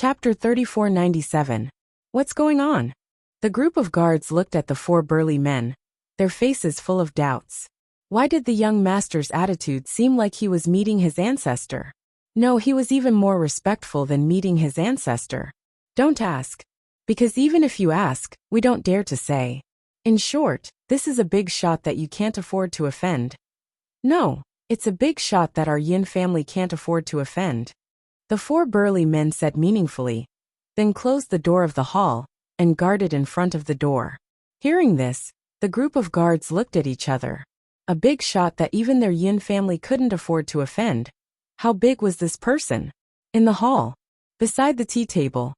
Chapter 3497. What's going on? The group of guards looked at the four burly men, their faces full of doubts. Why did the young master's attitude seem like he was meeting his ancestor? No, he was even more respectful than meeting his ancestor. Don't ask. Because even if you ask, we don't dare to say. In short, this is a big shot that you can't afford to offend. No, it's a big shot that our Yin family can't afford to offend. The four burly men said meaningfully, then closed the door of the hall and guarded in front of the door. Hearing this, the group of guards looked at each other. A big shot that even their Yin family couldn't afford to offend. How big was this person? In the hall, beside the tea table.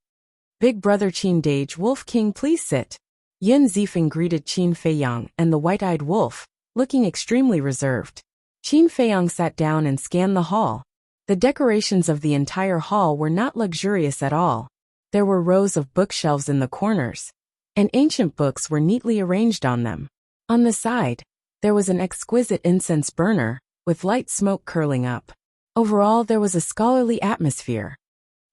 Big brother Qin Dage, Wolf King, please sit. Yin Zifeng greeted Qin Feiyang and the white-eyed wolf, looking extremely reserved. Qin Feiyang sat down and scanned the hall. The decorations of the entire hall were not luxurious at all. There were rows of bookshelves in the corners, and ancient books were neatly arranged on them. On the side, there was an exquisite incense burner, with light smoke curling up. Overall, there was a scholarly atmosphere.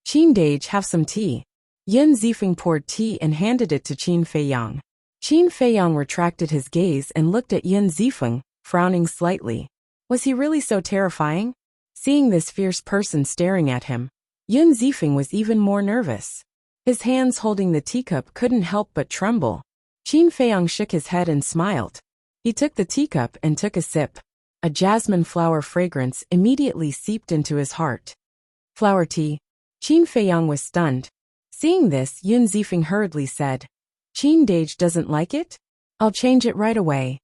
Qin Dage, have some tea. Yin Zifeng poured tea and handed it to Qin Feiyang. Qin Feiyang retracted his gaze and looked at Yin Zifeng, frowning slightly. Was he really so terrifying? Seeing this fierce person staring at him, Yin Zifeng was even more nervous. His hands holding the teacup couldn't help but tremble. Qin Feiyang shook his head and smiled. He took the teacup and took a sip. A jasmine flower fragrance immediately seeped into his heart. Flower tea. Qin Feiyang was stunned. Seeing this, Yin Zifeng hurriedly said, Qin Dage doesn't like it? I'll change it right away.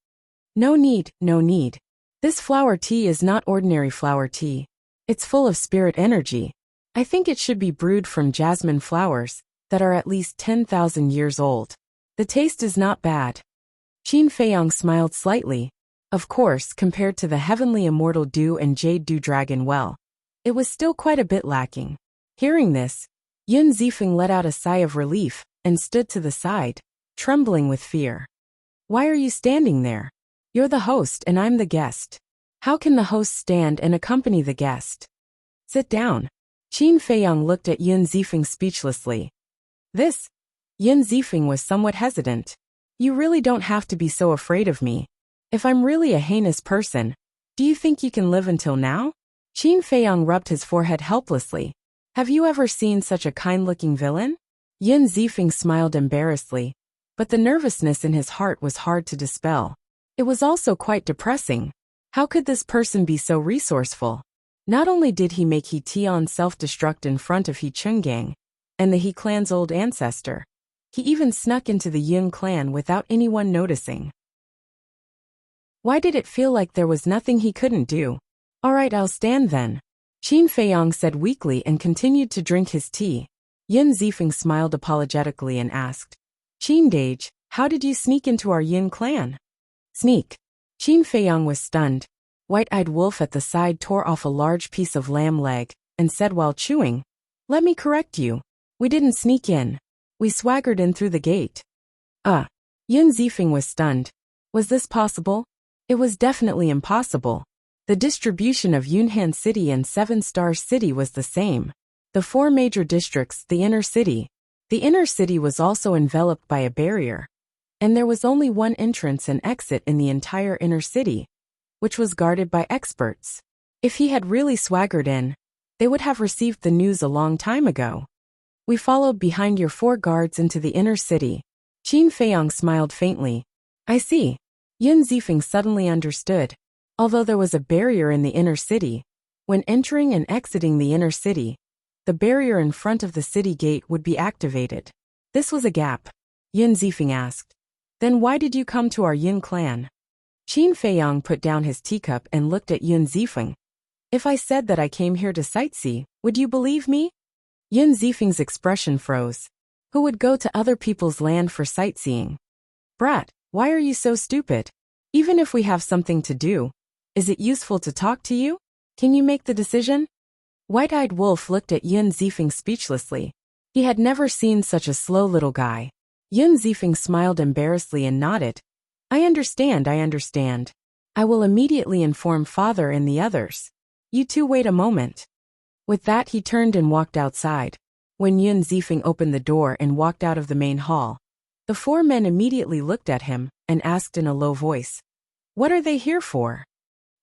No need, no need. This flower tea is not ordinary flower tea. It's full of spirit energy. I think it should be brewed from jasmine flowers that are at least 10,000 years old. The taste is not bad. Qin Feiyang smiled slightly. Of course, compared to the heavenly immortal dew and jade dew dragon well, it was still quite a bit lacking. Hearing this, Yin Zifeng let out a sigh of relief and stood to the side, trembling with fear. Why are you standing there? You're the host and I'm the guest. How can the host stand and accompany the guest? Sit down. Qin Feiyang looked at Yin Zifeng speechlessly. This? Yin Zifeng was somewhat hesitant. You really don't have to be so afraid of me. If I'm really a heinous person, do you think you can live until now? Qin Feiyang rubbed his forehead helplessly. Have you ever seen such a kind-looking villain? Yin Zifeng smiled embarrassedly, but the nervousness in his heart was hard to dispel. It was also quite depressing. How could this person be so resourceful? Not only did he make He Tian self-destruct in front of He Chungang and the He clan's old ancestor, he even snuck into the Yin clan without anyone noticing. Why did it feel like there was nothing he couldn't do? All right, I'll stand then. Qin Feiyang said weakly and continued to drink his tea. Yin Zifeng smiled apologetically and asked, Qin Dage, how did you sneak into our Yin clan? Sneak. Qin Feiyang was stunned. White-eyed wolf at the side tore off a large piece of lamb leg and said while chewing, Let me correct you. We didn't sneak in. We swaggered in through the gate. Yin Zifeng was stunned. Was this possible? It was definitely impossible. The distribution of Yunhan City and Seven Stars City was the same. The four major districts, the inner city. The inner city was also enveloped by a barrier. And there was only one entrance and exit in the entire inner city, which was guarded by experts. If he had really swaggered in, they would have received the news a long time ago. We followed behind your four guards into the inner city. Qin Feiyang smiled faintly. I see. Yin Zifeng suddenly understood. Although there was a barrier in the inner city, when entering and exiting the inner city, the barrier in front of the city gate would be activated. This was a gap. Yin Zifeng asked. Then why did you come to our Yin clan? Qin Feiyang put down his teacup and looked at Yin Zifeng. If I said that I came here to sightsee, would you believe me? Yin Zifeng's expression froze. Who would go to other people's land for sightseeing? Brat, why are you so stupid? Even if we have something to do, is it useful to talk to you? Can you make the decision? White-eyed wolf looked at Yin Zifeng speechlessly. He had never seen such a slow little guy. Yin Zifeng smiled embarrassedly and nodded. I understand. I will immediately inform father and the others. You two wait a moment. With that he turned and walked outside. When Yun Zifeng opened the door and walked out of the main hall, the four men immediately looked at him and asked in a low voice, "What are they here for?"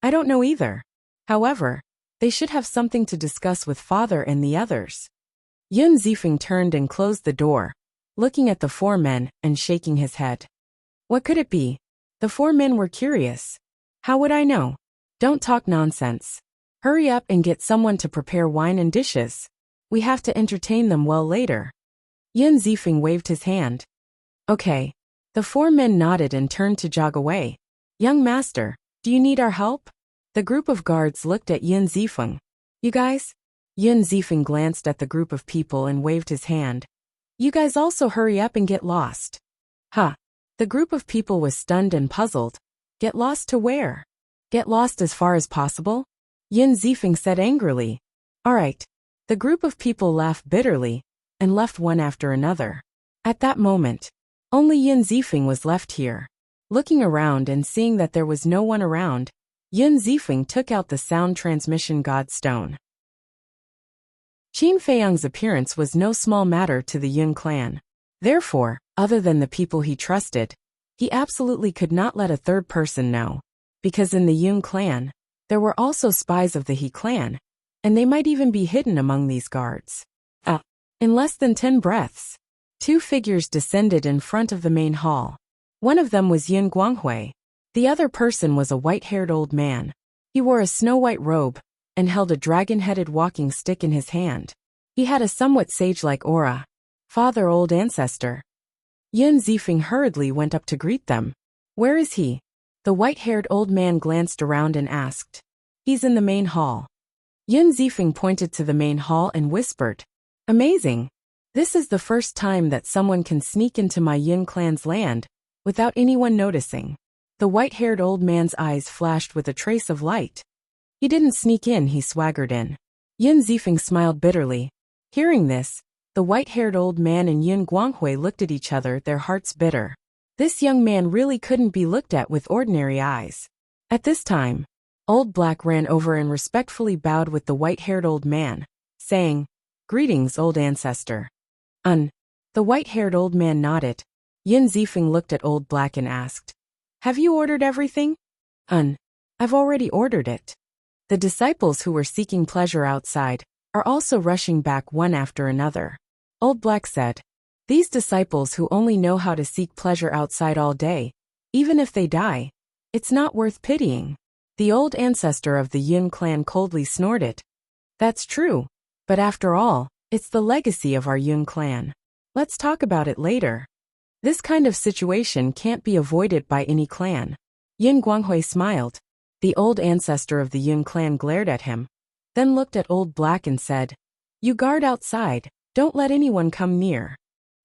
"I don't know either. However, they should have something to discuss with father and the others." Yun Zifeng turned and closed the door, looking at the four men and shaking his head. What could it be? The four men were curious. "How would I know? Don't talk nonsense. Hurry up and get someone to prepare wine and dishes. We have to entertain them well later." Yun Zifeng waved his hand. "Okay." The four men nodded and turned to jog away. "Young master, do you need our help?" The group of guards looked at Yun Zifeng. "You guys?" Yun Zifeng glanced at the group of people and waved his hand. "You guys also hurry up and get lost." "Huh." The group of people was stunned and puzzled. "Get lost to where?" "Get lost as far as possible," Yun Zifeng said angrily. "All right." The group of people laughed bitterly and left one after another. At that moment, only Yun Zifeng was left here. Looking around and seeing that there was no one around, Yun Zifeng took out the sound transmission god stone. Qin Feiyang's appearance was no small matter to the Yun clan. Therefore, other than the people he trusted, he absolutely could not let a third person know. Because in the Yun clan, there were also spies of the He clan, and they might even be hidden among these guards. In less than 10 breaths, two figures descended in front of the main hall. One of them was Yun Guanghui. The other person was a white-haired old man. He wore a snow-white robe and held a dragon-headed walking stick in his hand. He had a somewhat sage-like aura. "Father, old ancestor." Yun Zifeng hurriedly went up to greet them. "Where is he?" The white-haired old man glanced around and asked. "He's in the main hall." Yun Zifeng pointed to the main hall and whispered, "Amazing. This is the first time that someone can sneak into my Yun clan's land without anyone noticing." The white-haired old man's eyes flashed with a trace of light. "He didn't sneak in, he swaggered in." Yun Zifeng smiled bitterly. Hearing this, the white-haired old man and Yun Guanghui looked at each other, their hearts bitter. This young man really couldn't be looked at with ordinary eyes. At this time, Old Black ran over and respectfully bowed with the white-haired old man, saying, "Greetings, old ancestor." The white-haired old man nodded. Yun Zifeng looked at Old Black and asked, "Have you ordered everything?" "I've already ordered it." The disciples who were seeking pleasure outside are also rushing back one after another. Old Black said, "These disciples who only know how to seek pleasure outside all day, even if they die, it's not worth pitying." The old ancestor of the Yun clan coldly snorted. "That's true. But after all, it's the legacy of our Yun clan. Let's talk about it later. This kind of situation can't be avoided by any clan." Yun Guanghui smiled. The old ancestor of the Yun clan glared at him, then looked at Old Black and said, "You guard outside, don't let anyone come near."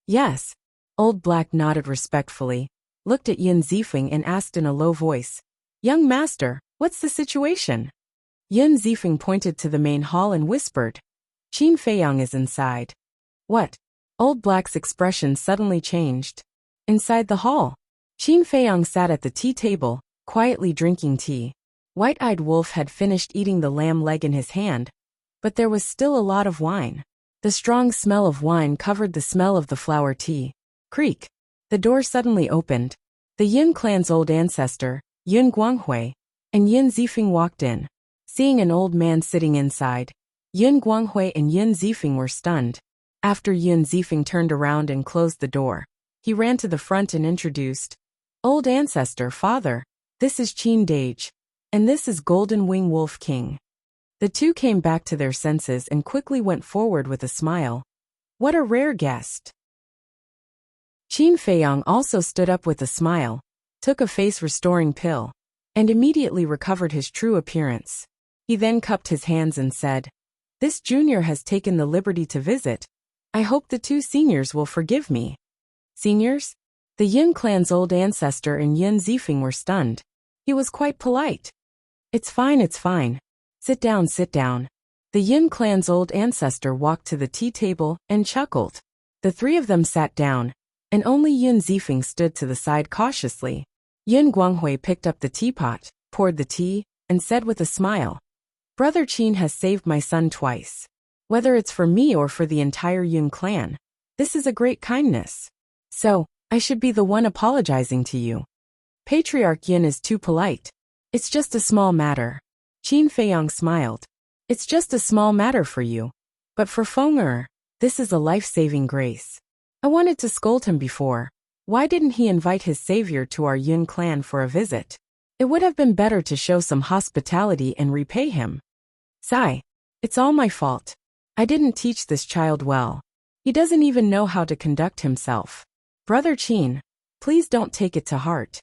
"Yes." Old Black nodded respectfully, looked at Yun Zifeng and asked in a low voice, "Young master, what's the situation?" Yun Zifeng pointed to the main hall and whispered, "Qin Feiyang is inside." "What?" Old Black's expression suddenly changed. Inside the hall, Qin Feiyang sat at the tea table, quietly drinking tea. White-eyed Wolf had finished eating the lamb leg in his hand, but there was still a lot of wine. The strong smell of wine covered the smell of the flower tea. Creak! The door suddenly opened. The Yun clan's old ancestor, Yun Guanghui, and Yun Zifeng walked in. Seeing an old man sitting inside, Yun Guanghui and Yun Zifeng were stunned. After Yun Zifeng turned around and closed the door, he ran to the front and introduced, "Old ancestor, father, this is Qin Dage, and this is Golden Wing Wolf King." The two came back to their senses and quickly went forward with a smile. What a rare guest. Qin Feiyang also stood up with a smile, took a face-restoring pill, and immediately recovered his true appearance. He then cupped his hands and said, "This junior has taken the liberty to visit. I hope the two seniors will forgive me." Seniors? The Yun clan's old ancestor and Yun Zifeng were stunned. He was quite polite. It's fine, it's fine. Sit down, sit down." The Yun clan's old ancestor walked to the tea table and chuckled. The three of them sat down, and only Yun Zifeng stood to the side cautiously. Yun Guanghui picked up the teapot, poured the tea, and said with a smile, "Brother Qin has saved my son twice. Whether it's for me or for the entire Yun clan, this is a great kindness. So, I should be the one apologizing to you. Patriarch Yin is too polite. It's just a small matter. Qin Feiyang smiled. It's just a small matter for you. But for Feng this is a life-saving grace. I wanted to scold him before. Why didn't he invite his savior to our Yun clan for a visit? It would have been better to show some hospitality and repay him. Sigh. It's all my fault. I didn't teach this child well. He doesn't even know how to conduct himself. Brother Qin, please don't take it to heart.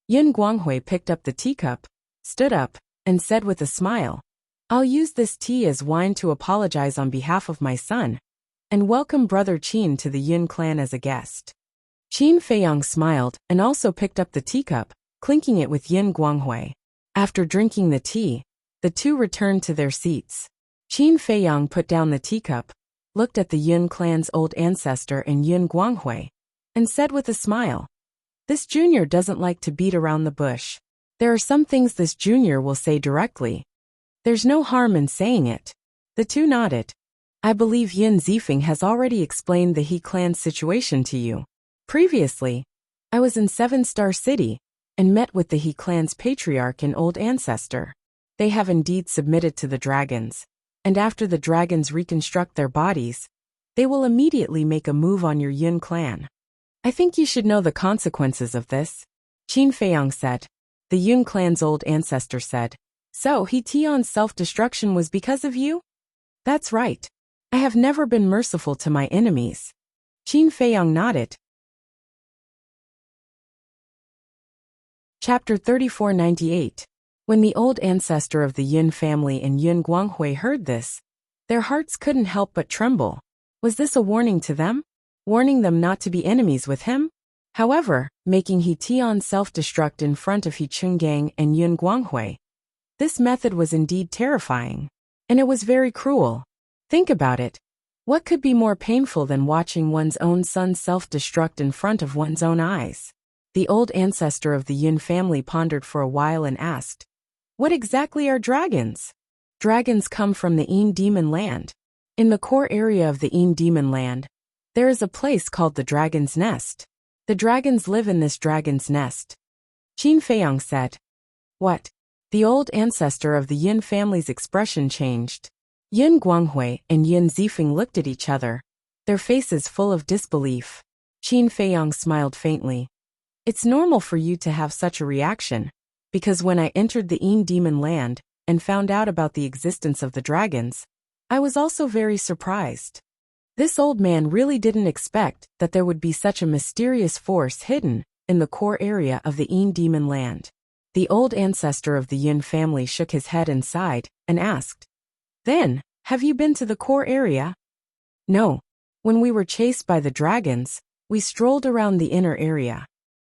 Yin Guanghui picked up the teacup, stood up, and said with a smile, I'll use this tea as wine to apologize on behalf of my son, and welcome Brother Qin to the Yun clan as a guest. Qin Feiyang smiled and also picked up the teacup, clinking it with Yin Guanghui. After drinking the tea, the two returned to their seats. Qin Feiyang put down the teacup, looked at the Yun clan's old ancestor and Yin Guanghui, and said with a smile, This junior doesn't like to beat around the bush. There are some things this junior will say directly. There's no harm in saying it. The two nodded. I believe Yin Zifeng has already explained the He clan's situation to you. Previously, I was in 7-Star City and met with the He clan's patriarch and old ancestor. They have indeed submitted to the dragons, and after the dragons reconstruct their bodies, they will immediately make a move on your Yun clan. I think you should know the consequences of this, Qin Feiyang said. The Yun clan's old ancestor said, So He Tion's self-destruction was because of you? That's right. I have never been merciful to my enemies. Qin Feiyang nodded. Chapter 3498. When the old ancestor of the Yun family and Yin Guanghui heard this, their hearts couldn't help but tremble. Was this a warning to them? Warning them not to be enemies with him? However, making He Tian self-destruct in front of He Chungang and Yin Guanghui. This method was indeed terrifying. And it was very cruel. Think about it. What could be more painful than watching one's own son self-destruct in front of one's own eyes? The old ancestor of the Yin family pondered for a while and asked, What exactly are dragons? Dragons come from the Yin Demon Land. In the core area of the Yin Demon Land, there is a place called the Dragon's Nest. The dragons live in this dragon's nest. Qin Feiyang said. What? The old ancestor of the Yin family's expression changed. Yin Guanghui and Yin Zifeng looked at each other, their faces full of disbelief. Qin Feiyang smiled faintly. It's normal for you to have such a reaction, because when I entered the Yin Demon Land and found out about the existence of the dragons, I was also very surprised. This old man really didn't expect that there would be such a mysterious force hidden in the core area of the Yin Demon Land. The old ancestor of the Yin family shook his head and sighed, and asked, Then, have you been to the core area? No. When we were chased by the dragons, we strolled around the inner area.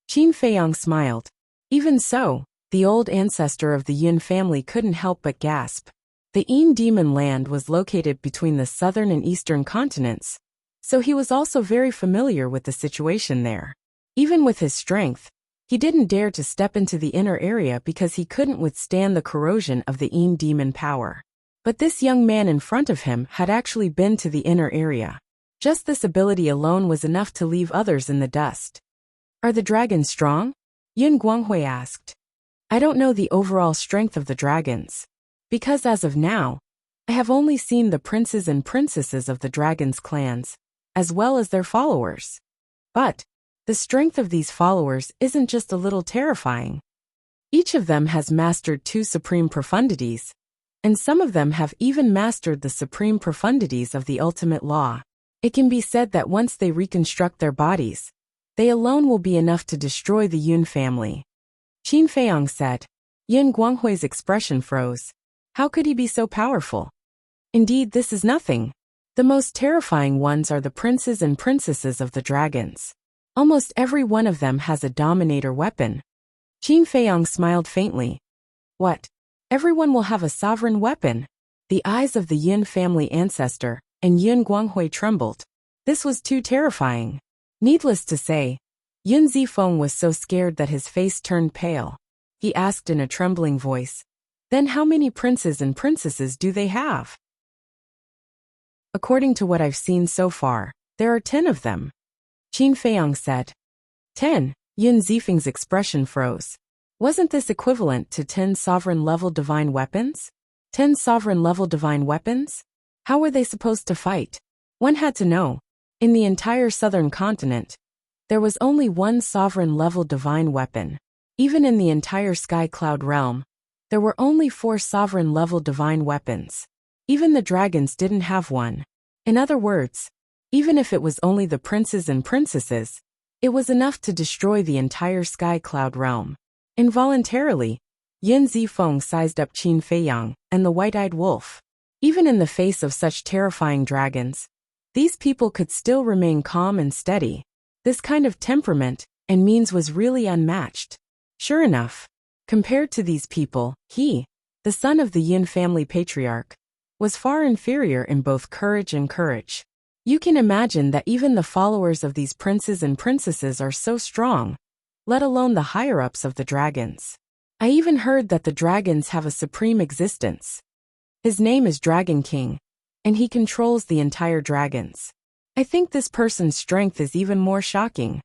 Qin Feiyang smiled. Even so, the old ancestor of the Yin family couldn't help but gasp. The Yin Demon Land was located between the southern and eastern continents, so he was also very familiar with the situation there. Even with his strength, he didn't dare to step into the inner area because he couldn't withstand the corrosion of the Yin demon power. But this young man in front of him had actually been to the inner area. Just this ability alone was enough to leave others in the dust. Are the dragons strong? Yin Guanghui asked. I don't know the overall strength of the dragons, because as of now, I have only seen the princes and princesses of the dragons' clans, as well as their followers. But the strength of these followers isn't just a little terrifying. Each of them has mastered 2 supreme profundities, and some of them have even mastered the supreme profundities of the ultimate law. It can be said that once they reconstruct their bodies, they alone will be enough to destroy the Yun family. Qin Feiyang said. Yin Guanghui's expression froze. How could he be so powerful? Indeed, this is nothing. The most terrifying ones are the princes and princesses of the dragons. Almost every one of them has a dominator weapon. Qin Feiyang smiled faintly. What? Everyone will have a sovereign weapon? The eyes of the Yin family ancestor and Yin Guanghui trembled. This was too terrifying. Needless to say, Yin Zifeng was so scared that his face turned pale. He asked in a trembling voice, Then how many princes and princesses do they have? According to what I've seen so far, there are 10 of them. Qin Feiyang said. 10. Yun Zifeng's expression froze. Wasn't this equivalent to 10 sovereign-level divine weapons? 10 sovereign-level divine weapons? How were they supposed to fight? One had to know. In the entire southern continent, there was only one sovereign-level divine weapon. Even in the entire Sky Cloud realm, there were only 4 sovereign-level divine weapons. Even the dragons didn't have one. In other words, even if it was only the princes and princesses, it was enough to destroy the entire Sky Cloud realm. Involuntarily, Yin Zifeng sized up Qin Feiyang and the white-eyed wolf. Even in the face of such terrifying dragons, these people could still remain calm and steady. This kind of temperament and means was really unmatched. Sure enough, compared to these people, he, the son of the Yin family patriarch, was far inferior in both courage and courage. You can imagine that even the followers of these princes and princesses are so strong, let alone the higher-ups of the dragons. I even heard that the dragons have a supreme existence. His name is Dragon King, and he controls the entire dragons. I think this person's strength is even more shocking.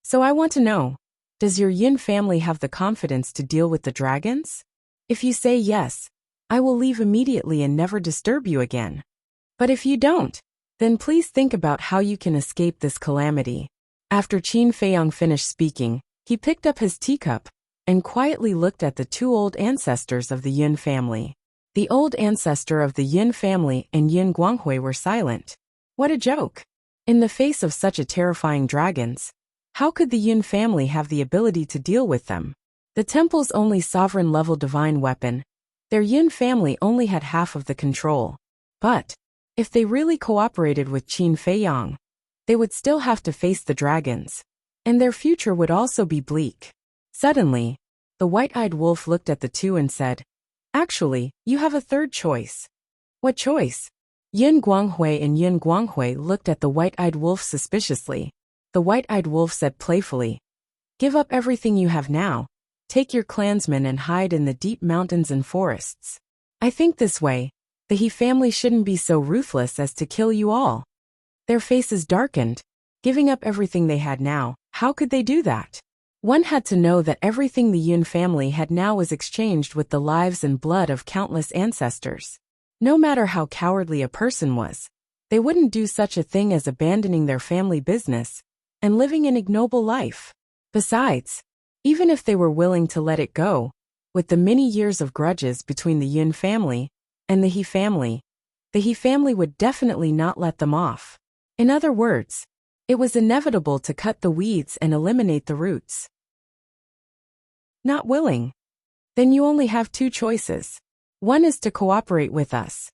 So I want to know, does your Yin family have the confidence to deal with the dragons? If you say yes, I will leave immediately and never disturb you again. But if you don't, then please think about how you can escape this calamity. After Qin Feiyang finished speaking, he picked up his teacup and quietly looked at the 2 old ancestors of the Yin family. The old ancestor of the Yin family and Yin Guanghui were silent. What a joke! In the face of such a terrifying dragons, how could the Yin family have the ability to deal with them? The temple's only sovereign-level divine weapon, their Yin family only had half of the control. But if they really cooperated with Qin Feiyang, they would still have to face the dragons, and their future would also be bleak. Suddenly, the white-eyed wolf looked at the 2 and said, "Actually, you have a third choice." "What choice?" Yin Guanghui and Yin Guanghui looked at the white-eyed wolf suspiciously. The white-eyed wolf said playfully, "Give up everything you have now. Take your clansmen and hide in the deep mountains and forests. I think this way, the He family shouldn't be so ruthless as to kill you all." Their faces darkened. Giving up everything they had now, how could they do that? One had to know that everything the Yin family had now was exchanged with the lives and blood of countless ancestors. No matter how cowardly a person was, they wouldn't do such a thing as abandoning their family business and living an ignoble life. Besides, even if they were willing to let it go, with the many years of grudges between the Yin family and the He family would definitely not let them off. In other words, it was inevitable to cut the weeds and eliminate the roots. Not willing? Then you only have 2 choices. One is to cooperate with us,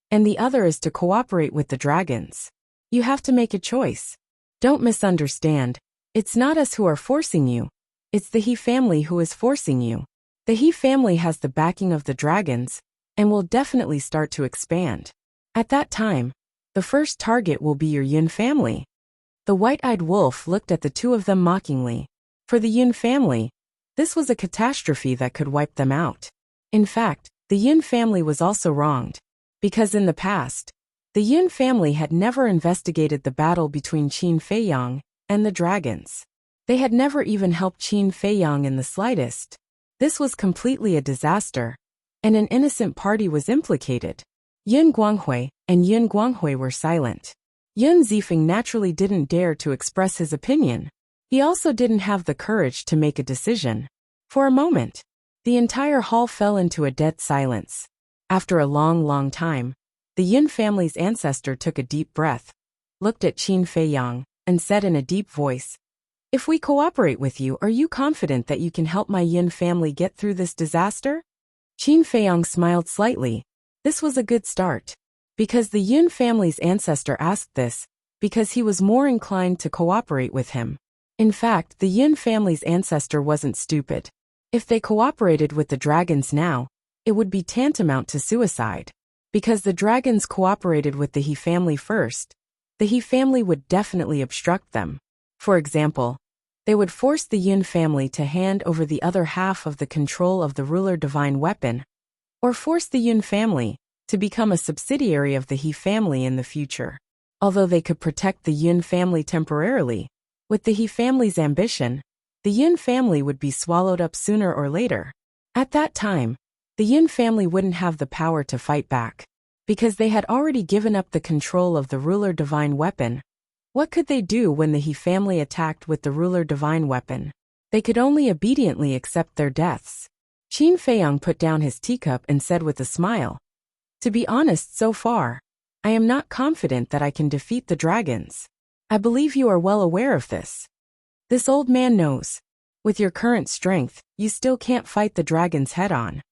and the other is to cooperate with the dragons. You have to make a choice. Don't misunderstand. It's not us who are forcing you. It's the He family who is forcing you. The He family has the backing of the dragons and will definitely start to expand. At that time, the first target will be your Yin family. The white-eyed wolf looked at the 2 of them mockingly. For the Yin family, this was a catastrophe that could wipe them out. In fact, the Yin family was also wronged, because in the past, the Yin family had never investigated the battle between Qin Feiyang and the dragons. They had never even helped Qin Feiyang in the slightest. This was completely a disaster, and an innocent party was implicated. Yin Guanghui and Yin Guanghui were silent. Yun Zifeng naturally didn't dare to express his opinion. He also didn't have the courage to make a decision. For a moment, the entire hall fell into a dead silence. After a long time, the Yin family's ancestor took a deep breath, looked at Qin Feiyang, and said in a deep voice, "If we cooperate with you, are you confident that you can help my Yin family get through this disaster?" Qin Feiyang smiled slightly. This was a good start. Because the Yin family's ancestor asked this, because he was more inclined to cooperate with him. In fact, the Yin family's ancestor wasn't stupid. If they cooperated with the dragons now, it would be tantamount to suicide. Because the dragons cooperated with the He family first, the He family would definitely obstruct them. For example, they would force the Yin family to hand over the other half of the control of the ruler divine weapon, or force the Yin family to become a subsidiary of the He family in the future. Although they could protect the Yun family temporarily, with the He family's ambition, the Yun family would be swallowed up sooner or later. At that time, the Yun family wouldn't have the power to fight back, because they had already given up the control of the ruler divine weapon. What could they do when the He family attacked with the ruler divine weapon? They could only obediently accept their deaths. Qin Feiyang put down his teacup and said with a smile, "To be honest, so far, I am not confident that I can defeat the dragons. I believe you are well aware of this. This old man knows. With your current strength, you still can't fight the dragons head-on.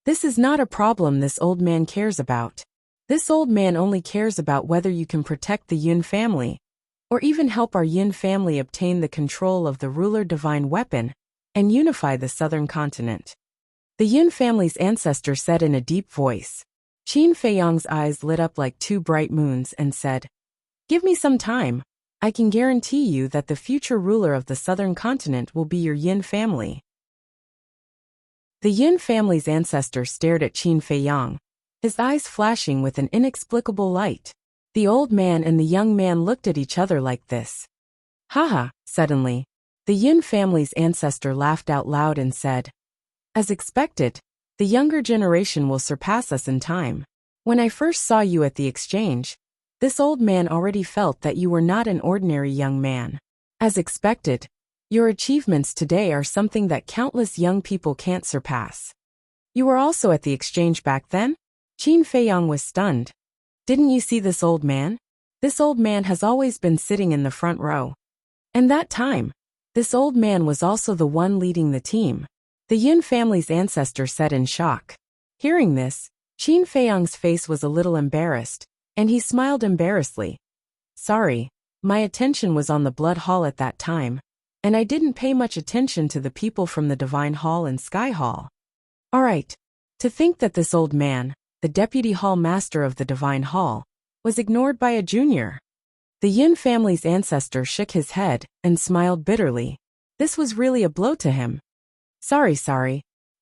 This is not a problem this old man cares about. This old man only cares about whether you can protect the Yun family, or even help our Yin family obtain the control of the ruler divine weapon and unify the southern continent." The Yin family's ancestor said in a deep voice. Qin Feiyang's eyes lit up like two bright moons and said, "Give me some time. I can guarantee you that the future ruler of the southern continent will be your Yin family." The Yin family's ancestor stared at Qin Feiyang, his eyes flashing with an inexplicable light. The old man and the young man looked at each other like this. Haha, suddenly, the Yin family's ancestor laughed out loud and said, "As expected, the younger generation will surpass us in time. When I first saw you at the exchange, this old man already felt that you were not an ordinary young man. As expected, your achievements today are something that countless young people can't surpass." "You were also at the exchange back then?" Qin Feiyang was stunned. "Didn't you see this old man? This old man has always been sitting in the front row. And that time, this old man was also the one leading the team." The Yin family's ancestor said in shock. Hearing this, Qin Feiyang's face was a little embarrassed, and he smiled embarrassedly. "Sorry, my attention was on the Blood Hall at that time, and I didn't pay much attention to the people from the Divine Hall and Sky Hall." All right. To think that this old man, the Deputy Hall Master of the Divine Hall, was ignored by a junior. The Yin family's ancestor shook his head and smiled bitterly. This was really a blow to him. Sorry.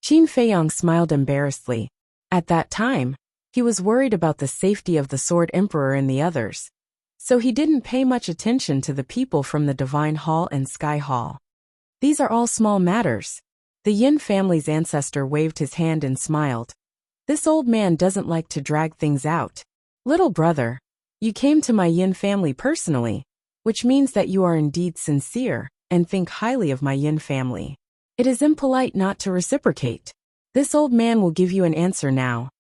Qin Feiyang smiled embarrassedly. At that time, he was worried about the safety of the Sword Emperor and the others, so he didn't pay much attention to the people from the Divine Hall and Sky Hall. These are all small matters. The Yin family's ancestor waved his hand and smiled. This old man doesn't like to drag things out. Little brother, you came to my Yin family personally, which means that you are indeed sincere and think highly of my Yin family. It is impolite not to reciprocate. This old man will give you an answer now.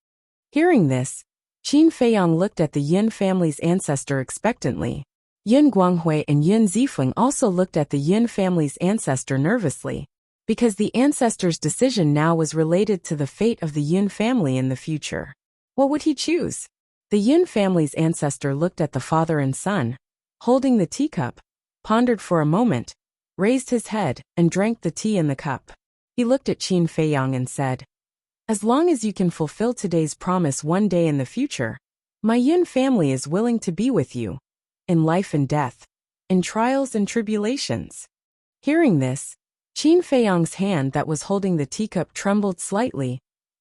Hearing this, Qin Feiyang looked at the Yin family's ancestor expectantly. Yin Guanghui and Yin Zifeng also looked at the Yin family's ancestor nervously, because the ancestor's decision now was related to the fate of the Yin family in the future. What would he choose? The Yin family's ancestor looked at the father and son, holding the teacup, pondered for a moment, raised his head, and drank the tea in the cup. He looked at Qin Feiyang and said, "As long as you can fulfill today's promise one day in the future, my Yin family is willing to be with you, in life and death, in trials and tribulations." Hearing this, Qin Feiyang's hand that was holding the teacup trembled slightly,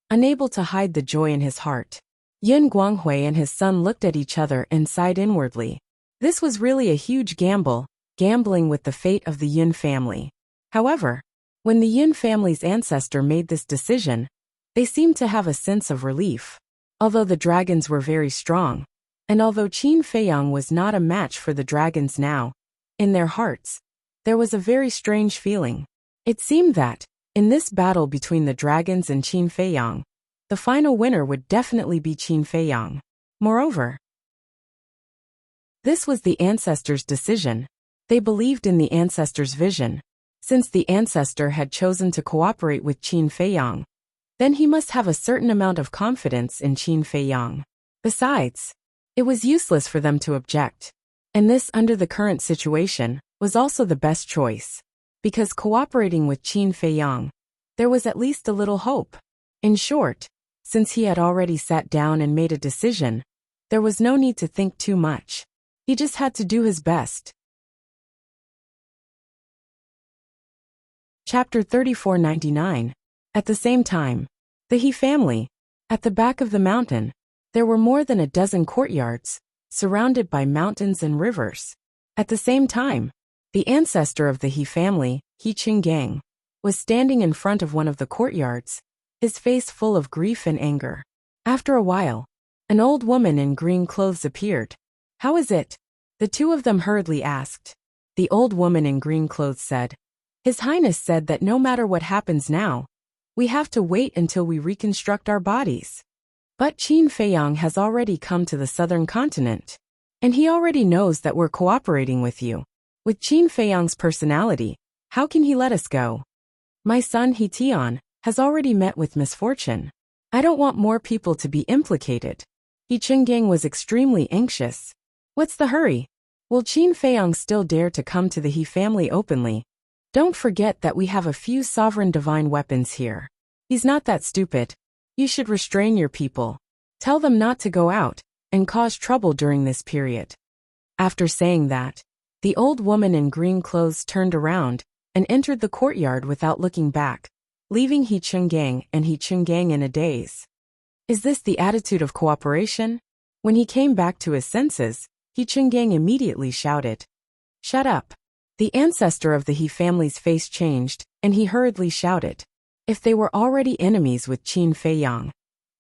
unable to hide the joy in his heart. Yin Guanghui and his son looked at each other and sighed inwardly. This was really a huge gamble, gambling with the fate of the Yin family. However, when the Yin family's ancestor made this decision, they seemed to have a sense of relief. Although the dragons were very strong, and although Qin Feiyang was not a match for the dragons now, in their hearts, there was a very strange feeling. It seemed that, in this battle between the dragons and Qin Feiyang, the final winner would definitely be Qin Feiyang. Moreover, this was the ancestor's decision. They believed in the ancestor's vision. Since the ancestor had chosen to cooperate with Qin Feiyang, then he must have a certain amount of confidence in Qin Feiyang. Besides, it was useless for them to object. And this, under the current situation, was also the best choice. Because cooperating with Qin Feiyang, there was at least a little hope. In short, since he had already sat down and made a decision, there was no need to think too much. He just had to do his best. Chapter 3499. At the same time, the He family, at the back of the mountain, There were more than a dozen courtyards, surrounded by mountains and rivers. At the same time, the ancestor of the He family, He Qinggang, was standing in front of one of the courtyards, his face full of grief and anger. After a while, an old woman in green clothes appeared. "How is it?" the two of them hurriedly asked. The old woman in green clothes said, "His Highness said that no matter what happens now, we have to wait until we reconstruct our bodies. But Qin Feiyang has already come to the southern continent, and he already knows that we're cooperating with you. With Qin Feiyang's personality, how can he let us go? My son He Tian has already met with misfortune. I don't want more people to be implicated." He Qinggang was extremely anxious. What's the hurry? Will Qin Feiyang still dare to come to the He family openly? Don't forget that we have a few sovereign divine weapons here. He's not that stupid. You should restrain your people. Tell them not to go out and cause trouble during this period. After saying that, the old woman in green clothes turned around and entered the courtyard without looking back, leaving He Qinggang and He Qinggang in a daze. Is this the attitude of cooperation? When he came back to his senses, He Qinggang immediately shouted, "Shut up." The ancestor of the He family's face changed, and he hurriedly shouted, "If they were already enemies with Qin Feiyang,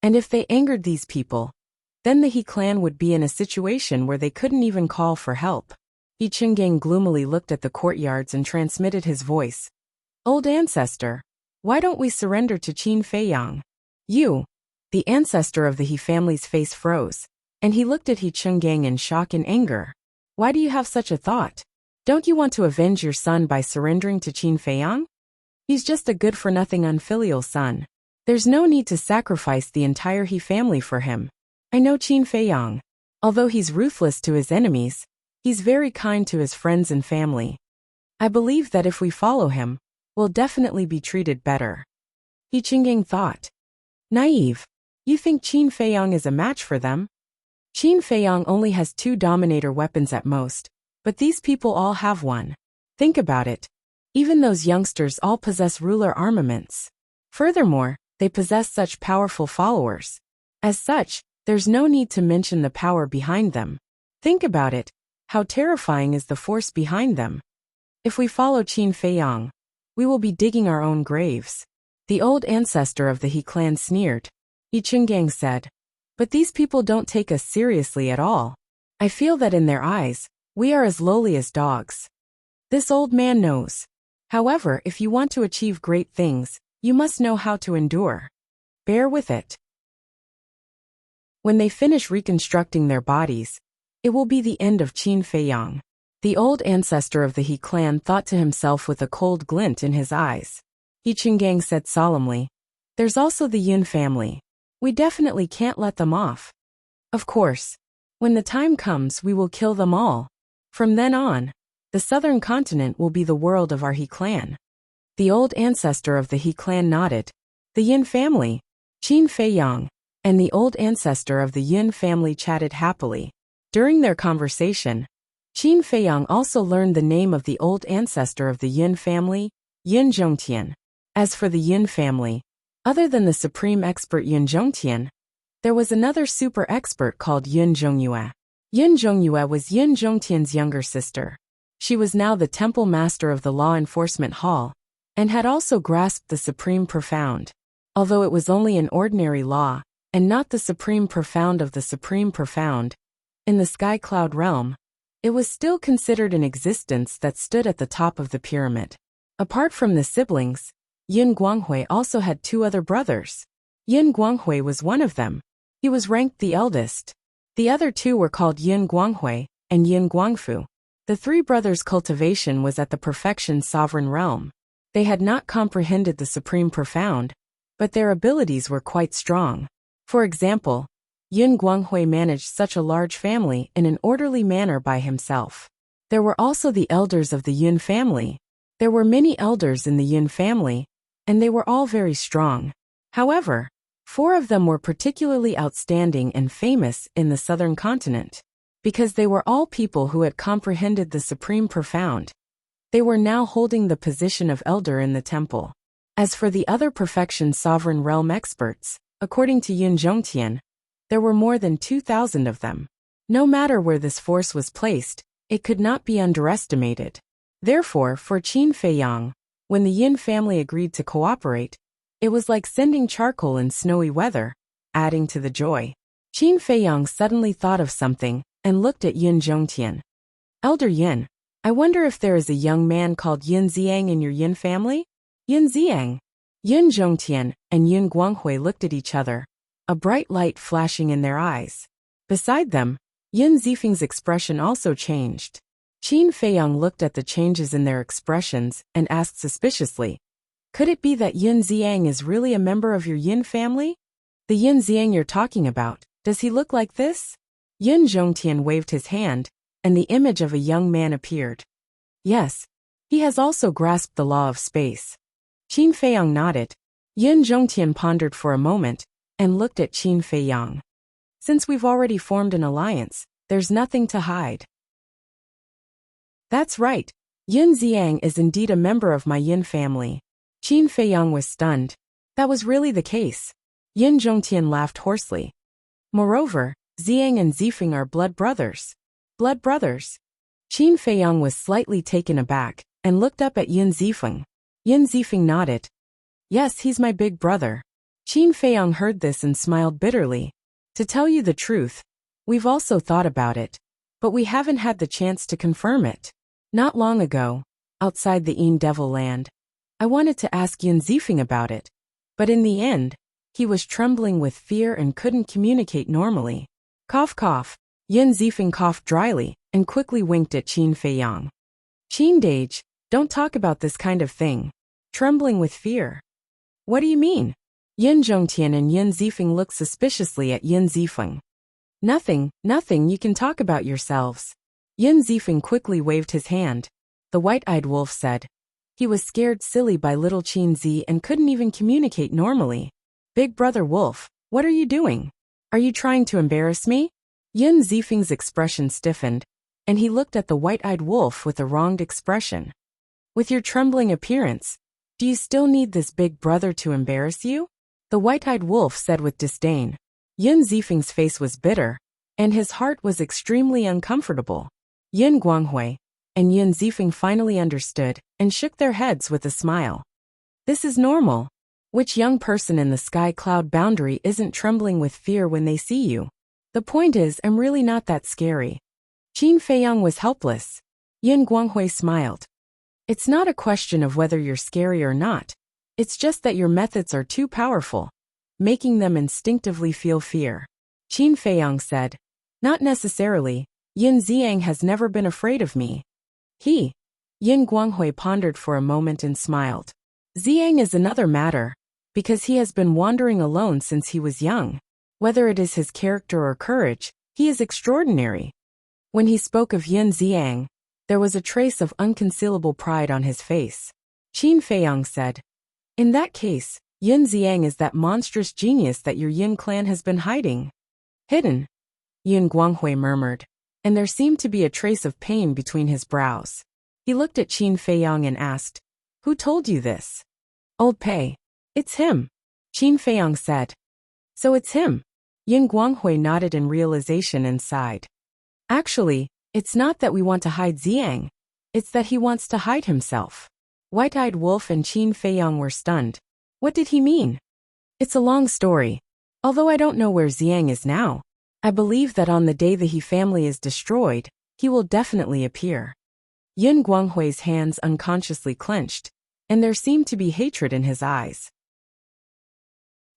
and if they angered these people, then the He clan would be in a situation where they couldn't even call for help." He Qinggang gloomily looked at the courtyards and transmitted his voice. "Old ancestor, why don't we surrender to Qin Feiyang?" "You." The ancestor of the He family's face froze, and he looked at He Qinggang in shock and anger. "Why do you have such a thought? Don't you want to avenge your son by surrendering to Qin Feiyang? He's just a good-for-nothing unfilial son. There's no need to sacrifice the entire He family for him. I know Qin Feiyang. Although he's ruthless to his enemies, he's very kind to his friends and family. I believe that if we follow him, we'll definitely be treated better." He Qinggang thought. Naive. You think Qin Feiyang is a match for them? Qin Feiyang only has 2 dominator weapons at most, but these people all have one. Think about it. Even those youngsters all possess ruler armaments. Furthermore, they possess such powerful followers. As such, there's no need to mention the power behind them. Think about it. How terrifying is the force behind them? If we follow Qin Feiyang, we will be digging our own graves. The old ancestor of the He clan sneered. He Qinggang said, "But these people don't take us seriously at all. I feel that in their eyes, we are as lowly as dogs." This old man knows. However, if you want to achieve great things, you must know how to endure. Bear with it. When they finish reconstructing their bodies, it will be the end of Qin Feiyang. The old ancestor of the He clan thought to himself with a cold glint in his eyes. He Qinggang said solemnly, "There's also the Yun family. We definitely can't let them off. Of course, when the time comes we will kill them all. From then on, the southern continent will be the world of our He clan." The old ancestor of the He clan nodded. The Yin family, Qin Feiyang, and the old ancestor of the Yun family chatted happily. During their conversation, Qin Feiyang also learned the name of the old ancestor of the Yun family, Yun Zhongtian. As for the Yun family, other than the supreme expert Yun Zhongtian, there was another super expert called Yun Zhongyue. Yun Zhongyue was Yun Zhongtian's younger sister. She was now the temple master of the law enforcement hall, and had also grasped the supreme profound. Although it was only an ordinary law, and not the supreme profound of the supreme profound, in the sky cloud realm, it was still considered an existence that stood at the top of the pyramid. Apart from the siblings, Yun Guanghui also had 2 other brothers. Yun Guanghui was one of them. He was ranked the eldest. The other 2 were called Yun Guanghui and Yun Guangfu. The 3 brothers' cultivation was at the perfection sovereign realm. They had not comprehended the supreme profound, but their abilities were quite strong. For example, Yun Guanghui managed such a large family in an orderly manner by himself. There were also the elders of the Yun family. There were many elders in the Yun family, and they were all very strong. However, 4 of them were particularly outstanding and famous in the southern continent, because they were all people who had comprehended the supreme profound. They were now holding the position of elder in the temple. As for the other perfection sovereign realm experts, according to Yun Zhongtian, There were more than 2,000 of them. No matter where this force was placed, it could not be underestimated. Therefore, for Qin Feiyang, when the Yin family agreed to cooperate, it was like sending charcoal in snowy weather, adding to the joy. Qin Feiyang suddenly thought of something and looked at Yin Zhongtian. Elder Yin, I wonder if there is a young man called Yin Ziang in your Yin family? Yin Ziang. Yin Zhongtian and Yin Guanghui looked at each other, a bright light flashing in their eyes. Beside them, Yin Zifeng's expression also changed. Qin Feiyang looked at the changes in their expressions and asked suspiciously, could it be that Yin Ziang is really a member of your Yin family? The Yin Ziang you're talking about, does he look like this? Yin Zhongtian waved his hand, and the image of a young man appeared. Yes, he has also grasped the law of space. Qin Feiyang nodded. Yin Zhongtian pondered for a moment and looked at Qin Feiyang. Since we've already formed an alliance, there's nothing to hide. That's right. Yin Ziang is indeed a member of my Yin family. Qin Feiyang was stunned. That was really the case. Yin Zhongtian laughed hoarsely. Moreover, Ziang and Zifeng are blood brothers. Blood brothers? Qin Feiyang was slightly taken aback and looked up at Yin Zifeng. Yin Zifeng nodded. Yes, he's my big brother. Qin Feiyang heard this and smiled bitterly. To tell you the truth, we've also thought about it, but we haven't had the chance to confirm it. Not long ago, outside the Yin Devil Land, I wanted to ask Yin Zifeng about it, but in the end, he was trembling with fear and couldn't communicate normally. Cough cough. Yin Zifeng coughed dryly and quickly winked at Qin Feiyang. Qin Dage, don't talk about this kind of thing. Trembling with fear. What do you mean? Yin Zhongtian and Yin Zifeng looked suspiciously at Yin Zifeng. Nothing, you can talk about yourselves. Yin Zifeng quickly waved his hand. The white-eyed wolf said. He was scared silly by little Qin Zi and couldn't even communicate normally. Big brother wolf, what are you doing? Are you trying to embarrass me? Yin Zifeng's expression stiffened, and he looked at the white-eyed wolf with a wronged expression. With your trembling appearance, do you still need this big brother to embarrass you? The white-eyed wolf said with disdain. Yin Zifeng's face was bitter, and his heart was extremely uncomfortable. Yin Guanghui and Yin Zifeng finally understood and shook their heads with a smile. This is normal. Which young person in the sky cloud boundary isn't trembling with fear when they see you? The point is, I'm really not that scary. Qin Feiyang was helpless. Yin Guanghui smiled. It's not a question of whether you're scary or not. It's just that your methods are too powerful, making them instinctively feel fear. Qin Feiyang said. Not necessarily. Yin Ziang has never been afraid of me. Yin Guanghui pondered for a moment and smiled. Ziang is another matter, because he has been wandering alone since he was young. Whether it is his character or courage, he is extraordinary. When he spoke of Yin Ziang, there was a trace of unconcealable pride on his face. Qin Feiyang said, in that case, Yin Ziang is that monstrous genius that your Yin clan has been hiding. Hidden? Yin Guanghui murmured, and there seemed to be a trace of pain between his brows. He looked at Qin Feiyang and asked, who told you this? Old Pei. It's him. Qin Feiyang said. So it's him. Yin Guanghui nodded in realization and sighed. Actually, it's not that we want to hide Ziang. It's that he wants to hide himself. White-eyed wolf and Qin Feiyang were stunned. What did he mean? It's a long story. Although I don't know where Ziang is now, I believe that on the day the He family is destroyed, he will definitely appear. Yin Guanghui's hands unconsciously clenched, and there seemed to be hatred in his eyes.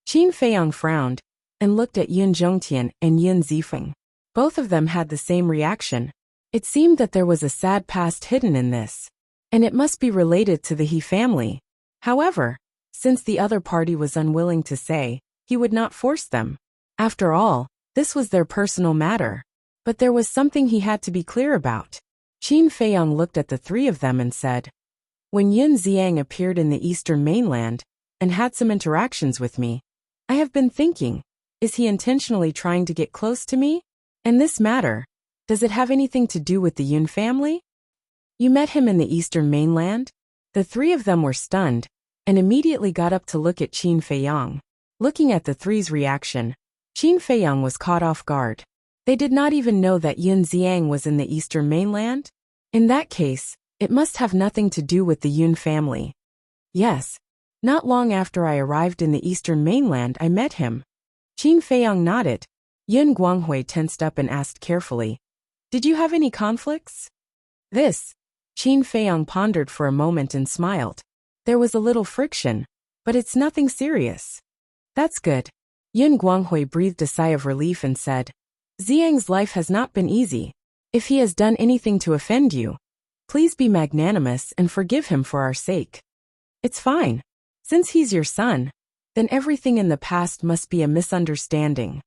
Qin Feiyang frowned and looked at Yin Zhongtian and Yin Zifeng. Both of them had the same reaction. It seemed that there was a sad past hidden in this, and it must be related to the He family. However, since the other party was unwilling to say, he would not force them. After all, this was their personal matter. But there was something he had to be clear about. Qin Feiyang looked at the three of them and said, when Yin Ziang appeared in the eastern mainland and had some interactions with me, I have been thinking, is he intentionally trying to get close to me? And this matter, does it have anything to do with the Yin family? You met him in the eastern mainland? The three of them were stunned and immediately got up to look at Qin Feiyang. Looking at the three's reaction, Qin Feiyang was caught off guard. They did not even know that Yun Xiang was in the eastern mainland? In that case, it must have nothing to do with the Yun family. Yes. Not long after I arrived in the eastern mainland I met him. Qin Feiyang nodded. Yun Guanghui tensed up and asked carefully, "Did you have any conflicts?" This. Qin Feiyang pondered for a moment and smiled. There was a little friction, but it's nothing serious. That's good. Yun Guanghui breathed a sigh of relief and said, "Xiang's life has not been easy. If he has done anything to offend you, please be magnanimous and forgive him for our sake." "It's fine. Since he's your son, then everything in the past must be a misunderstanding.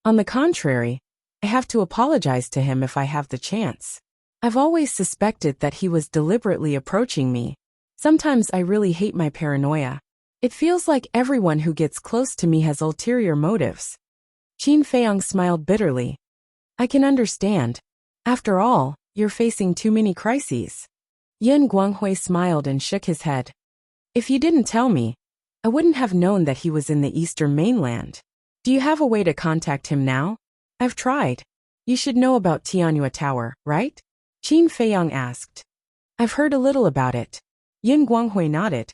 On the contrary, I have to apologize to him if I have the chance. I've always suspected that he was deliberately approaching me. Sometimes I really hate my paranoia. It feels like everyone who gets close to me has ulterior motives." Qin Feiyang smiled bitterly. "I can understand. After all, you're facing too many crises." Yun Guanghui smiled and shook his head. "If you didn't tell me, I wouldn't have known that he was in the eastern mainland. Do you have a way to contact him now?" "I've tried. You should know about Tianyue Tower, right?" Qin Feiyang asked. "I've heard a little about it." Yun Guanghui nodded.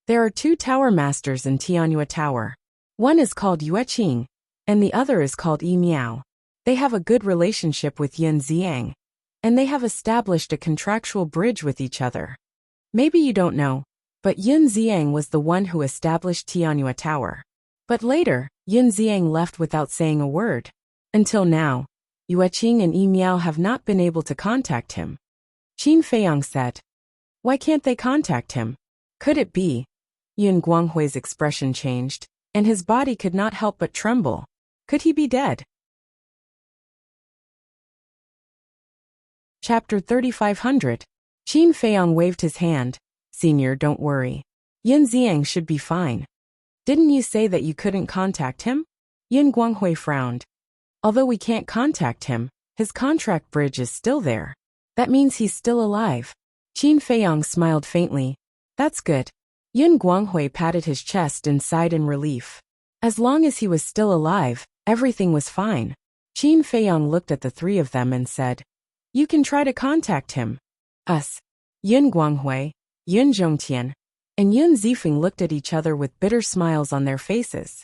"There are 2 tower masters in Tianyue Tower. One is called Yueqing, and the other is called Yi Miao. They have a good relationship with Yun Xiang, and they have established a contractual bridge with each other. Maybe you don't know, but Yun Xiang was the one who established Tianyue Tower. But later, Yun Xiang left without saying a word. Until now, Yueqing and Yi Miao have not been able to contact him." Qin Feiyang said. "Why can't they contact him? Could it be?" Yun Guanghui's expression changed, and his body could not help but tremble. Could he be dead? Chapter 3500. Qin Feiyang waved his hand. "Senior, don't worry. Yun Xiang should be fine." "Didn't you say that you couldn't contact him?" Yun Guanghui frowned. "Although we can't contact him, his contract bridge is still there. That means he's still alive." Qin Feiyang smiled faintly. "That's good." Yun Guanghui patted his chest and sighed in relief. As long as he was still alive, everything was fine. Qin Feiyang looked at the 3 of them and said, "You can try to contact him." Us. Yun Guanghui, Yun Zhongtian, and Yun Zifeng looked at each other with bitter smiles on their faces.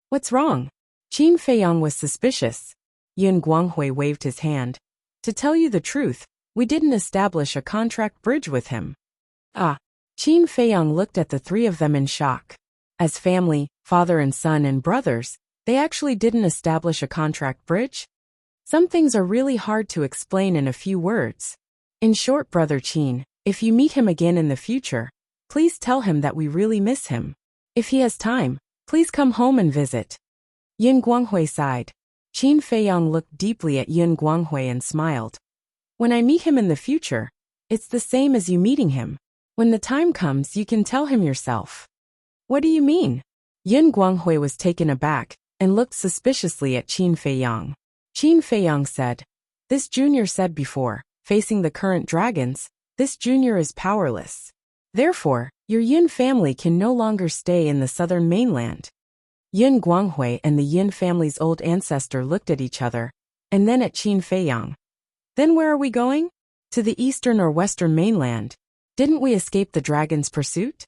"What's wrong?" Qin Feiyang was suspicious. Yun Guanghui waved his hand. "To tell you the truth, we didn't establish a contract bridge with him." "Ah." Qin Feiyang looked at the 3 of them in shock. As family, father and son and brothers, they actually didn't establish a contract bridge? Some things are really hard to explain in a few words. In short, Brother Qin, if you meet him again in the future, please tell him that we really miss him. If he has time, please come home and visit." Yun Guanghui sighed. Qin Feiyang looked deeply at Yun Guanghui and smiled. "When I meet him in the future, it's the same as you meeting him. When the time comes, you can tell him yourself." "What do you mean?" Yun Guanghui was taken aback and looked suspiciously at Qin Feiyang. Qin Feiyang said, "This junior said before, facing the current dragons, this junior is powerless. Therefore, your Yun family can no longer stay in the southern mainland." Yun Guanghui and the Yun family's old ancestor looked at each other, and then at Qin Feiyang. "Then where are we going?" "To the eastern or western mainland. Didn't we escape the dragon's pursuit?"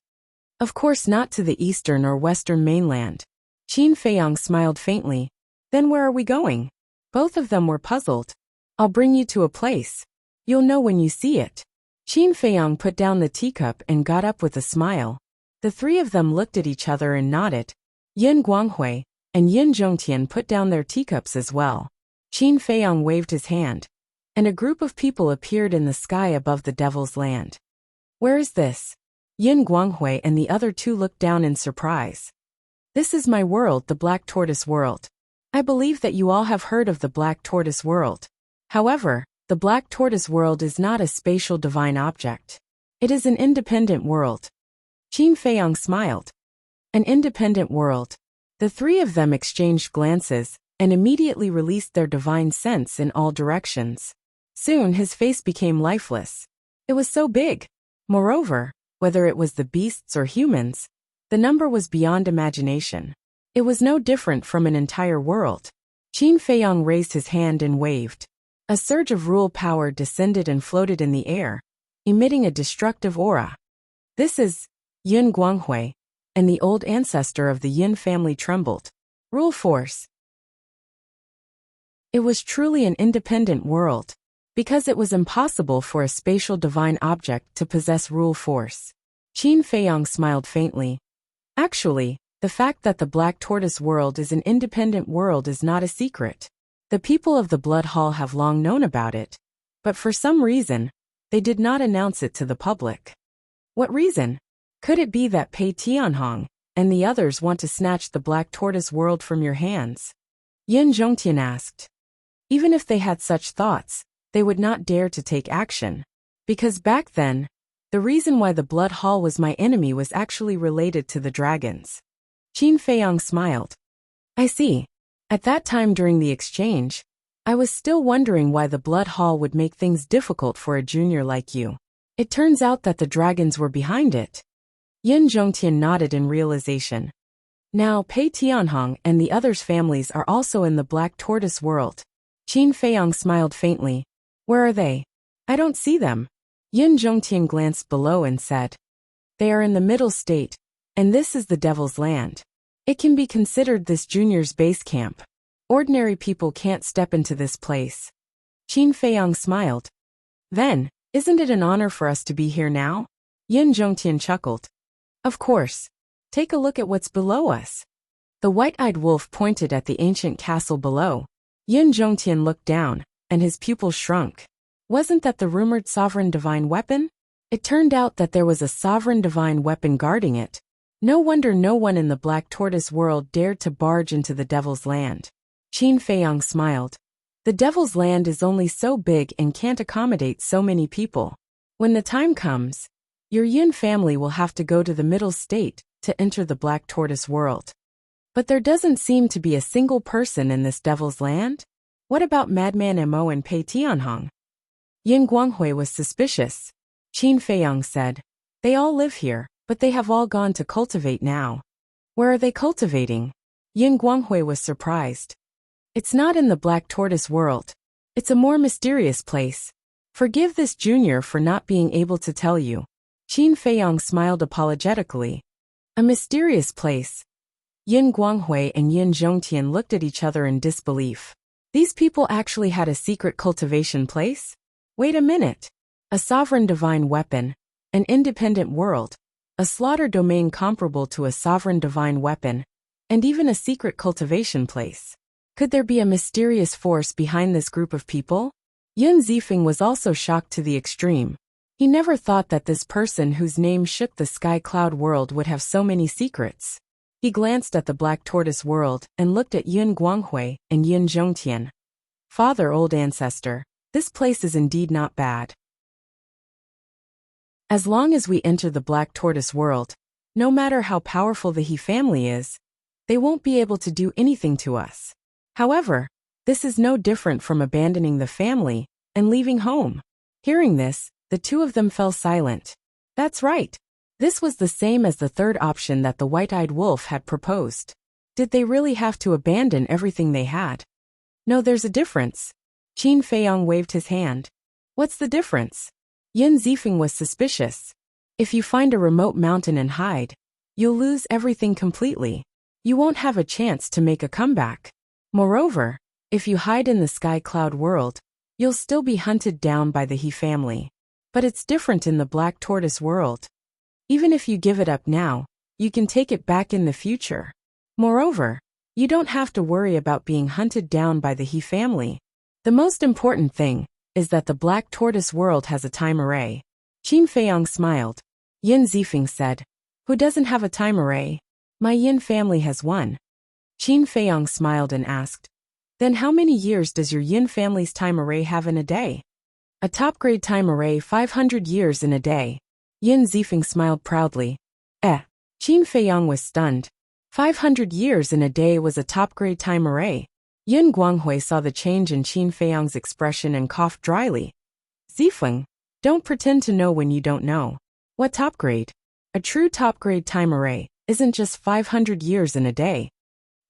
"Of course not to the eastern or western mainland." Qin Feiyang smiled faintly. "Then where are we going?" Both of them were puzzled. "I'll bring you to a place. You'll know when you see it." Qin Feiyang put down the teacup and got up with a smile. The 3 of them looked at each other and nodded. Yun Guanghui and Yun Zhongtian put down their teacups as well. Qin Feiyang waved his hand, and a group of people appeared in the sky above the Devil's Land. "Where is this?" Yun Guanghui and the other 2 looked down in surprise. "This is my world, the Black Tortoise World. I believe that you all have heard of the Black Tortoise World. However, the Black Tortoise World is not a spatial divine object. It is an independent world." Qin Feiyang smiled. An independent world. The 3 of them exchanged glances and immediately released their divine sense in all directions. Soon his face became lifeless. It was so big. Moreover, whether it was the beasts or humans, the number was beyond imagination. It was no different from an entire world. Qin Feiyang raised his hand and waved. A surge of rule power descended and floated in the air, emitting a destructive aura. This is Yin Guanghui, and the old ancestor of the Yin family trembled. Rule force. It was truly an independent world, because it was impossible for a spatial divine object to possess rule force. Qin Feiyang smiled faintly. Actually, the fact that the Black Tortoise world is an independent world is not a secret. The people of the Blood Hall have long known about it, but for some reason, they did not announce it to the public. What reason? Could it be that Pei Tianhong and the others want to snatch the Black Tortoise world from your hands? Yin Zhongtian asked. Even if they had such thoughts, they would not dare to take action. Because back then, the reason why the Blood Hall was my enemy was actually related to the dragons. Qin Feiyang smiled. I see. At that time during the exchange, I was still wondering why the Blood Hall would make things difficult for a junior like you. It turns out that the dragons were behind it. Yin Zhongtian nodded in realization. Now Pei Tianhong and the others' families are also in the Black Tortoise world. Qin Feiyang smiled faintly. Where are they? I don't see them. Yin Zhongtian glanced below and said. They are in the middle state, and this is the Devil's Land. It can be considered this junior's base camp. Ordinary people can't step into this place. Qin Feiyang smiled. Then, isn't it an honor for us to be here now? Yin Zhongtian chuckled. Of course. Take a look at what's below us. The white-eyed wolf pointed at the ancient castle below. Yin Zhongtian looked down, and his pupils shrunk. Wasn't that the rumored sovereign divine weapon? It turned out that there was a sovereign divine weapon guarding it. No wonder no one in the Black Tortoise world dared to barge into the Devil's Land. Qin Feiyang smiled. The Devil's Land is only so big and can't accommodate so many people. When the time comes, your Yin family will have to go to the middle state to enter the Black Tortoise world. But there doesn't seem to be a single person in this Devil's Land. What about Madman Mo and Pei Tianhong? Yin Guanghui was suspicious. Qin Feiyang said. They all live here, but they have all gone to cultivate now. Where are they cultivating? Yin Guanghui was surprised. It's not in the Black Tortoise world. It's a more mysterious place. Forgive this junior for not being able to tell you. Qin Feiyang smiled apologetically. A mysterious place. Yin Guanghui and Yin Zhongtian looked at each other in disbelief. These people actually had a secret cultivation place? Wait a minute. A sovereign divine weapon, an independent world, a slaughter domain comparable to a sovereign divine weapon, and even a secret cultivation place. Could there be a mysterious force behind this group of people? Yin Zifeng was also shocked to the extreme. He never thought that this person whose name shook the sky cloud world would have so many secrets. He glanced at the Black Tortoise world and looked at Yin Guanghui and Yin Zhongtian. Father, old ancestor, this place is indeed not bad. As long as we enter the Black Tortoise world, no matter how powerful the He family is, they won't be able to do anything to us. However, this is no different from abandoning the family and leaving home. Hearing this, the two of them fell silent. That's right. This was the same as the third option that the white-eyed wolf had proposed. Did they really have to abandon everything they had? No, there's a difference. Qin Feiyang waved his hand. What's the difference? Yin Zifeng was suspicious. If you find a remote mountain and hide, you'll lose everything completely. You won't have a chance to make a comeback. Moreover, if you hide in the sky cloud world, you'll still be hunted down by the He family. But it's different in the Black Tortoise world. Even if you give it up now, you can take it back in the future. Moreover, you don't have to worry about being hunted down by the He family. The most important thing is that the Black Tortoise world has a time array. Qin Feiyang smiled. Yin Zifeng said, Who doesn't have a time array? My Yin family has one. Qin Feiyang smiled and asked, Then how many years does your Yin family's time array have in a day? A top-grade time array 500 years in a day. Yin Zifeng smiled proudly. Qin Feiyang was stunned. 500 years in a day was a top-grade time array. Yin Guanghui saw the change in Qin Feiyang's expression and coughed dryly. Zifeng, don't pretend to know when you don't know. What top grade? A true top grade time array isn't just 500 years in a day.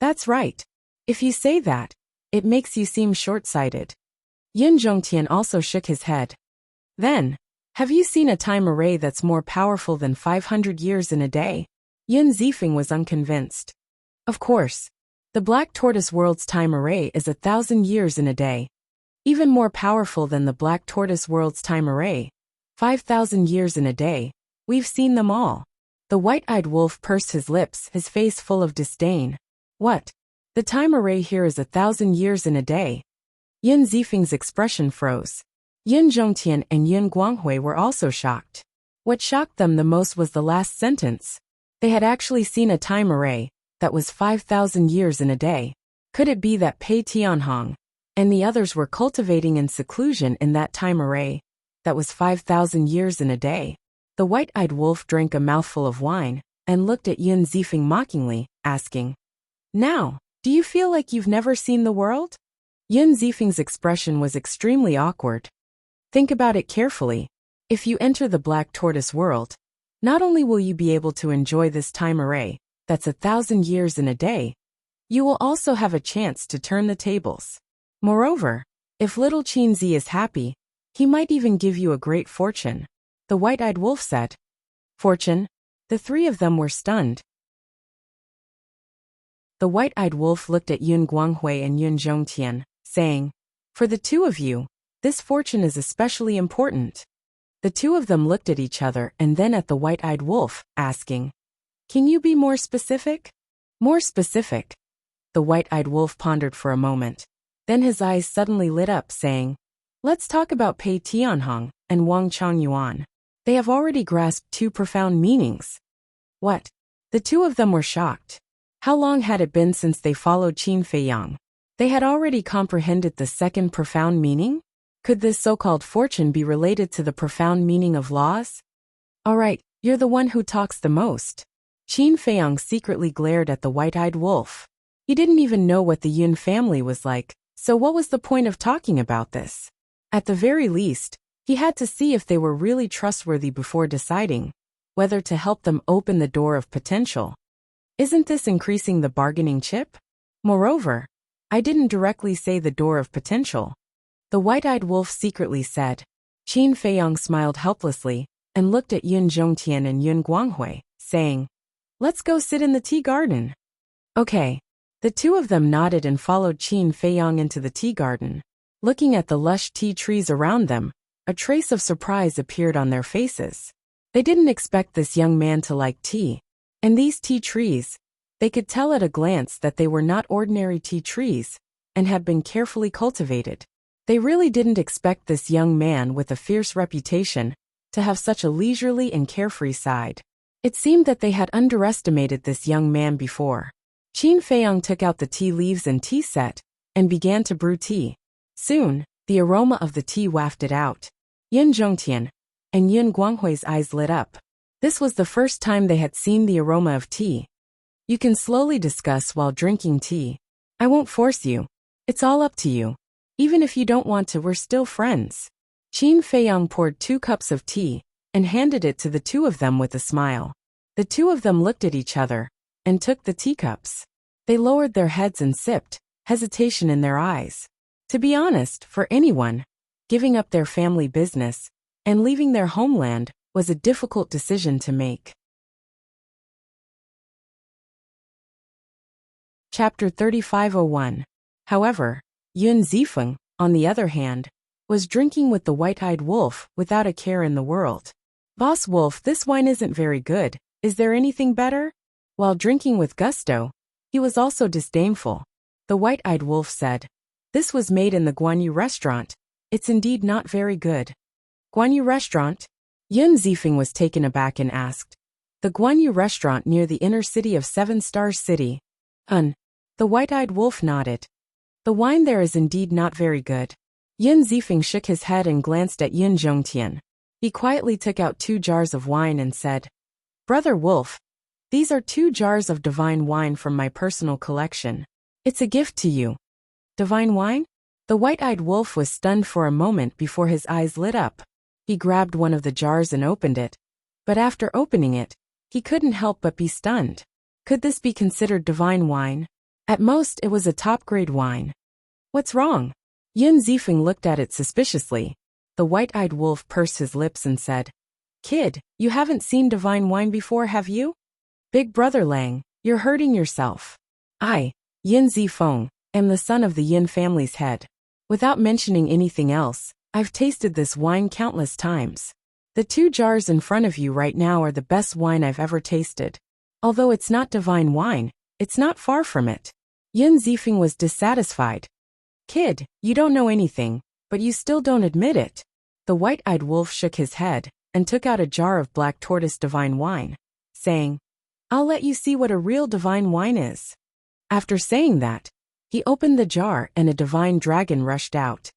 That's right. If you say that, it makes you seem short-sighted. Yin Zhongtian also shook his head. Then, have you seen a time array that's more powerful than 500 years in a day? Yin Zifeng was unconvinced. Of course. The Black Tortoise World's time array is 1,000 years in a day. Even more powerful than the Black Tortoise World's time array. 5,000 years in a day. We've seen them all. The white-eyed wolf pursed his lips, his face full of disdain. What? The time array here is 1,000 years in a day. Yin Zifeng's expression froze. Yin Zhongtian and Yin Guanghui were also shocked. What shocked them the most was the last sentence. They had actually seen a time array that was 5,000 years in a day. Could it be that Pei Tianhong and the others were cultivating in seclusion in that time array that was 5,000 years in a day? The white-eyed wolf drank a mouthful of wine and looked at Yin Zifeng mockingly, asking, "Now, do you feel like you've never seen the world?" Yin Zifeng's expression was extremely awkward. Think about it carefully. If you enter the Black Tortoise world, not only will you be able to enjoy this time array that's 1,000 years in a day, you will also have a chance to turn the tables. Moreover, if little Qinzi is happy, he might even give you a great fortune. The white-eyed wolf said. Fortune? The three of them were stunned. The white-eyed wolf looked at Yun Guanghui and Yun Zhongtian, saying, "For the two of you, this fortune is especially important." The two of them looked at each other and then at the white-eyed wolf, asking, "Can you be more specific?" "More specific?" The white-eyed wolf pondered for a moment. Then his eyes suddenly lit up, saying, "Let's talk about Pei Tianhong and Wang Changyuan. They have already grasped two profound meanings." What? The two of them were shocked. How long had it been since they followed Qin Feiyang? They had already comprehended the second profound meaning? Could this so-called fortune be related to the profound meaning of laws? All right, you're the one who talks the most. Qin Feiyang secretly glared at the white-eyed wolf. He didn't even know what the Yun family was like, so what was the point of talking about this? At the very least, he had to see if they were really trustworthy before deciding whether to help them open the door of potential. Isn't this increasing the bargaining chip? Moreover, I didn't directly say the door of potential. The white-eyed wolf secretly said. Qin Feiyang smiled helplessly and looked at Yun Zhongtian and Yun Guanghui, saying, "Let's go sit in the tea garden." Okay. The two of them nodded and followed Qin Feiyang into the tea garden. Looking at the lush tea trees around them, a trace of surprise appeared on their faces. They didn't expect this young man to like tea. And these tea trees, they could tell at a glance that they were not ordinary tea trees and had been carefully cultivated. They really didn't expect this young man with a fierce reputation to have such a leisurely and carefree side. It seemed that they had underestimated this young man before. Qin Feiyang took out the tea leaves and tea set and began to brew tea. Soon, the aroma of the tea wafted out. Yin Zhongtian and Yun Guanghui's eyes lit up. This was the first time they had seen the aroma of tea. You can slowly discuss while drinking tea. I won't force you. It's all up to you. Even if you don't want to, we're still friends. Qin Feiyang poured 2 cups of tea and handed it to the two of them with a smile. The two of them looked at each other and took the teacups. They lowered their heads and sipped, hesitation in their eyes. To be honest, for anyone, giving up their family business and leaving their homeland was a difficult decision to make. Chapter 3501. However, Yun Zifeng, on the other hand, was drinking with the white-eyed wolf without a care in the world. "Boss Wolf, this wine isn't very good. Is there anything better?" While drinking with gusto, he was also disdainful. The white-eyed wolf said, "This was made in the Guanyu restaurant. It's indeed not very good." Guanyu restaurant? Yun Zifeng was taken aback and asked. "The Guanyu restaurant near the inner city of 7 Stars City." The white-eyed wolf nodded. "The wine there is indeed not very good." Yun Zifeng shook his head and glanced at Yun Zhongtian. He quietly took out 2 jars of wine and said, "Brother Wolf, these are 2 jars of divine wine from my personal collection. It's a gift to you." Divine wine? The white-eyed wolf was stunned for a moment before his eyes lit up. He grabbed one of the jars and opened it. But after opening it, he couldn't help but be stunned. Could this be considered divine wine? At most, it was a top-grade wine. What's wrong? Yin Zifeng looked at it suspiciously. The white-eyed wolf pursed his lips and said, Kid, you haven't seen divine wine before, have you? Big brother Lang, you're hurting yourself. I, Yin Zifeng, am the son of the Yin family's head. Without mentioning anything else, I've tasted this wine countless times. The 2 jars in front of you right now are the best wine I've ever tasted. Although it's not divine wine, it's not far from it. Yin Zifeng was dissatisfied. Kid, you don't know anything, but you still don't admit it. The white-eyed wolf shook his head and took out a jar of black tortoise divine wine, saying, I'll let you see what a real divine wine is. After saying that, he opened the jar and a divine dragon rushed out.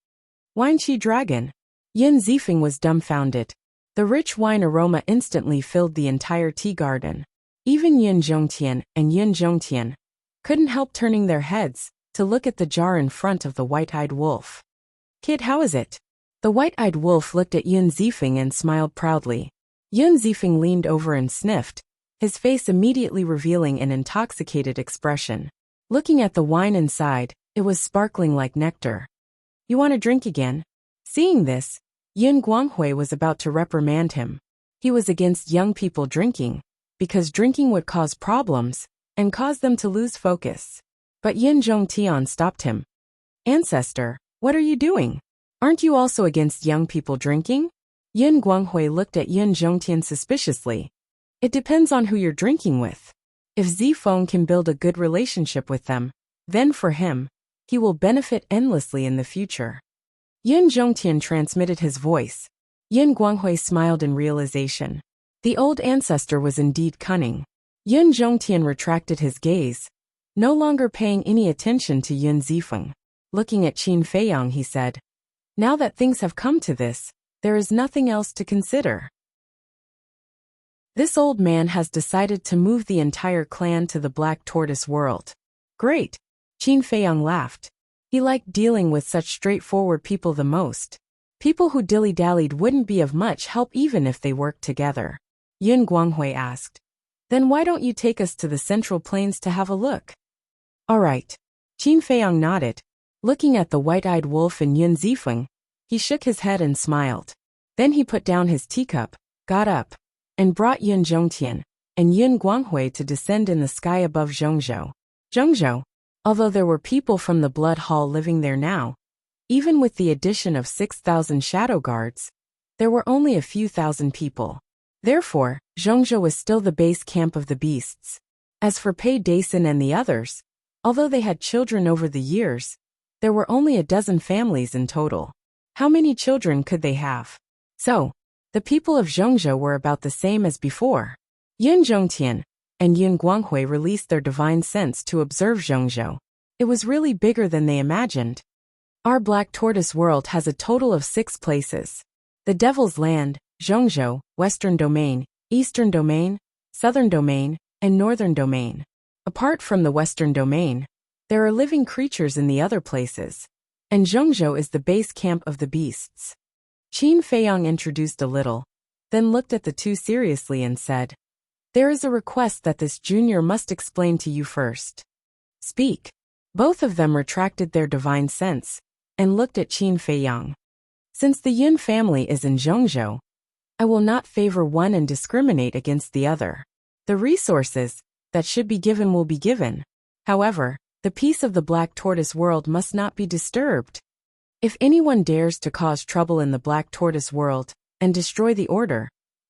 Wine-chi dragon. Yin Zifeng was dumbfounded. The rich wine aroma instantly filled the entire tea garden. Even Yin Zhongtian and Yin Zhongtian couldn't help turning their heads to look at the jar in front of the white-eyed wolf. Kid, how is it? The white-eyed wolf looked at Yin Zifeng and smiled proudly. Yin Zifeng leaned over and sniffed, his face immediately revealing an intoxicated expression. Looking at the wine inside, it was sparkling like nectar. You want to drink again? Seeing this, Yin Guanghui was about to reprimand him. He was against young people drinking, because drinking would cause problems and cause them to lose focus. But Yin Zhongtian stopped him. Ancestor, what are you doing? Aren't you also against young people drinking? Yin Guanghui looked at Yin Zhongtian suspiciously. It depends on who you're drinking with. If Zifeng can build a good relationship with them, then for him, he will benefit endlessly in the future. Yin Zhongtian transmitted his voice. Yin Guanghui smiled in realization. The old ancestor was indeed cunning. Yin Zhongtian retracted his gaze, no longer paying any attention to Yin Zifeng. Looking at Qin Feiyang, he said, Now that things have come to this, there is nothing else to consider. This old man has decided to move the entire clan to the Black Tortoise world. Great! Qin Feiyang laughed. He liked dealing with such straightforward people the most. People who dilly-dallied wouldn't be of much help even if they worked together. Yin Guanghui asked, Then why don't you take us to the Central Plains to have a look? All right. Qin Feiyang nodded. Looking at the white-eyed wolf and Yin Zifeng, he shook his head and smiled. Then he put down his teacup, got up, and brought Yin Zhongtian and Yin Guanghui to descend in the sky above Zhongzhou. Zhongzhou, although there were people from the Blood Hall living there now, even with the addition of 6,000 shadow guards, there were only a few thousand people. Therefore, Zhongzhou was still the base camp of the beasts. As for Pei Dason and the others, although they had children over the years, there were only a dozen families in total. How many children could they have? So, the people of Zhongzhou were about the same as before. Yin Zhongtian and Yin Guanghui released their divine sense to observe Zhongzhou. It was really bigger than they imagined. Our Black Tortoise world has a total of 6 places. The Devil's Land, Zhongzhou, Western Domain, Eastern Domain, Southern Domain, and Northern Domain. Apart from the Western Domain, there are living creatures in the other places, and Zhongzhou is the base camp of the beasts. Qin Feiyang introduced a little, then looked at the two seriously and said, There is a request that this junior must explain to you first. Speak. Both of them retracted their divine sense and looked at Qin Feiyang. Since the Yin family is in Zhongzhou, I will not favor one and discriminate against the other. The resources that should be given will be given. However, the peace of the Black Tortoise world must not be disturbed. If anyone dares to cause trouble in the Black Tortoise world and destroy the order,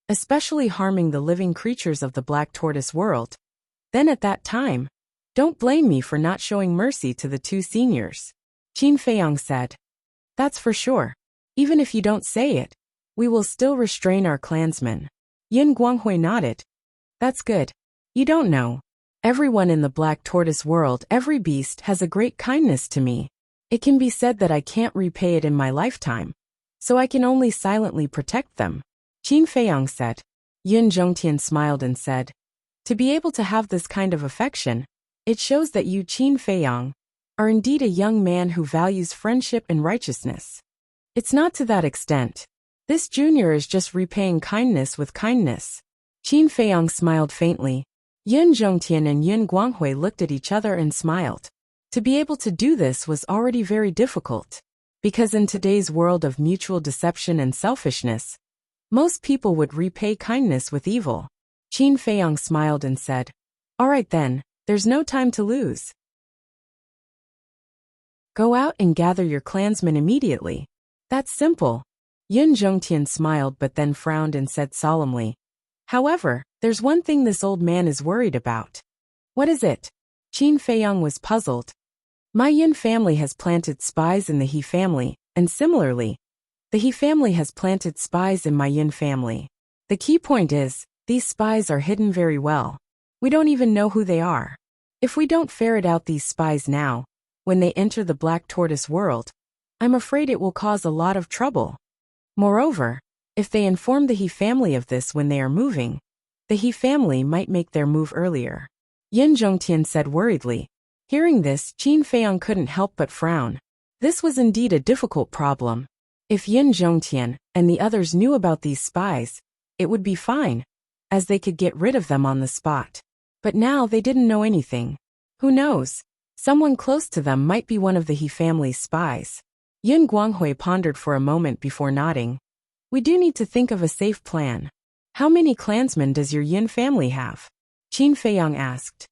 especially harming the living creatures of the Black Tortoise world, then at that time, don't blame me for not showing mercy to the 2 seniors. Qin Feiyang said, That's for sure. Even if you don't say it, we will still restrain our clansmen. Yin Guanghui nodded. That's good. You don't know. Everyone in the Black Tortoise world, every beast has a great kindness to me. It can be said that I can't repay it in my lifetime, so I can only silently protect them. Qin Feiyang said. Yin Zhongtian smiled and said, To be able to have this kind of affection, it shows that you, Qin Feiyang, are indeed a young man who values friendship and righteousness. It's not to that extent. This junior is just repaying kindness with kindness. Qin Feiyang smiled faintly. Yin Zhongtian and Yin Guanghui looked at each other and smiled. To be able to do this was already very difficult. Because in today's world of mutual deception and selfishness, most people would repay kindness with evil. Qin Feiyang smiled and said, "All right then, there's no time to lose. Go out and gather your clansmen immediately. That's simple." Yin Zhongtian smiled but then frowned and said solemnly, "However, there's one thing this old man is worried about." "What is it?" Qin Feiyang was puzzled. "My Yin family has planted spies in the He family, and similarly, the He family has planted spies in my Yin family. The key point is, these spies are hidden very well. We don't even know who they are. If we don't ferret out these spies now, when they enter the Black Tortoise world, I'm afraid it will cause a lot of trouble. Moreover, if they inform the He family of this when they are moving, the He family might make their move earlier." Yin Zhongtian said worriedly. Hearing this, Qin Feiyang couldn't help but frown. This was indeed a difficult problem. If Yin Zhongtian and the others knew about these spies, it would be fine, as they could get rid of them on the spot. But now they didn't know anything. Who knows? Someone close to them might be one of the He family's spies. Yin Guanghui pondered for a moment before nodding. "We do need to think of a safe plan. How many clansmen does your Yin family have?" Qin Feiyang asked.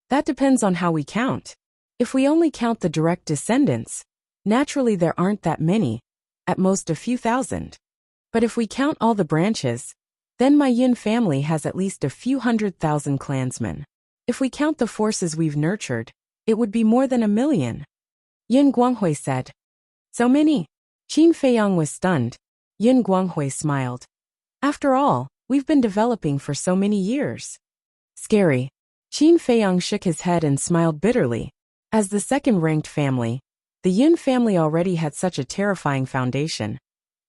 "That depends on how we count. If we only count the direct descendants, naturally there aren't that many, at most a few thousand. But if we count all the branches, then my Yin family has at least a few 100,000 clansmen. If we count the forces we've nurtured, it would be more than 1,000,000. Yin Guanghui said. "So many?" Qin Feiyang was stunned. Yin Guanghui smiled. "After all, we've been developing for so many years." "Scary." Qin Feiyang shook his head and smiled bitterly. As the second-ranked family, the Yin family already had such a terrifying foundation.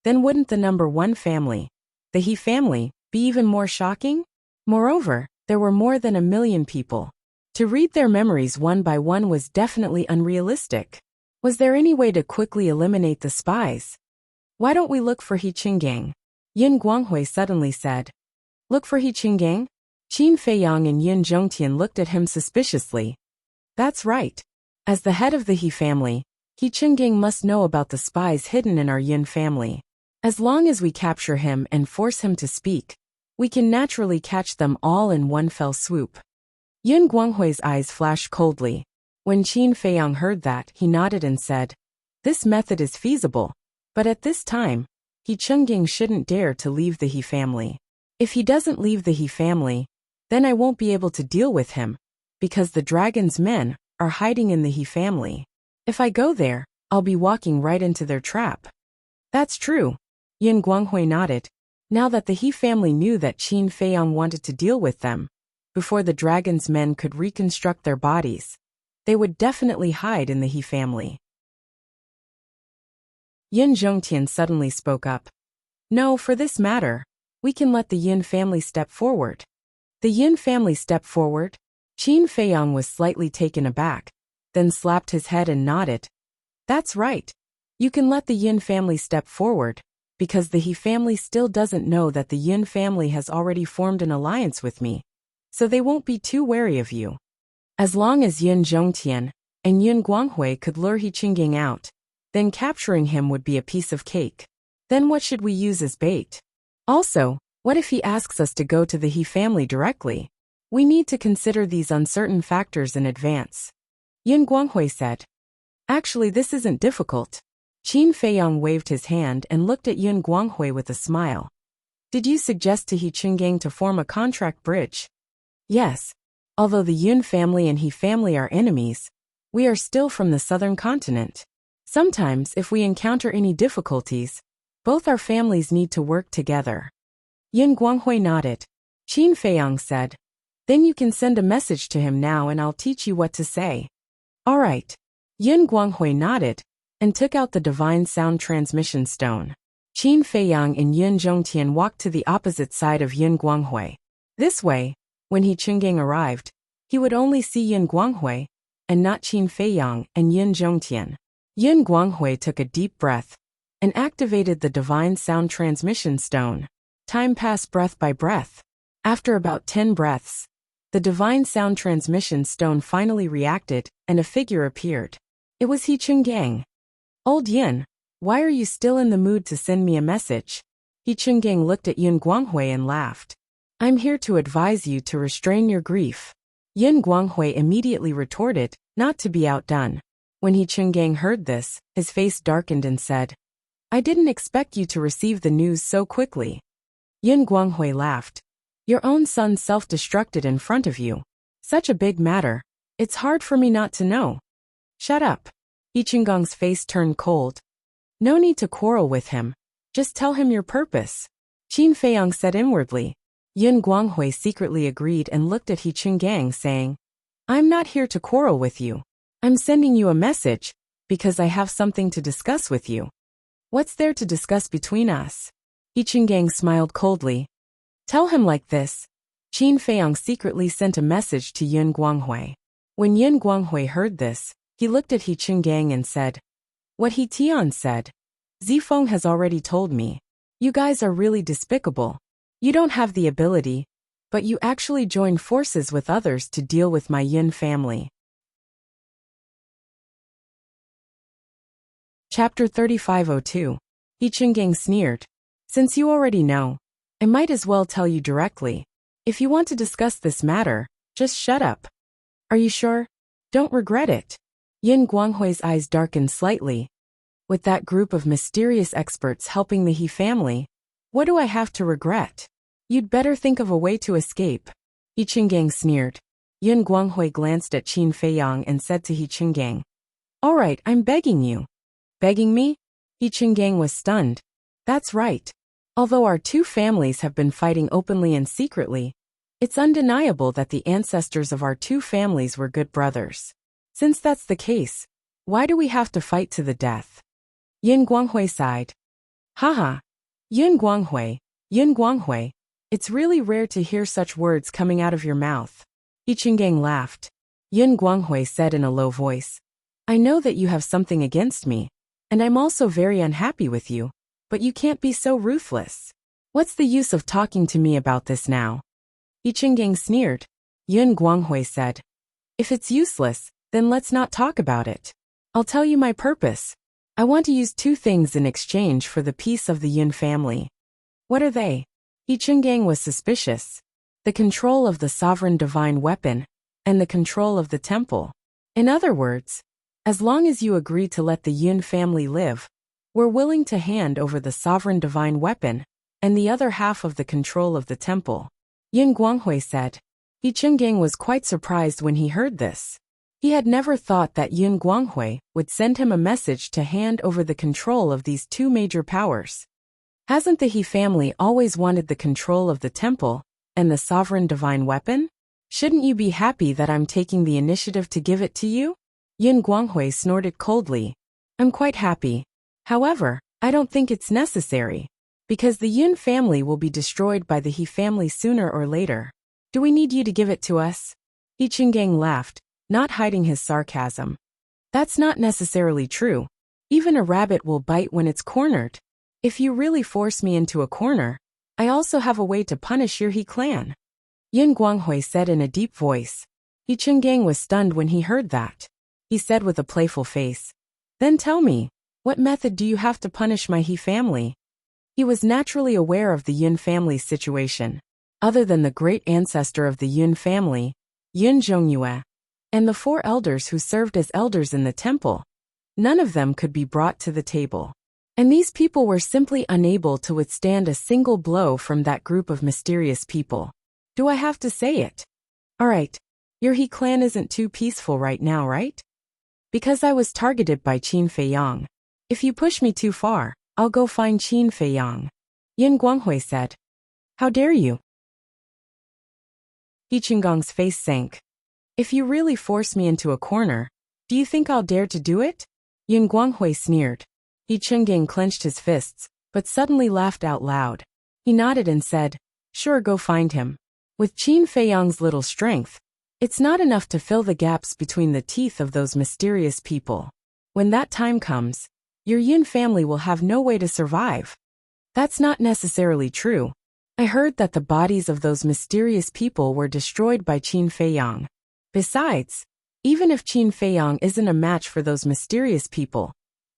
Then wouldn't the number one family, the He family, be even more shocking? Moreover, there were more than 1,000,000 people. To read their memories one by one was definitely unrealistic. Was there any way to quickly eliminate the spies? "Why don't we look for He Qinggang?" Yin Guanghui suddenly said. "Look for He Qinggang?" Qin Feiyang and Yin Zhongtian looked at him suspiciously. "That's right. As the head of the He family, He Qinggang must know about the spies hidden in our Yin family. As long as we capture him and force him to speak, we can naturally catch them all in one fell swoop." Yin Guanghui's eyes flashed coldly. When Qin Feiyang heard that, he nodded and said, "This method is feasible, but at this time, He Qinggang shouldn't dare to leave the He family. If he doesn't leave the He family, then I won't be able to deal with him, because the dragon's men are hiding in the He family. If I go there, I'll be walking right into their trap." "That's true." Yin Guanghui nodded. Now that the He family knew that Qin Feiyang wanted to deal with them, before the dragon's men could reconstruct their bodies, they would definitely hide in the He family. Yin Zhongtian suddenly spoke up. "No, for this matter, we can let the Yin family step forward." "The Yin family step forward?" Qin Feiyang was slightly taken aback, then slapped his head and nodded. "That's right. You can let the Yin family step forward, because the He family still doesn't know that the Yin family has already formed an alliance with me, so they won't be too wary of you. As long as Yin Zhongtian and Yin Guanghui could lure He Qinggang out, then capturing him would be a piece of cake. Then what should we use as bait? Also, what if he asks us to go to the He family directly? We need to consider these uncertain factors in advance." Yin Guanghui said. "Actually, this isn't difficult." Qin Feiyang waved his hand and looked at Yin Guanghui with a smile. "Did you suggest to He Qinggang to form a contract bridge?" "Yes. Although the Yin family and He family are enemies, we are still from the southern continent. Sometimes, if we encounter any difficulties, both our families need to work together." Yin Guanghui nodded. Qin Feiyang said, "Then you can send a message to him now and I'll teach you what to say." "All right." Yin Guanghui nodded and took out the divine sound transmission stone. Qin Feiyang and Yin Zhongtian walked to the opposite side of Yin Guanghui. This way, when He Qinggang arrived, he would only see Yin Guanghui, and not Qin Feiyang and Yin Zhongtian. Yin Guanghui took a deep breath and activated the divine sound transmission stone. Time passed breath by breath. After about 10 breaths, The divine sound transmission stone finally reacted, and a figure appeared. It was He Chungang. Old Yin, why are you still in the mood to send me a message? He Chungang looked at Yin Guanghui and laughed. I'm here to advise you to restrain your grief. Yin Guanghui immediately retorted, not to be outdone. When He Chungang heard this, his face darkened and said, I didn't expect you to receive the news so quickly. Yin Guanghui laughed. Your own son self-destructed in front of you. Such a big matter. It's hard for me not to know. Shut up. He Chunggang's face turned cold. No need to quarrel with him. Just tell him your purpose. Qin Feiyang said inwardly. Yin Guanghui secretly agreed and looked at He Chungang saying, I'm not here to quarrel with you. I'm sending you a message, because I have something to discuss with you. What's there to discuss between us? He Chungang smiled coldly. Tell him like this. Qin Feiyang secretly sent a message to Yin Guanghui. When Yin Guanghui heard this, he looked at He Chungang and said, What He Tian said. Zifeng has already told me. You guys are really despicable. You don't have the ability, but you actually joined forces with others to deal with my Yin family. Chapter 3502. He Chungang sneered. Since you already know, I might as well tell you directly. If you want to discuss this matter, just shut up. Are you sure? Don't regret it. Yin Guanghui's eyes darkened slightly. With that group of mysterious experts helping the He family, what do I have to regret? You'd better think of a way to escape. He Chungang sneered. Yin Guanghui glanced at Qin Feiyang and said to He Chungang, All right, I'm begging you. Begging me? He Chungang was stunned. That's right. Although our two families have been fighting openly and secretly, it's undeniable that the ancestors of our two families were good brothers. Since that's the case, why do we have to fight to the death? Yin Guanghui sighed. Haha. Yin Guanghui, it's really rare to hear such words coming out of your mouth. He Chungang laughed. Yin Guanghui said in a low voice, I know that you have something against me, and I'm also very unhappy with you, but you can't be so ruthless. What's the use of talking to me about this now? He Chungang sneered. Yin Guanghui said, If it's useless, then let's not talk about it. I'll tell you my purpose. I want to use two things in exchange for the peace of the Yin family. What are they? He Chungang was suspicious. The control of the sovereign divine weapon, and the control of the temple. In other words, as long as you agree to let the Yin family live, we're willing to hand over the sovereign divine weapon, and the other half of the control of the temple. Yin Guanghui said. He Chungang was quite surprised when he heard this. He had never thought that Yin Guanghui would send him a message to hand over the control of these two major powers. Hasn't the He family always wanted the control of the temple and the sovereign divine weapon? Shouldn't you be happy that I'm taking the initiative to give it to you? Yin Guanghui snorted coldly. I'm quite happy. However, I don't think it's necessary, because the Yin family will be destroyed by the He family sooner or later. Do we need you to give it to us? He Chungang laughed, not hiding his sarcasm. That's not necessarily true. Even a rabbit will bite when it's cornered. If you really force me into a corner, I also have a way to punish your He clan. Yin Guanghui said in a deep voice. He Chungang was stunned when he heard that. He said with a playful face, Then tell me, what method do you have to punish my He family? He was naturally aware of the Yin family's situation. Other than the great ancestor of the Yin family, Yin Zhongyue, and the 4 elders who served as elders in the temple, none of them could be brought to the table. And these people were simply unable to withstand a single blow from that group of mysterious people. Do I have to say it? All right, your He clan isn't too peaceful right now, right? Because I was targeted by Qin Feiyang. If you push me too far, I'll go find Qin Feiyang. Yin Guanghui said. How dare you? He Chunggang's face sank. If you really force me into a corner, do you think I'll dare to do it? Yin Guanghui sneered. He Chungang clenched his fists, but suddenly laughed out loud. He nodded and said, Sure, go find him. With Qin Feiyang's little strength, it's not enough to fill the gaps between the teeth of those mysterious people. When that time comes, your Yin family will have no way to survive. That's not necessarily true. I heard that the bodies of those mysterious people were destroyed by Qin Feiyang. Besides, even if Qin Feiyang isn't a match for those mysterious people,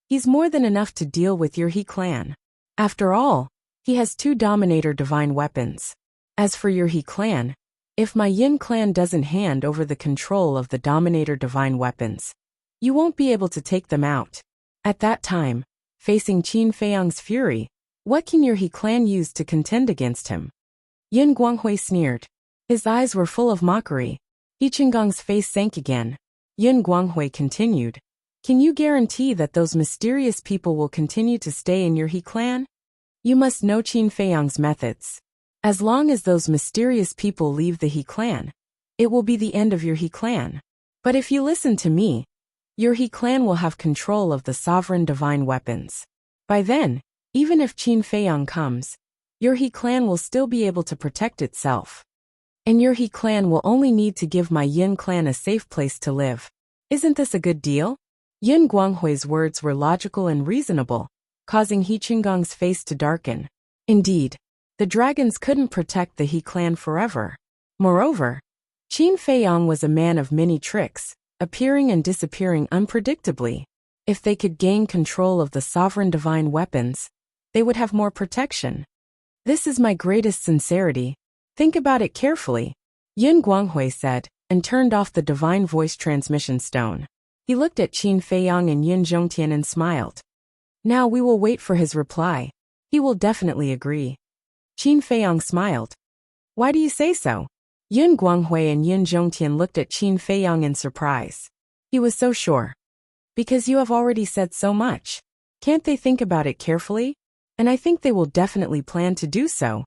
he's more than enough to deal with your He clan. After all, he has 2 Dominator divine weapons. As for your He clan, if my Yin clan doesn't hand over the control of the Dominator divine weapons, you won't be able to take them out. At that time, facing Qin Feiyang's fury, what can your He clan use to contend against him? Yin Guanghui sneered. His eyes were full of mockery. He Qinggong's face sank again. Yin Guanghui continued. Can you guarantee that those mysterious people will continue to stay in your He clan? You must know Qin Feiyang's methods. As long as those mysterious people leave the He clan, it will be the end of your He clan. But if you listen to me, your He clan will have control of the sovereign divine weapons. By then, even if Qin Feiyang comes, your He clan will still be able to protect itself. And your He clan will only need to give my Yin clan a safe place to live. Isn't this a good deal? Yin Guanghui's words were logical and reasonable, causing He Qinggong's face to darken. Indeed, the dragons couldn't protect the He clan forever. Moreover, Qin Feiyang was a man of many tricks, appearing and disappearing unpredictably. If they could gain control of the sovereign divine weapons, they would have more protection. This is my greatest sincerity. Think about it carefully, Yin Guanghui said, and turned off the divine voice transmission stone. He looked at Qin Feiyang and Yin Zhongtian and smiled. Now we will wait for his reply. He will definitely agree. Qin Feiyang smiled. Why do you say so? Yin Guanghui and Yin Zhongtian looked at Qin Feiyang in surprise. He was so sure. Because you have already said so much. Can't they think about it carefully? And I think they will definitely plan to do so.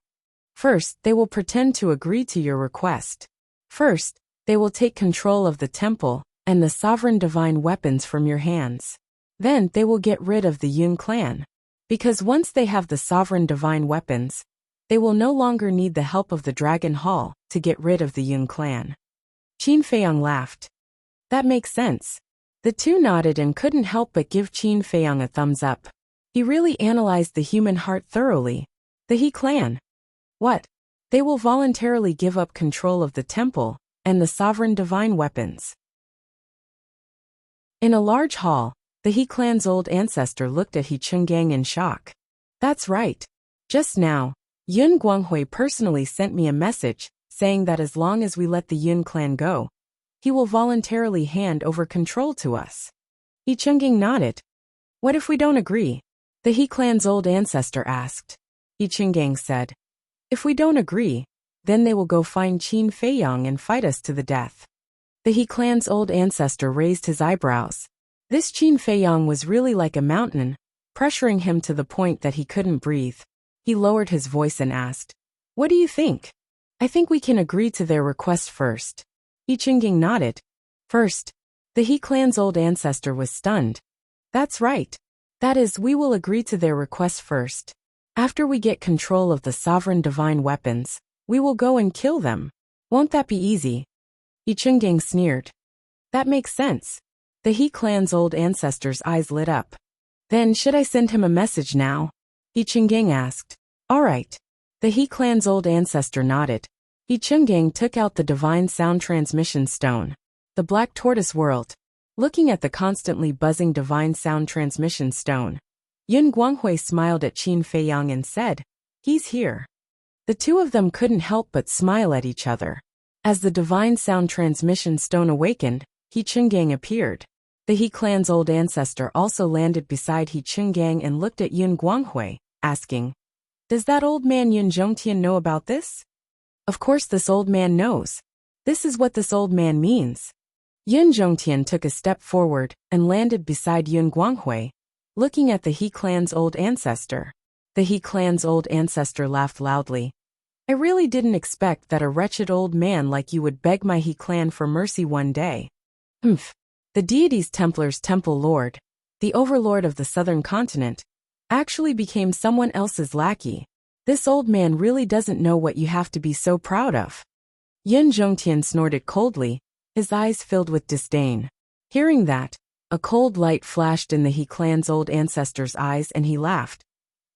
First, they will pretend to agree to your request. First, they will take control of the temple and the sovereign divine weapons from your hands. Then they will get rid of the Yin clan. Because once they have the sovereign divine weapons, they will no longer need the help of the Dragon Hall to get rid of the Yin clan. Qin Feiyang laughed. That makes sense. The 2 nodded and couldn't help but give Qin Feiyang a thumbs up. He really analyzed the human heart thoroughly. The He clan. What? They will voluntarily give up control of the temple and the sovereign divine weapons. In a large hall, the He clan's old ancestor looked at He Qinggong in shock. That's right. Just now, Yin Guanghui personally sent me a message saying that as long as we let the Yin clan go, he will voluntarily hand over control to us. He Qinggong nodded. What if we don't agree? The He clan's old ancestor asked. He Qinggong said. If we don't agree, then they will go find Qin Feiyang and fight us to the death. The He clan's old ancestor raised his eyebrows. This Qin Feiyang was really like a mountain, pressuring him to the point that he couldn't breathe. He lowered his voice and asked, What do you think? I think we can agree to their request first. He Qinggong nodded. First, the He clan's old ancestor was stunned. That's right. That is, we will agree to their request first. After we get control of the sovereign divine weapons, we will go and kill them. Won't that be easy? He Qinggong sneered. That makes sense. The He clan's old ancestor's eyes lit up. Then should I send him a message now? He Qinggong asked. All right. The He clan's old ancestor nodded. He Qinggong took out the divine sound transmission stone, the black tortoise world. Looking at the constantly buzzing divine sound transmission stone, Yin Guanghui smiled at Qin Feiyang and said, He's here. The 2 of them couldn't help but smile at each other. As the divine sound transmission stone awakened, He Qinggong appeared. The He clan's old ancestor also landed beside He Qinggong and looked at Yin Guanghui, asking, Does that old man Yin Zhongtian know about this? Of course this old man knows. This is what this old man means. Yin Zhongtian took a step forward and landed beside Yin Guanghui, looking at the He clan's old ancestor. The He clan's old ancestor laughed loudly. I really didn't expect that a wretched old man like you would beg my He clan for mercy one day. Humph. The deity's Templar's temple lord, the overlord of the southern continent, actually became someone else's lackey. This old man really doesn't know what you have to be so proud of. Yin Zhongtian snorted coldly, his eyes filled with disdain. Hearing that, a cold light flashed in the He clan's old ancestor's eyes and he laughed.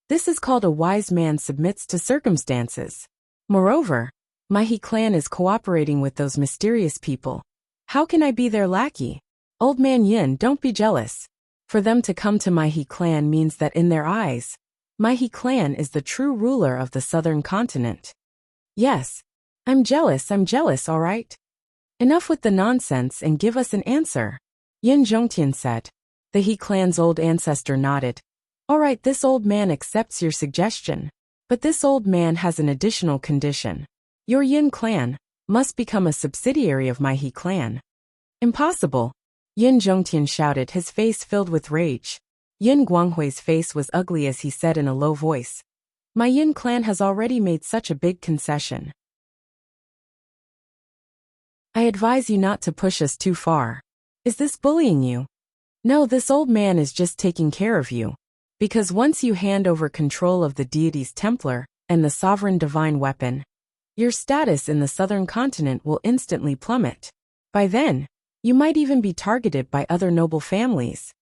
This is called a wise man submits to circumstances. Moreover, my He clan is cooperating with those mysterious people. How can I be their lackey? Old man Yin, don't be jealous. For them to come to my He clan means that in their eyes, my He clan is the true ruler of the southern continent. Yes, I'm jealous, all right? Enough with the nonsense and give us an answer, Yin Zhongtian said. The He clan's old ancestor nodded. All right, this old man accepts your suggestion. But this old man has an additional condition. Your Yin clan must become a subsidiary of my He clan. Impossible, Yin Zhongtian shouted, his face filled with rage. Yin Guanghui's face was ugly as he said in a low voice. My Yin clan has already made such a big concession. I advise you not to push us too far. Is this bullying you? No, this old man is just taking care of you. Because once you hand over control of the deity's Templar and the sovereign divine weapon, your status in the southern continent will instantly plummet. By then, you might even be targeted by other noble families.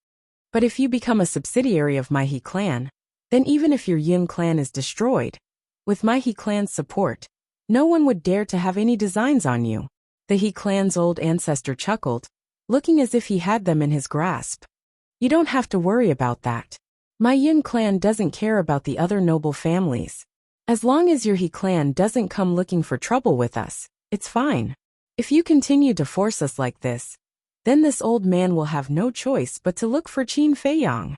But if you become a subsidiary of my He clan, then even if your Yin clan is destroyed, with my He clan's support, no one would dare to have any designs on you. The He clan's old ancestor chuckled, looking as if he had them in his grasp. You don't have to worry about that. My Yin clan doesn't care about the other noble families. As long as your He clan doesn't come looking for trouble with us, it's fine. If you continue to force us like this, then this old man will have no choice but to look for Qin Feiyang.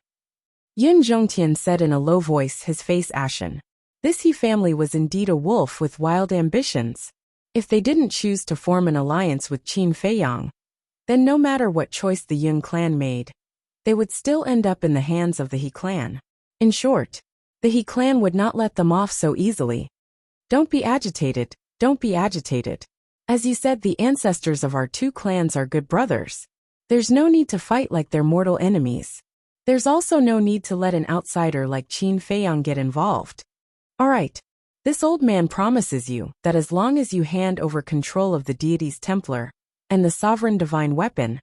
Yin Zhongtian said in a low voice, his face ashen. This He family was indeed a wolf with wild ambitions. If they didn't choose to form an alliance with Qin Feiyang, then no matter what choice the Yin clan made, they would still end up in the hands of the He clan. In short, the He clan would not let them off so easily. Don't be agitated, don't be agitated. As you said, the ancestors of our two clans are good brothers. There's no need to fight like they're mortal enemies. There's also no need to let an outsider like Qin Feiyang get involved. Alright, this old man promises you that as long as you hand over control of the deity's Templar and the sovereign divine weapon,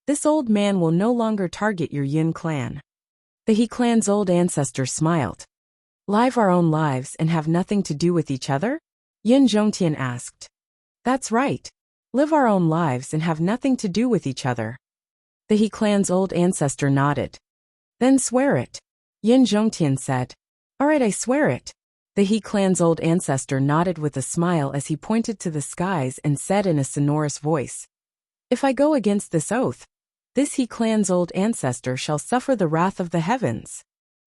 this old man will no longer target your Yin clan. The He clan's old ancestor smiled. Live our own lives and have nothing to do with each other? Yin Zhongtian asked. That's right. Live our own lives and have nothing to do with each other. The He clan's old ancestor nodded. Then swear it, Yin Zhongtian said. All right, I swear it. The He clan's old ancestor nodded with a smile as he pointed to the skies and said in a sonorous voice. If I go against this oath, this He clan's old ancestor shall suffer the wrath of the heavens.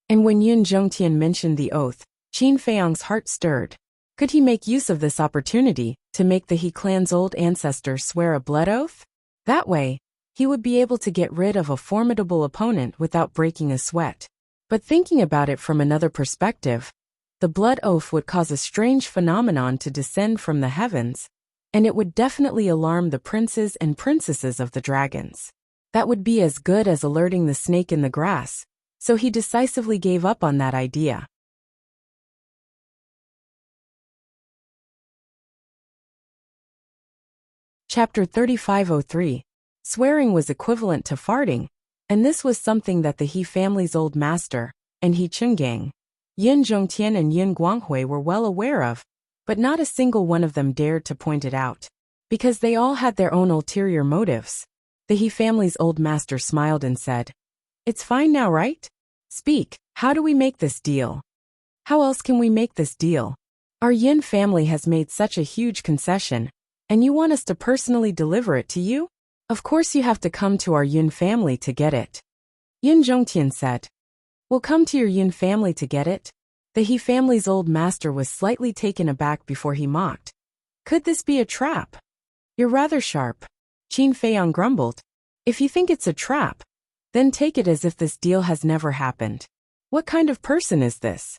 And when Yin Zhongtian mentioned the oath, Qin Feiyang's heart stirred. Could he make use of this opportunity to make the He clan's old ancestor swear a blood oath? That way, he would be able to get rid of a formidable opponent without breaking a sweat. But thinking about it from another perspective, the blood oath would cause a strange phenomenon to descend from the heavens, and it would definitely alarm the princes and princesses of the dragons. That would be as good as alerting the snake in the grass, so he decisively gave up on that idea. Chapter 3503. Swearing was equivalent to farting, and this was something that the He family's old master, and He Chungang, Yin Zhongtian and Yin Guanghui were well aware of, but not a single one of them dared to point it out, because they all had their own ulterior motives. The He family's old master smiled and said, It's fine now, right? Speak, how do we make this deal? How else can we make this deal? Our Yin family has made such a huge concession, and you want us to personally deliver it to you? Of course you have to come to our Yin family to get it. Yin Zhongtian said. We'll come to your Yin family to get it? The He family's old master was slightly taken aback before he mocked. Could this be a trap? You're rather sharp, Qin Feiyang grumbled. If you think it's a trap, then take it as if this deal has never happened. What kind of person is this?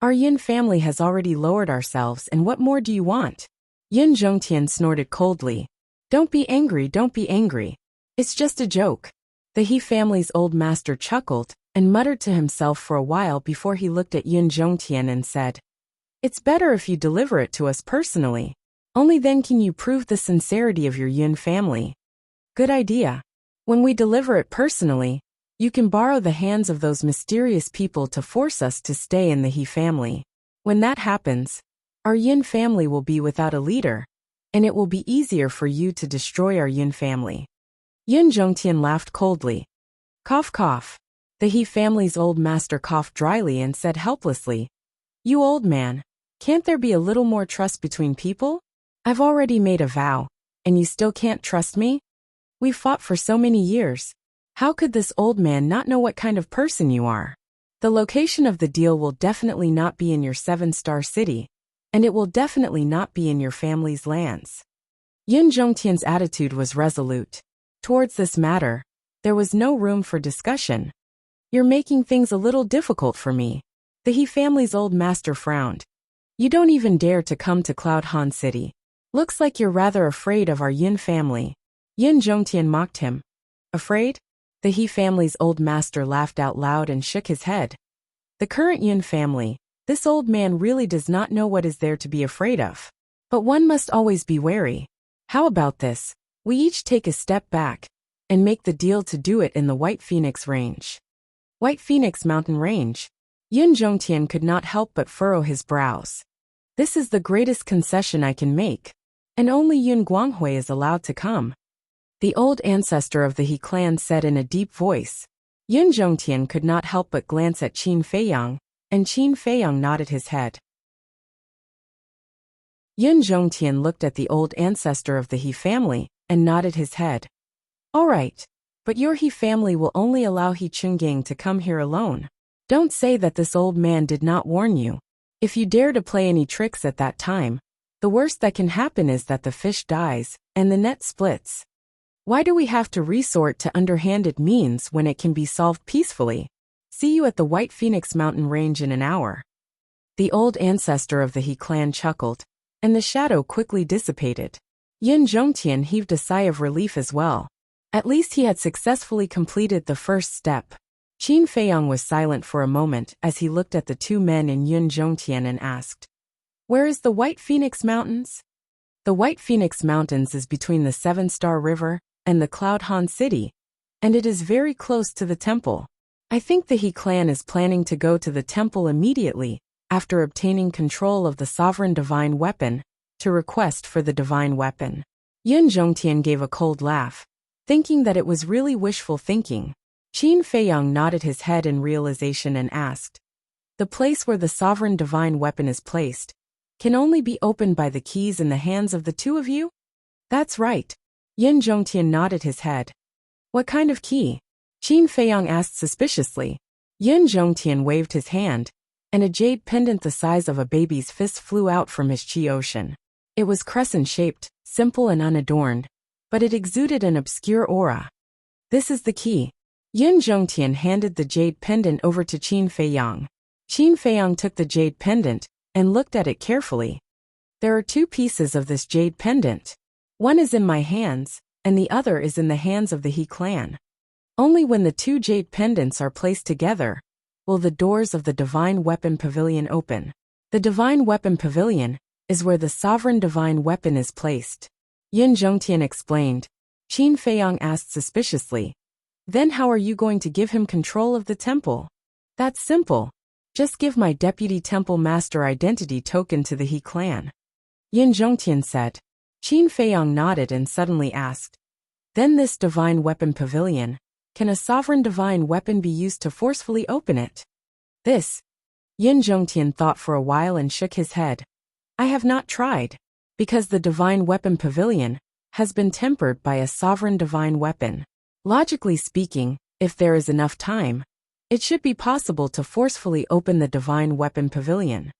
Our Yin family has already lowered ourselves, and what more do you want? Yin Zhongtian snorted coldly. Don't be angry, don't be angry. It's just a joke. The He family's old master chuckled and muttered to himself for a while before he looked at Yin Zhongtian and said, It's better if you deliver it to us personally. Only then can you prove the sincerity of your Yin family. Good idea. When we deliver it personally, you can borrow the hands of those mysterious people to force us to stay in the He family. When that happens, Our Yin family will be without a leader, and it will be easier for you to destroy our Yin family. Yin Zhongtian laughed coldly. Cough cough. The He family's old master coughed dryly and said helplessly, "You old man, can't there be a little more trust between people? I've already made a vow, and you still can't trust me? We've fought for so many years. How could this old man not know what kind of person you are? The location of the deal will definitely not be in your 7-star city, and it will definitely not be in your family's lands." Yin Zhongtian's attitude was resolute. Towards this matter, there was no room for discussion. "You're making things a little difficult for me." The He family's old master frowned. "You don't even dare to come to Cloud Han City. Looks like you're rather afraid of our Yin family." Yin Zhongtian mocked him. "Afraid?" The He family's old master laughed out loud and shook his head. "The current Yin family, this old man really does not know what is there to be afraid of. But one must always be wary. How about this? We each take a step back and make the deal to do it in the White Phoenix Range." White Phoenix Mountain Range. Yin Zhongtian could not help but furrow his brows. "This is the greatest concession I can make, and only Yun Guanghui is allowed to come." The old ancestor of the He clan said in a deep voice. Yin Zhongtian could not help but glance at Qin Feiyang, and Qin Feiyang nodded his head. Yin Zhongtian looked at the old ancestor of the He family and nodded his head. "All right, but your He family will only allow He Chungang to come here alone. Don't say that this old man did not warn you. If you dare to play any tricks at that time, the worst that can happen is that the fish dies and the net splits. Why do we have to resort to underhanded means when it can be solved peacefully? See you at the White Phoenix Mountain Range in an hour." The old ancestor of the He clan chuckled, and the shadow quickly dissipated. Yin Zhongtian heaved a sigh of relief as well. At least he had successfully completed the first step. Qin Feiyang was silent for a moment as he looked at the two men and Yin Zhongtian and asked, "Where is the White Phoenix Mountains?" The White Phoenix Mountains is between the 7-Star River and the Cloud Han City, and it is very close to the temple. I think the He clan is planning to go to the temple immediately after obtaining control of the sovereign divine weapon to request for the divine weapon. Yin Zhongtian gave a cold laugh, thinking that it was really wishful thinking. Qin Feiyang nodded his head in realization and asked, "The place where the sovereign divine weapon is placed can only be opened by the keys in the hands of the two of you?" "That's right." Yin Zhongtian nodded his head. "What kind of key?" Qin Feiyang asked suspiciously. Yin Zhongtian waved his hand, and a jade pendant the size of a baby's fist flew out from his chi ocean. It was crescent-shaped, simple and unadorned, but it exuded an obscure aura. "This is the key." Yin Zhongtian handed the jade pendant over to Qin Feiyang. Qin Feiyang took the jade pendant and looked at it carefully. "There are two pieces of this jade pendant. One is in my hands, and the other is in the hands of the He clan. Only when the two jade pendants are placed together will the doors of the Divine Weapon Pavilion open. The Divine Weapon Pavilion is where the sovereign divine weapon is placed." Yin Zhongtian explained. Qin Feiyang asked suspiciously, "Then how are you going to give him control of the temple?" "That's simple. Just give my deputy temple master identity token to the He clan." Yin Zhongtian said. Qin Feiyang nodded and suddenly asked, "Then this divine weapon pavilion, can a sovereign divine weapon be used to forcefully open it?" "This." Yin Zhongtian thought for a while and shook his head. "I have not tried, because the divine weapon pavilion has been tempered by a sovereign divine weapon. Logically speaking, if there is enough time, it should be possible to forcefully open the divine weapon pavilion.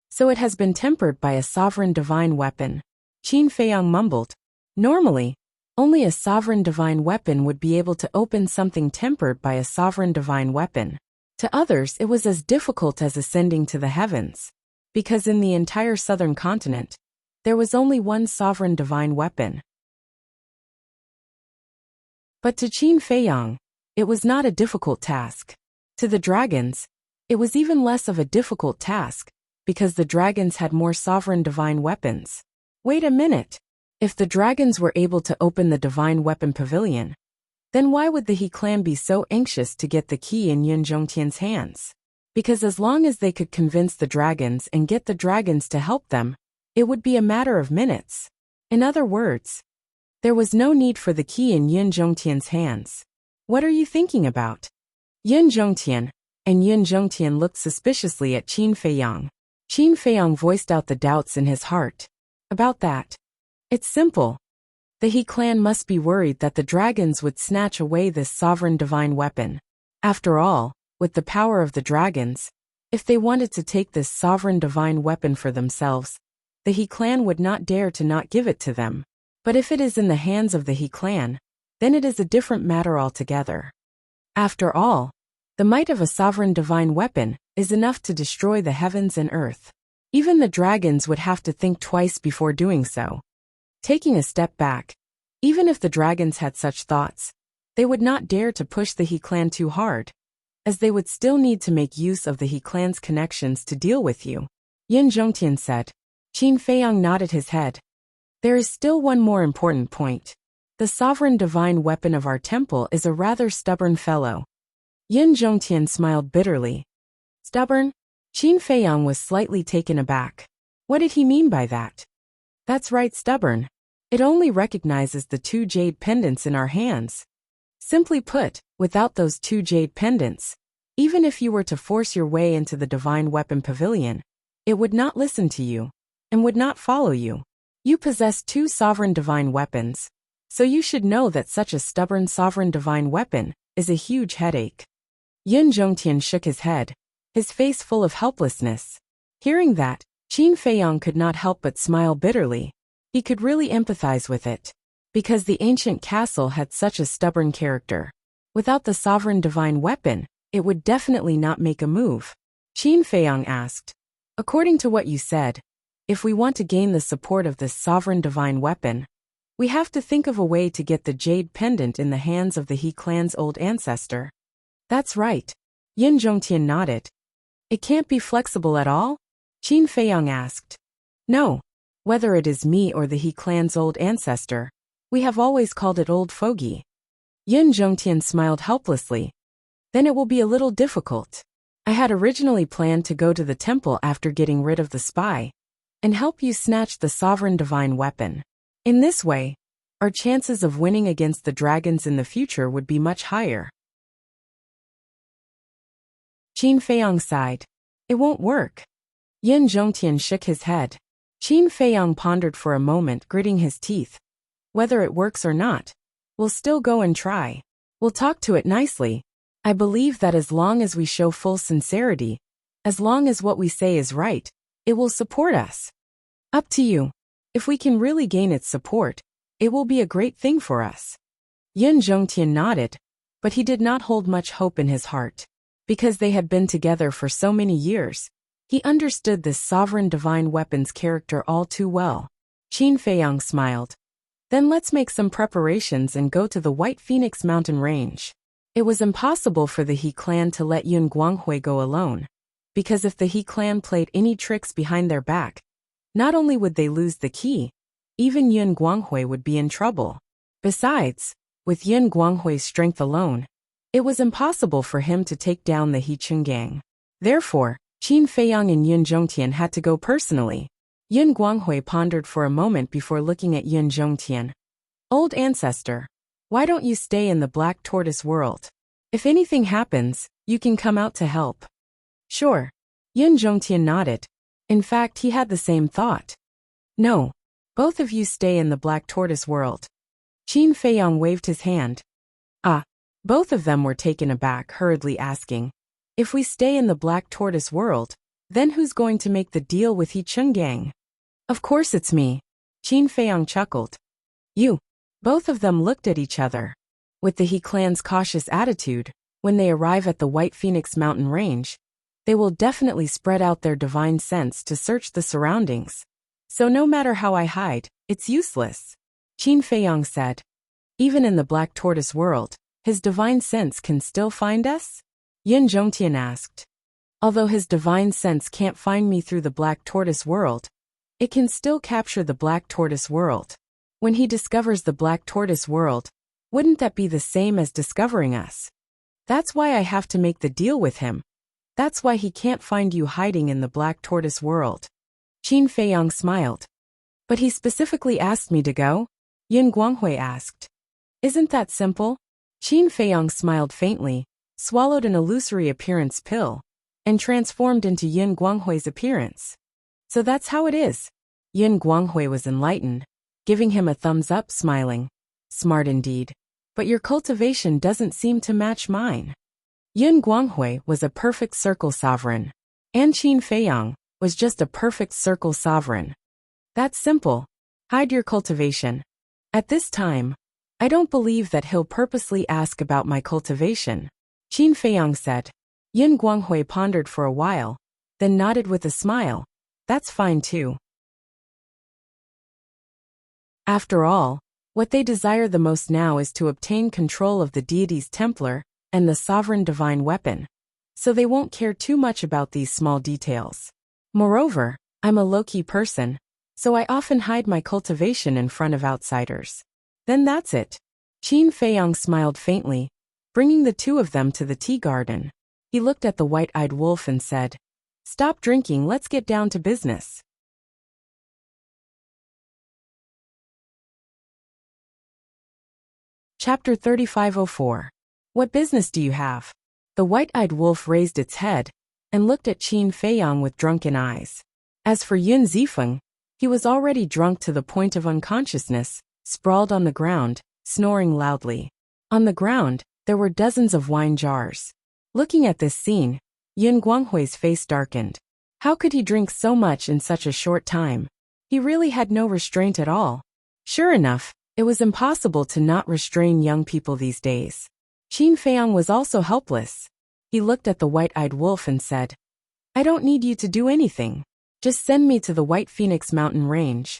So it has been tempered by a sovereign divine weapon." Qin Feiyang mumbled. "Normally, only a sovereign divine weapon would be able to open something tempered by a sovereign divine weapon. To others it was as difficult as ascending to the heavens, because in the entire southern continent, there was only one sovereign divine weapon. But to Qin Feiyang, it was not a difficult task. To the dragons, it was even less of a difficult task, because the dragons had more sovereign divine weapons. Wait a minute. If the dragons were able to open the divine weapon pavilion, then why would the He clan be so anxious to get the key in Yin Zhongtian's hands? Because as long as they could convince the dragons and get the dragons to help them, it would be a matter of minutes. In other words, there was no need for the key in Yun Zhongtian's hands. What are you thinking about? Yun Zhongtian, and Yun Zhongtian looked suspiciously at Qin Feiyang. Qin Feiyang voiced out the doubts in his heart. About that. It's simple. The He clan must be worried that the dragons would snatch away this sovereign divine weapon. After all, with the power of the dragons, if they wanted to take this sovereign divine weapon for themselves, the He clan would not dare to not give it to them. But if it is in the hands of the He clan, then it is a different matter altogether. After all, the might of a sovereign divine weapon is enough to destroy the heavens and earth. Even the dragons would have to think twice before doing so. Taking a step back, even if the dragons had such thoughts, they would not dare to push the He clan too hard, as they would still need to make use of the He clan's connections to deal with you. Yun Zhongtian said. Qin Feiyang nodded his head. There is still one more important point. The sovereign divine weapon of our temple is a rather stubborn fellow. Yun Zhongtian smiled bitterly. Stubborn? Qin Feiyang was slightly taken aback. What did he mean by that? That's right, stubborn. It only recognizes the 2 jade pendants in our hands. Simply put, without those 2 jade pendants, even if you were to force your way into the divine weapon pavilion, it would not listen to you, and would not follow you. You possess 2 sovereign divine weapons, so you should know that such a stubborn sovereign divine weapon is a huge headache. Yun Zhongtian shook his head, his face full of helplessness. Hearing that, Qin Feiyang could not help but smile bitterly. He could really empathize with it, because the ancient castle had such a stubborn character. Without the sovereign divine weapon, it would definitely not make a move. Qin Feiyang asked, according to what you said, if we want to gain the support of this sovereign divine weapon, we have to think of a way to get the jade pendant in the hands of the He clan's old ancestor. That's right. Yun Zhongtian nodded. It can't be flexible at all? Qin Feiyang asked. No. Whether it is me or the He clan's old ancestor, we have always called it Old Fogey. Yun Zhongtian smiled helplessly. Then it will be a little difficult. I had originally planned to go to the temple after getting rid of the spy, and help you snatch the sovereign divine weapon. In this way, our chances of winning against the dragons in the future would be much higher. Qin Feiyang sighed. It won't work. Yun Zhongtian shook his head. Qin Feiyang pondered for a moment, gritting his teeth. Whether it works or not, we'll still go and try. We'll talk to it nicely. I believe that as long as we show full sincerity, as long as what we say is right, it will support us. Up to you. If we can really gain its support, it will be a great thing for us. Yun Zhongtian nodded, but he did not hold much hope in his heart. Because they had been together for so many years, he understood this sovereign divine weapon's character all too well. Qin Feiyang smiled. Then let's make some preparations and go to the White Phoenix mountain range. It was impossible for the He clan to let Yun Guanghui go alone, because if the He clan played any tricks behind their back, not only would they lose the key, even Yun Guanghui would be in trouble. Besides, with Yun Guanghui's strength alone, it was impossible for him to take down the He Cheng gang. Therefore, Qin Feiyang and Yun Zhongtian had to go personally. Yun Guanghui pondered for a moment before looking at Yun Zhongtian. Old ancestor, why don't you stay in the Black Tortoise world? If anything happens, you can come out to help. Sure. Yun Zhongtian nodded. In fact, he had the same thought. No. Both of you stay in the Black Tortoise world. Qin Feiyang waved his hand. Ah. Both of them were taken aback, hurriedly asking, if we stay in the Black Tortoise world, then who's going to make the deal with He Cheng gang? Of course it's me. Qin Feiyang chuckled. You. Both of them looked at each other. With the He clan's cautious attitude, when they arrive at the White Phoenix mountain range, they will definitely spread out their divine sense to search the surroundings. So no matter how I hide, it's useless. Qin Feiyang said. Even in the Black Tortoise world, his divine sense can still find us? Yun Zhongtian asked. Although his divine sense can't find me through the Black Tortoise world, it can still capture the Black Tortoise world. When he discovers the Black Tortoise world, wouldn't that be the same as discovering us? That's why I have to make the deal with him. That's why he can't find you hiding in the black tortoise world. Qin Feiyang smiled. But he specifically asked me to go? Yin Guanghui asked. Isn't that simple? Qin Feiyang smiled faintly, swallowed an illusory appearance pill, and transformed into Yin Guanghui's appearance. So that's how it is. Yin Guanghui was enlightened, giving him a thumbs up, smiling. Smart indeed. But your cultivation doesn't seem to match mine. Yin Guanghui was a perfect circle sovereign, and Qin Feiyang was just a perfect circle sovereign. That's simple. Hide your cultivation. At this time, I don't believe that he'll purposely ask about my cultivation, Qin Feiyang said. Yin Guanghui pondered for a while, then nodded with a smile. That's fine too. After all, what they desire the most now is to obtain control of the deity's Templar and the sovereign divine weapon, so they won't care too much about these small details. Moreover, I'm a low-key person, so I often hide my cultivation in front of outsiders. Then that's it. Qin Feiyang smiled faintly, bringing the two of them to the tea garden. He looked at the white-eyed wolf and said, "Stop drinking, let's get down to business." Chapter 3504. What business do you have? The white-eyed wolf raised its head and looked at Qin Feiyang with drunken eyes. As for Yun Zifeng, he was already drunk to the point of unconsciousness, sprawled on the ground, snoring loudly. On the ground, there were dozens of wine jars. Looking at this scene, Yin Guanghui's face darkened. How could he drink so much in such a short time? He really had no restraint at all. Sure enough, it was impossible to not restrain young people these days. Qin Feiyang was also helpless. He looked at the white-eyed wolf and said, "I don't need you to do anything. Just send me to the White Phoenix Mountain Range."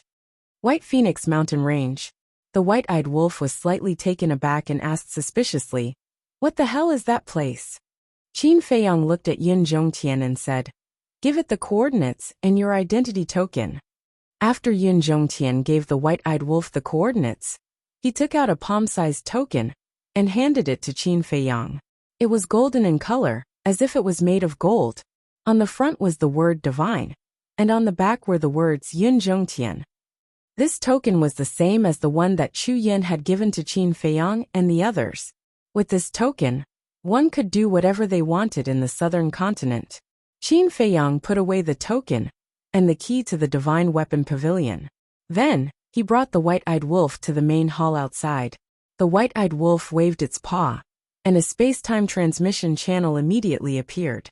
White Phoenix Mountain Range. The white-eyed wolf was slightly taken aback and asked suspiciously, "What the hell is that place?" Qin Feiyang looked at Yin Zhongtian and said, "Give it the coordinates and your identity token." After Yin Zhongtian gave the white-eyed wolf the coordinates, he took out a palm-sized token and handed it to Qin Feiyang. It was golden in color, as if it was made of gold. On the front was the word divine, and on the back were the words Yin Zhongtian. This token was the same as the one that Chu Yin had given to Qin Feiyang and the others. With this token, one could do whatever they wanted in the southern continent. Qin Feiyang put away the token and the key to the divine weapon pavilion. Then, he brought the white-eyed wolf to the main hall outside. The white-eyed wolf waved its paw, and a space-time transmission channel immediately appeared.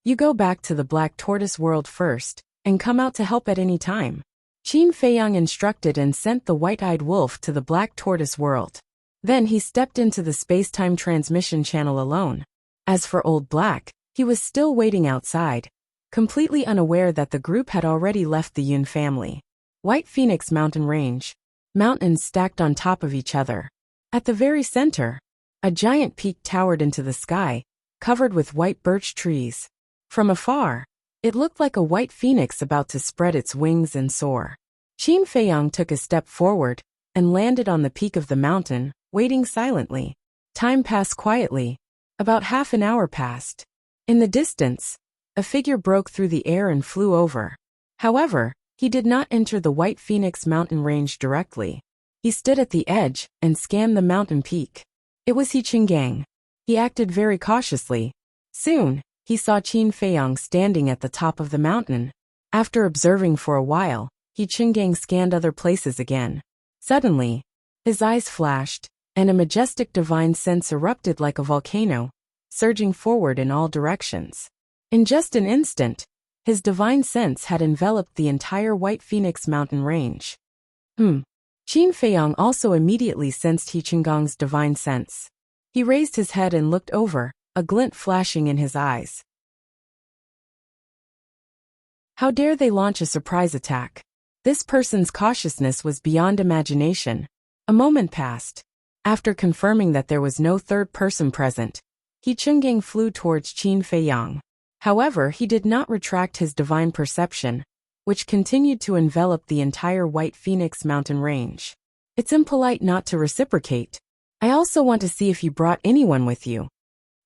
"You go back to the black tortoise world first, and come out to help at any time." Qin Feiyang instructed and sent the white-eyed wolf to the black tortoise world. Then he stepped into the space-time transmission channel alone. As for Old Black, he was still waiting outside, completely unaware that the group had already left the Yun family. White Phoenix Mountain Range. Mountains stacked on top of each other. At the very center, a giant peak towered into the sky, covered with white birch trees. From afar, it looked like a white phoenix about to spread its wings and soar. Qin Feiyang took a step forward and landed on the peak of the mountain, waiting silently. Time passed quietly. About half an hour passed. In the distance, a figure broke through the air and flew over. However, he did not enter the White Phoenix Mountain Range directly. He stood at the edge and scanned the mountain peak. It was He Qinggang. He acted very cautiously. Soon, he saw Qin Feiyang standing at the top of the mountain. After observing for a while, He Qinggang scanned other places again. Suddenly, his eyes flashed, and a majestic divine sense erupted like a volcano, surging forward in all directions. In just an instant, his divine sense had enveloped the entire White Phoenix Mountain Range. Qin Feiyang also immediately sensed He Qinggang's divine sense. He raised his head and looked over, a glint flashing in his eyes. How dare they launch a surprise attack? This person's cautiousness was beyond imagination. A moment passed. After confirming that there was no third person present, He Qinggang flew towards Qin Feiyang. However, he did not retract his divine perception, which continued to envelop the entire White Phoenix Mountain Range. "It's impolite not to reciprocate. I also want to see if you brought anyone with you,"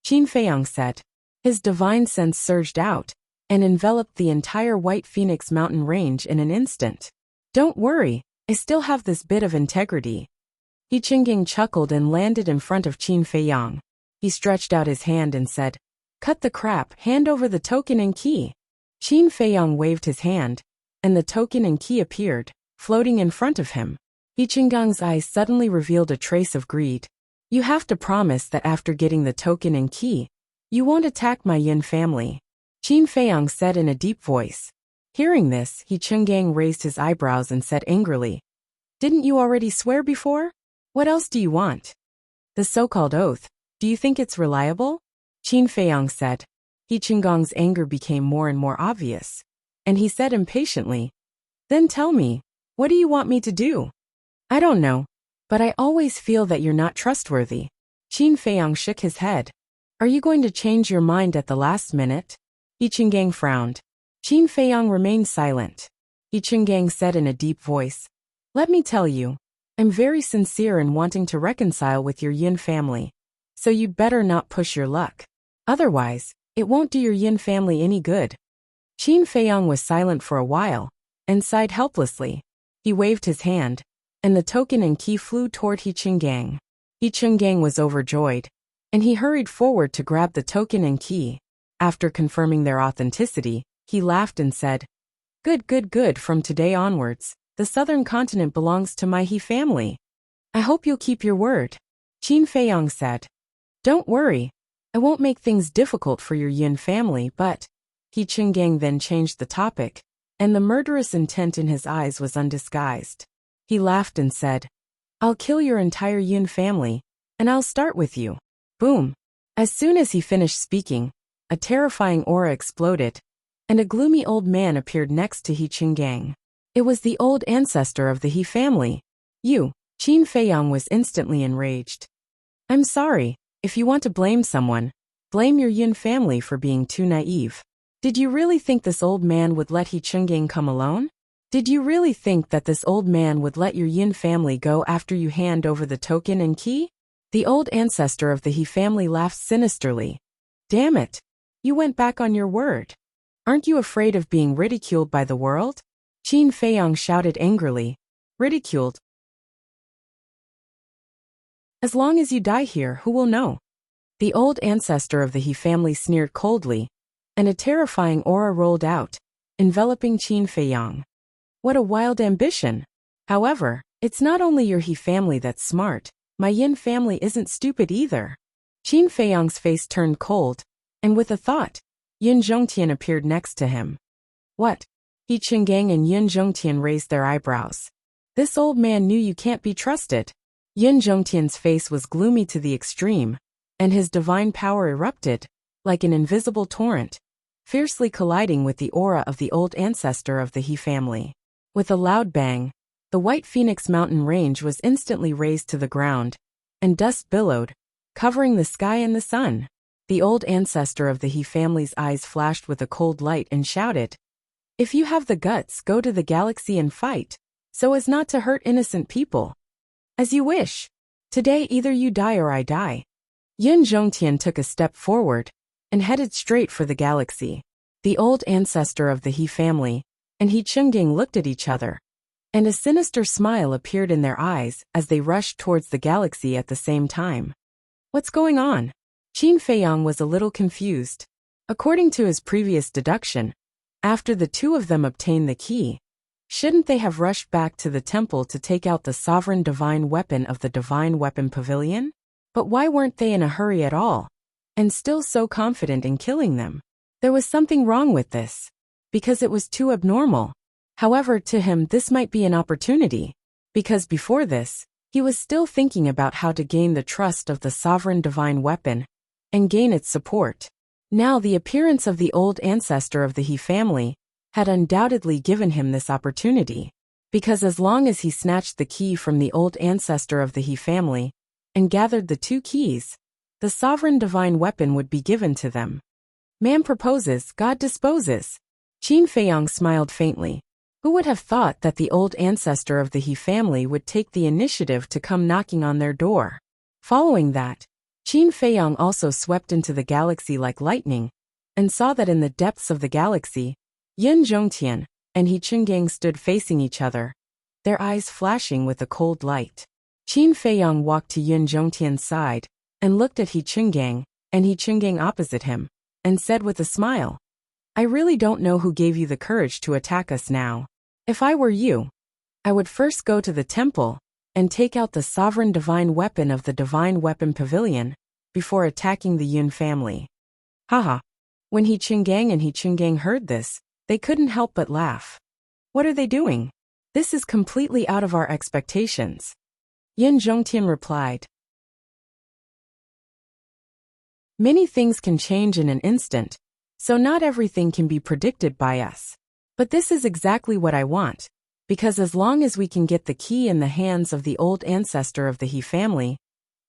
Qin Feiyang said. His divine sense surged out and enveloped the entire White Phoenix mountain range in an instant. Don't worry, I still have this bit of integrity. He Qingging chuckled and landed in front of Qin Feiyang. He stretched out his hand and said, "Cut the crap, hand over the token and key." Qin Feiyang waved his hand, and the token and key appeared, floating in front of him. He Qinggang's eyes suddenly revealed a trace of greed. "You have to promise that after getting the token and key, you won't attack my Yin family," Qin Feiyang said in a deep voice. Hearing this, He Qinggang raised his eyebrows and said angrily, "Didn't you already swear before? What else do you want? The so-called oath, do you think it's reliable?" Qin Feiyang said. He Qinggang's anger became more and more obvious, and he said impatiently, "Then tell me, what do you want me to do?" "I don't know, but I always feel that you're not trustworthy." Qin Feiyang shook his head. "Are you going to change your mind at the last minute?" He Qinggang frowned. Qin Feiyang remained silent. He Qinggang said in a deep voice, "Let me tell you, I'm very sincere in wanting to reconcile with your Yin family, so you'd better not push your luck. Otherwise, it won't do your Yin family any good." Qin Feiyang was silent for a while, and sighed helplessly. He waved his hand, and the token and key flew toward He Qinggang. He Qinggang was overjoyed, and he hurried forward to grab the token and key. After confirming their authenticity, he laughed and said, "Good, good, good. From today onwards, the southern continent belongs to my He family. I hope you'll keep your word." Qin Feiyang said, "Don't worry, I won't make things difficult for your Yin family, but..." He Qinggang then changed the topic, and the murderous intent in his eyes was undisguised. He laughed and said, "I'll kill your entire Yin family, and I'll start with you." Boom! As soon as he finished speaking, a terrifying aura exploded, and a gloomy old man appeared next to He Qinggang. It was the old ancestor of the He family. "You." Qin Feiyang was instantly enraged. "I'm sorry, if you want to blame someone, blame your Yin family for being too naive. Did you really think this old man would let He Qinggang come alone? Did you really think that this old man would let your Yin family go after you hand over the token and key?" The old ancestor of the He family laughed sinisterly. "Damn it! You went back on your word. Aren't you afraid of being ridiculed by the world?" Qin Feiyang shouted angrily. "Ridiculed? As long as you die here, who will know?" The old ancestor of the He family sneered coldly, and a terrifying aura rolled out, enveloping Qin Feiyang. What a wild ambition! However, it's not only your He family that's smart, my Yin family isn't stupid either. Qin Feiyang's face turned cold, and with a thought, Yin Zhongtian appeared next to him. "What?" He Qinggang and Yin Zhongtian raised their eyebrows. "This old man knew you can't be trusted." Yin Zhongtian's face was gloomy to the extreme, and his divine power erupted, like an invisible torrent, fiercely colliding with the aura of the old ancestor of the He family. With a loud bang, the White Phoenix mountain range was instantly razed to the ground, and dust billowed, covering the sky and the sun. The old ancestor of the He family's eyes flashed with a cold light and shouted, "If you have the guts, go to the galaxy and fight, so as not to hurt innocent people. As you wish. Today either you die or I die." Yin Zhongtian took a step forward and headed straight for the galaxy. The old ancestor of the He family and He Qinggang looked at each other, and a sinister smile appeared in their eyes as they rushed towards the galaxy at the same time. "What's going on?" Qin Feiyang was a little confused. According to his previous deduction, after the two of them obtained the key, shouldn't they have rushed back to the temple to take out the sovereign divine weapon of the Divine Weapon Pavilion? But why weren't they in a hurry at all, and still so confident in killing them? There was something wrong with this, because it was too abnormal. However, to him this might be an opportunity, because before this, he was still thinking about how to gain the trust of the sovereign divine weapon, and gain its support. Now the appearance of the old ancestor of the He family had undoubtedly given him this opportunity, because as long as he snatched the key from the old ancestor of the He family, and gathered the two keys, the sovereign divine weapon would be given to them. Man proposes, God disposes. Qin Feiyang smiled faintly. Who would have thought that the old ancestor of the He family would take the initiative to come knocking on their door? Following that, Qin Feiyang also swept into the galaxy like lightning, and saw that in the depths of the galaxy, Yin Zhongtian and He Chungang stood facing each other, their eyes flashing with a cold light. Qin Feiyang walked to Yin Zhongtian's side, and looked at He Chungang, and He Chungang opposite him, and said with a smile, "I really don't know who gave you the courage to attack us now. If I were you, I would first go to the temple, and take out the sovereign divine weapon of the Divine Weapon Pavilion, before attacking the Yun family." Haha. When He Chungang and He Chungang heard this, they couldn't help but laugh. What are they doing? This is completely out of our expectations. Yin Zhongtian replied. Many things can change in an instant, so not everything can be predicted by us. But this is exactly what I want, because as long as we can get the key in the hands of the old ancestor of the He family,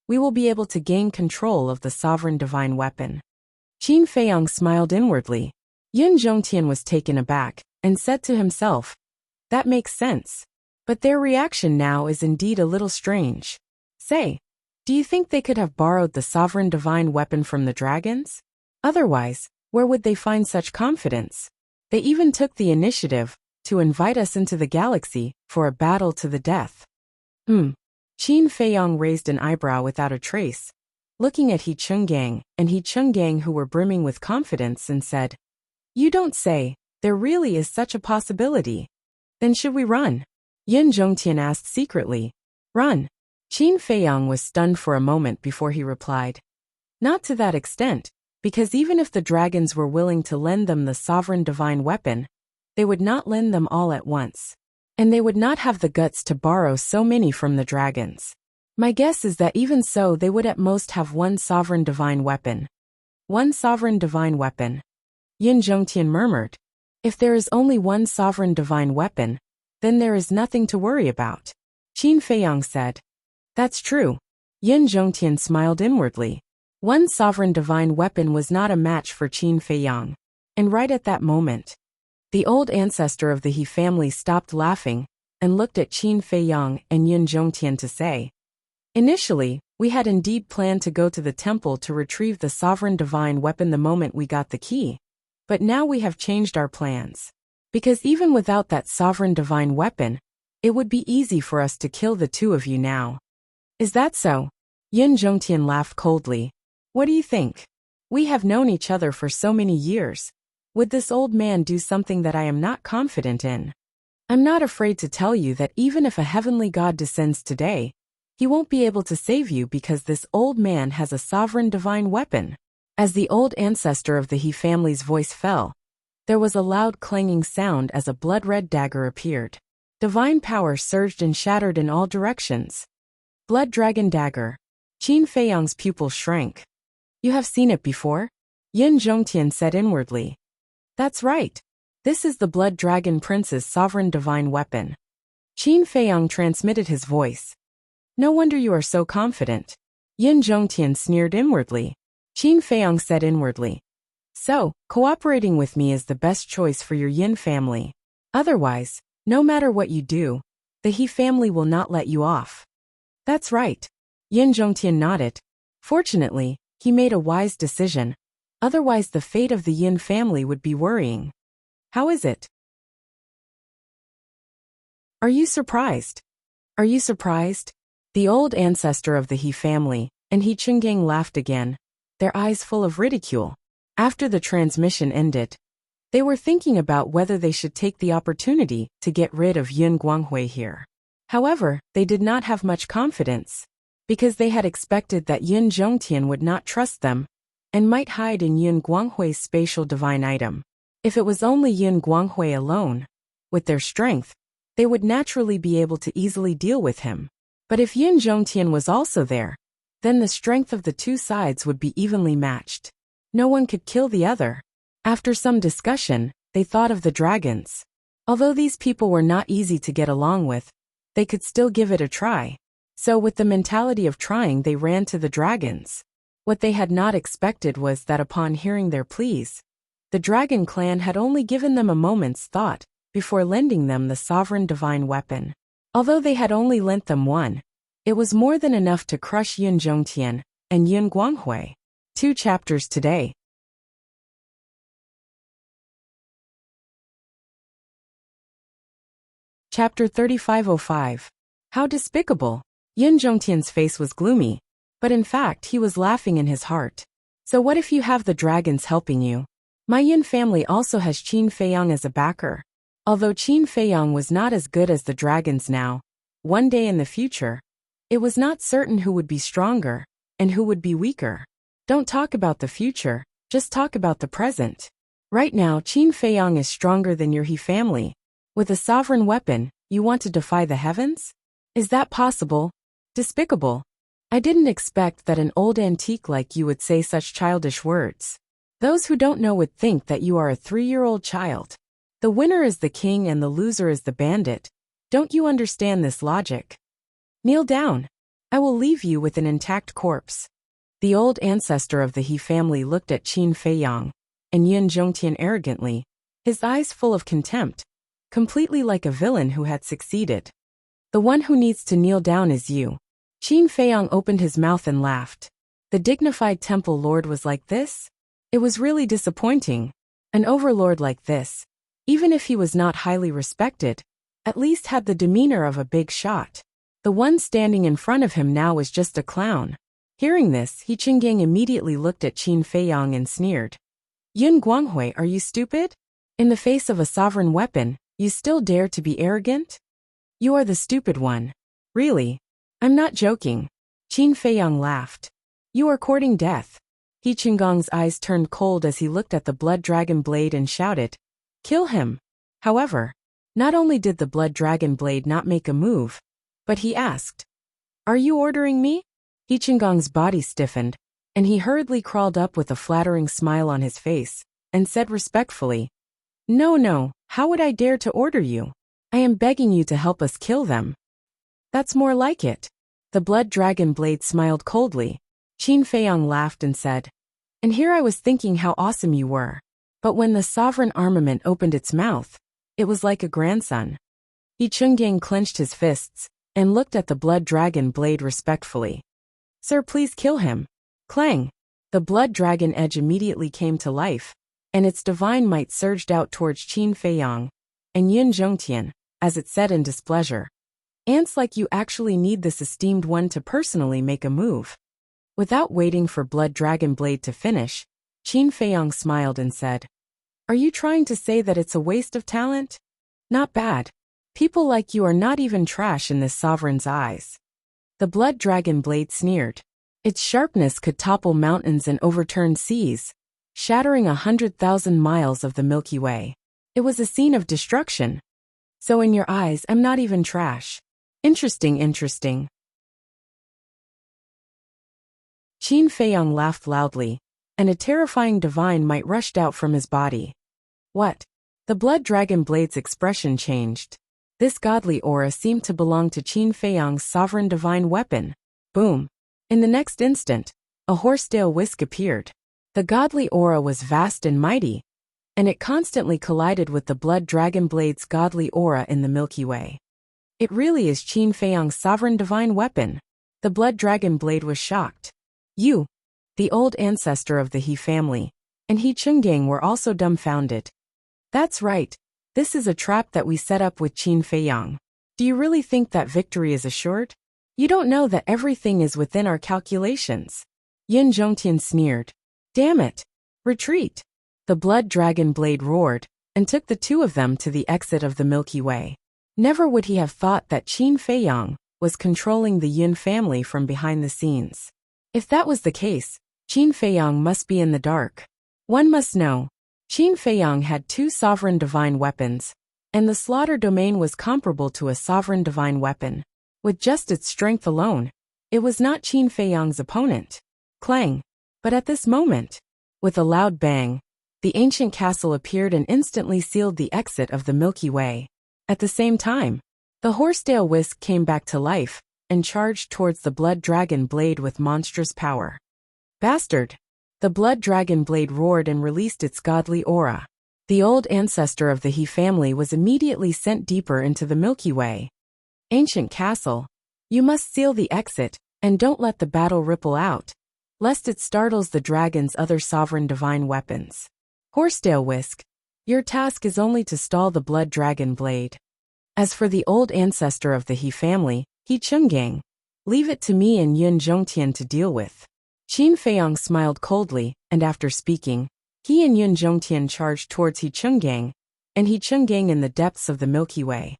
we will be able to gain control of the sovereign divine weapon. Qin Feiyang smiled inwardly. Yin Zhongtian was taken aback, and said to himself, "That makes sense. But their reaction now is indeed a little strange. Say, do you think they could have borrowed the sovereign divine weapon from the dragons? Otherwise, where would they find such confidence? They even took the initiative to invite us into the galaxy for a battle to the death." Qin Feiyang raised an eyebrow without a trace, looking at He Chungang and He Chungang, who were brimming with confidence, and said, "You don't say, there really is such a possibility. Then should we run?" Yin Zhongtian asked secretly. "Run?" Qin Feiyang was stunned for a moment before he replied, "Not to that extent, because even if the dragons were willing to lend them the sovereign divine weapon, they would not lend them all at once. And they would not have the guts to borrow so many from the dragons. My guess is that even so they would at most have one sovereign divine weapon." "One sovereign divine weapon?" Yin Zhongtian murmured. "If there is only one sovereign divine weapon, then there is nothing to worry about." Qin Feiyang said. "That's true." Yin Zhongtian smiled inwardly. One sovereign divine weapon was not a match for Qin Feiyang. And right at that moment, the old ancestor of the He family stopped laughing, and looked at Qin Feiyang and Yin Zhongtian to say, "Initially, we had indeed planned to go to the temple to retrieve the sovereign divine weapon the moment we got the key. But now we have changed our plans. Because even without that sovereign divine weapon, it would be easy for us to kill the two of you now." "Is that so?" Yin Zhongtian laughed coldly. "What do you think? We have known each other for so many years. Would this old man do something that I am not confident in? I'm not afraid to tell you that even if a heavenly god descends today, he won't be able to save you because this old man has a sovereign divine weapon." As the old ancestor of the He family's voice fell, there was a loud clanging sound as a blood-red dagger appeared. Divine power surged and shattered in all directions. Blood Dragon Dagger. Qin Feiyang's pupil shrank. "You have seen it before?" Yin Zhongtian said inwardly. "That's right. This is the Blood Dragon Prince's sovereign divine weapon." Qin Feiyang transmitted his voice. "No wonder you are so confident." Yin Zhongtian sneered inwardly. Qin Feiyang said inwardly, "So, cooperating with me is the best choice for your Yin family. Otherwise, no matter what you do, the He family will not let you off." "That's right." Yin Zhongtian nodded. Fortunately, he made a wise decision. Otherwise the fate of the Yin family would be worrying. "How is it? Are you surprised?" "Are you surprised?" The old ancestor of the He family, and He Chungang, laughed again, their eyes full of ridicule. After the transmission ended, they were thinking about whether they should take the opportunity to get rid of Yun Guanghui here. However, they did not have much confidence, because they had expected that Yin Zhongtian would not trust them, and might hide in Yun Guanghui's spatial divine item. If it was only Yun Guanghui alone, with their strength, they would naturally be able to easily deal with him. But if Yin Zhongtian was also there, then the strength of the two sides would be evenly matched. No one could kill the other. After some discussion, they thought of the dragons. Although these people were not easy to get along with, they could still give it a try. So with the mentality of trying, they ran to the dragons. What they had not expected was that upon hearing their pleas, the dragon clan had only given them a moment's thought before lending them the sovereign divine weapon. Although they had only lent them one, it was more than enough to crush Yin Zhongtian and Yun Guanghui. 2 chapters today. Chapter 3505. How despicable. Yun Zhongtian's face was gloomy, but in fact he was laughing in his heart. So what if you have the dragons helping you? My Yun family also has Qin Feiyang as a backer. Although Qin Feiyang was not as good as the dragons now, one day in the future, it was not certain who would be stronger and who would be weaker. Don't talk about the future, just talk about the present. Right now Qin Feiyang is stronger than your He family. With a sovereign weapon, you want to defy the heavens? Is that possible? Despicable. I didn't expect that an old antique like you would say such childish words. Those who don't know would think that you are a 3-year-old child. The winner is the king and the loser is the bandit. Don't you understand this logic? Kneel down. I will leave you with an intact corpse. The old ancestor of the He family looked at Qin Feiyang and Yun Zhongtian arrogantly, his eyes full of contempt, completely like a villain who had succeeded. The one who needs to kneel down is you. Qin Feiyang opened his mouth and laughed. The dignified temple lord was like this? It was really disappointing. An overlord like this, even if he was not highly respected, at least had the demeanor of a big shot. The one standing in front of him now was just a clown. Hearing this, He Qinggang immediately looked at Qin Feiyang and sneered. Yun Guanghui, are you stupid? In the face of a sovereign weapon, you still dare to be arrogant? You are the stupid one. Really? I'm not joking. Qin Feiyang laughed. You are courting death. He Qinggang's eyes turned cold as he looked at the blood dragon blade and shouted, kill him. However, not only did the blood dragon blade not make a move, but he asked, are you ordering me? He Qinggang's body stiffened, and he hurriedly crawled up with a flattering smile on his face, and said respectfully, no, how would I dare to order you? I am begging you to help us kill them. That's more like it. The blood dragon blade smiled coldly. Qin Feiyang laughed and said, and here I was thinking how awesome you were. But when the sovereign armament opened its mouth, it was like a grandson. He Qinggang clenched his fists and looked at the blood dragon blade respectfully. Sir, please kill him. Clang! The blood dragon edge immediately came to life, and its divine might surged out towards Qin Feiyang and Yun Zhongtian, as it said in displeasure. Ants like you actually need this esteemed one to personally make a move. Without waiting for blood dragon blade to finish, Qin Feiyang smiled and said, are you trying to say that it's a waste of talent? Not bad. People like you are not even trash in this sovereign's eyes. The blood dragon blade sneered. Its sharpness could topple mountains and overturn seas, shattering 100,000 miles of the Milky Way. It was a scene of destruction. So in your eyes, I'm not even trash. Interesting. Qin Feiyang laughed loudly, and a terrifying divine might rushed out from his body. What? The blood dragon blade's expression changed. This godly aura seemed to belong to Qin Feiyang's sovereign divine weapon. Boom. In the next instant, a horsetail whisk appeared. The godly aura was vast and mighty, and it constantly collided with the blood dragon blade's godly aura in the Milky Way. It really is Qin Feiyang's sovereign divine weapon. The blood dragon blade was shocked. You, the old ancestor of the He family, and He Qinggang were also dumbfounded. That's right. This is a trap that we set up with Qin Feiyang. Do you really think that victory is assured? You don't know that everything is within our calculations. Yun Zhongtian sneered. Damn it. Retreat. The blood dragon blade roared, and took the two of them to the exit of the Milky Way. Never would he have thought that Qin Feiyang was controlling the Yun family from behind the scenes. If that was the case, Qin Feiyang must be in the dark. One must know. Qin Feiyang had 2 sovereign divine weapons, and the slaughter domain was comparable to a sovereign divine weapon. With just its strength alone, it was not Qin Feiyang's opponent. Clang! But at this moment, with a loud bang, the ancient castle appeared and instantly sealed the exit of the Milky Way. At the same time, the horsetail whisk came back to life and charged towards the blood dragon blade with monstrous power. Bastard! The blood dragon blade roared and released its godly aura. The old ancestor of the He family was immediately sent deeper into the Milky Way. Ancient castle, you must seal the exit, and don't let the battle ripple out. lest it startles the dragon's other sovereign divine weapons. Horsetail Whisk, your task is only to stall the blood dragon blade. As for the old ancestor of the He family, He Chungang, leave it to me and Yun Zhongtian to deal with. Qin Feiyang smiled coldly, and after speaking, he and Yun Zhongtian charged towards He Chungang, and He Chungang in the depths of the Milky Way.